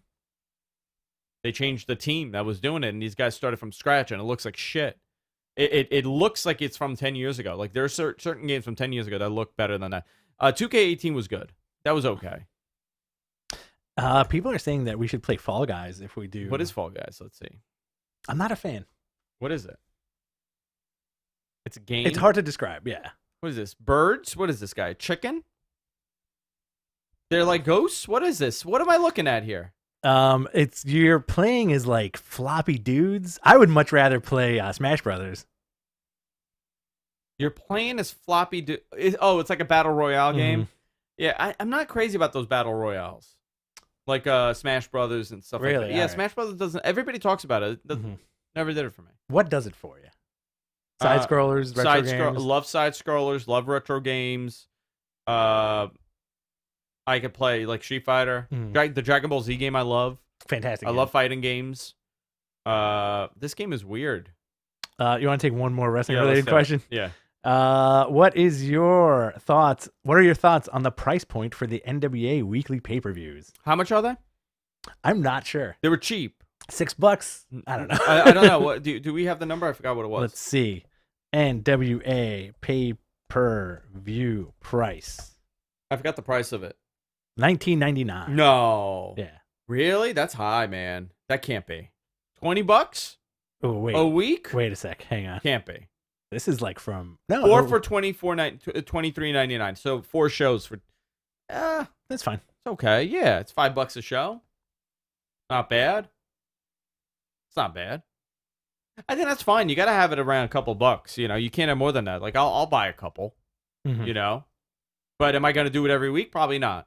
A: They changed the team that was doing it, and these guys started from scratch, and it looks like shit. It looks like it's from 10 years ago. Like, there are certain games from 10 years ago that look better than that. 2K18 was good. That was okay.
B: People are saying that we should play Fall Guys if we do.
A: What is Fall Guys? Let's see.
B: I'm not a fan.
A: What is it? It's a game?
B: It's hard to describe. Yeah.
A: What is this? Birds? What is this guy? Chicken? They're like ghosts? What is this? What am I looking at here?
B: It's you're playing as like floppy dudes. I would much rather play Smash Brothers.
A: You're playing as floppy... it's like a Battle Royale game?
B: Mhm.
A: Yeah, I'm not crazy about those Battle Royales. Like Smash Brothers and stuff like
B: Really?
A: that. Yeah,
B: Alright.
A: Smash Brothers doesn't... Everybody talks about it. It
B: Mhm.
A: never did it for me.
B: What does it for you? Side scrollers, retro games.
A: Love side scrollers, love retro games. I could play like Street Fighter.
B: Mhm.
A: The Dragon Ball Z game I love.
B: Fantastic.
A: I
B: game.
A: love fighting games. This game is weird.
B: You want to take one more wrestling
A: let's
B: related
A: do it.
B: question?
A: Yeah.
B: What is your thoughts? What are your thoughts on the price point for the NWA weekly pay-per-views?
A: How much are they?
B: I'm not sure.
A: They were cheap.
B: $6? I don't know.
A: I don't know. What do we have the number? I forgot what it was.
B: Let's see. NWA pay-per-view price.
A: I forgot the price of it.
B: $19.99.
A: No.
B: Yeah.
A: Really? That's high, man. That can't be. $20
B: Oh wait.
A: a week?
B: Wait a sec. Hang on.
A: Can't be.
B: This is like from no.
A: Or
B: no,
A: for $23.99. So 4 shows for.
B: that's fine.
A: It's okay. Yeah, it's $5 a show. Not bad. It's not bad. I think that's fine. You got to have it around a couple bucks. You know, you can't have more than that. Like I'll buy a couple.
B: Mhm.
A: You know, but am I going to do it every week? Probably not.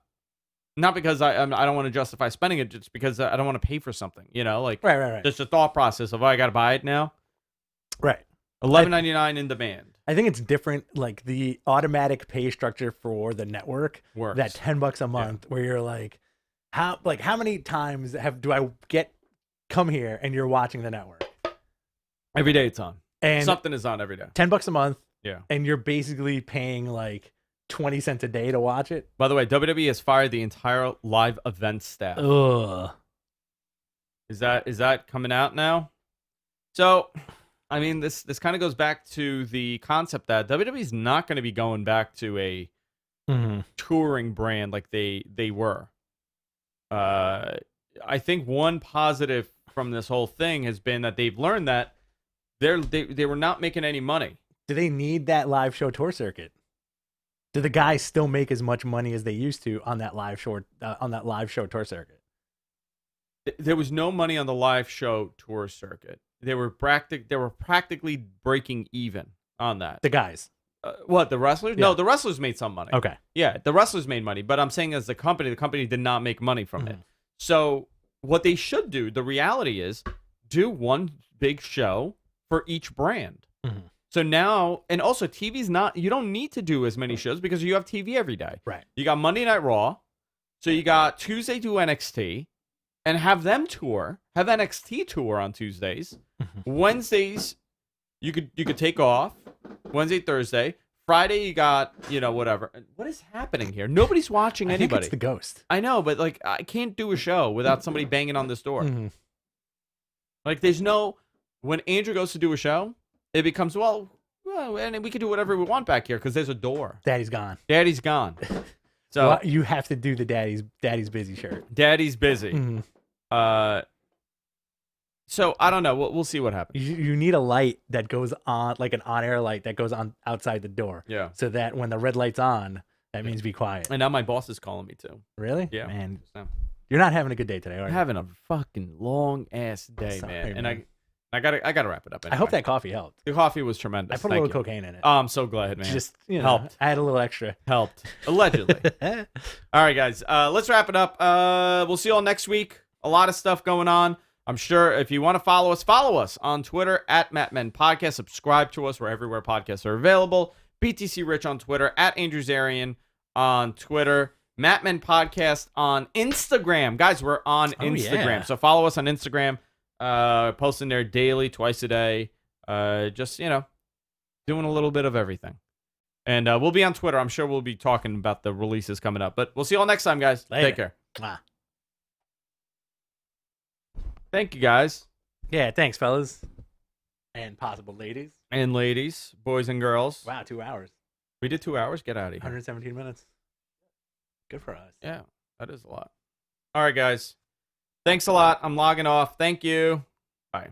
A: Not because I don't want to justify spending it, just because I don't want to pay for something. You know, like
B: Right.
A: just the thought process of I got to buy it now.
B: Right.
A: $11.99 in demand.
B: I think it's different. Like the automatic pay structure for the network,
A: Works.
B: that $10 a month, where you're like, how many times do I come here and you're watching the network?
A: Every day it's on.
B: And
A: Something is on every day.
B: $10 a month.
A: Yeah.
B: And you're basically paying like 20 cents a day to watch it.
A: By the way, WWE has fired the entire live event staff.
B: Ugh.
A: Is that coming out now? So, I mean, this kind of goes back to the concept that WWE is not going to be going back to a touring brand like they were. I think one positive from this whole thing has been that they've learned that they were not making any money.
B: Do they need that live show tour circuit? Do the guys still make as much money as they used to on that live show tour circuit?
A: There was no money on the live show tour circuit. They were practically breaking even on that.
B: The guys.
A: What, the wrestlers?
B: Yeah.
A: No, the wrestlers made some money.
B: Okay.
A: Yeah, the wrestlers made money, but I'm saying as the company did not make money from it. So what they should do, the reality is, do one big show for each brand. So now, and also TV's not, you don't need to do as many shows because you have TV every day.
B: Right.
A: You got Monday Night Raw. So you got Tuesday do NXT and have them tour, have NXT tour on Tuesdays. Wednesdays, you could take off. Wednesday, Thursday. Friday, you got, whatever. What is happening here? Nobody's watching anybody.
B: I think it's the ghost.
A: I know, but like, I can't do a show without somebody banging on this door. Like, there's no, when Andrew goes to do a show, it becomes, well, and we can do whatever we want back here because there's a door.
B: Daddy's gone.
A: Daddy's gone. So
B: well, you have to do the daddy's busy shirt.
A: Daddy's busy. So I don't know. We'll see what happens.
B: You need a light that goes on, like an on-air light that goes on outside the door.
A: Yeah.
B: So that when the red light's on, that means be quiet.
A: And now my boss is calling me too.
B: Really?
A: Yeah.
B: Man,
A: So,
B: you're not having a good day today, are
A: I'm
B: you?
A: having a fucking long ass day,
B: Sorry,
A: man. And
B: man.
A: I gotta wrap it up. Anyway.
B: I hope that coffee helped.
A: the coffee was tremendous.
B: I put a
A: Thank
B: little
A: you.
B: cocaine in it.
A: Oh, I'm so glad, man.
B: Just
A: helped.
B: I had a little extra.
A: Helped allegedly. All right, guys. Let's wrap it up. We'll see you all next week. A lot of stuff going on. I'm sure if you want to follow us on Twitter at Mattmen Podcast. Subscribe to us. We're everywhere podcasts are available. BTC Rich on Twitter, at Andrew Zarian on Twitter. Mattmen Podcast on Instagram. Guys, we're on Instagram.
B: Yeah.
A: So follow us on Instagram. Posting there daily, twice a day. Just, doing a little bit of everything. And we'll be on Twitter. I'm sure we'll be talking about the releases coming up. But we'll see you all next time, guys.
B: Later.
A: Take care.
B: Mwah.
A: Thank you, guys.
B: Yeah, thanks, fellas. And possible ladies.
A: And ladies, boys and girls.
B: Wow, 2 hours.
A: We did 2 hours. Get out of here.
B: 117 minutes. Good for us.
A: Yeah, that is a lot. All right, guys. Thanks a lot. I'm logging off. Thank you. Bye.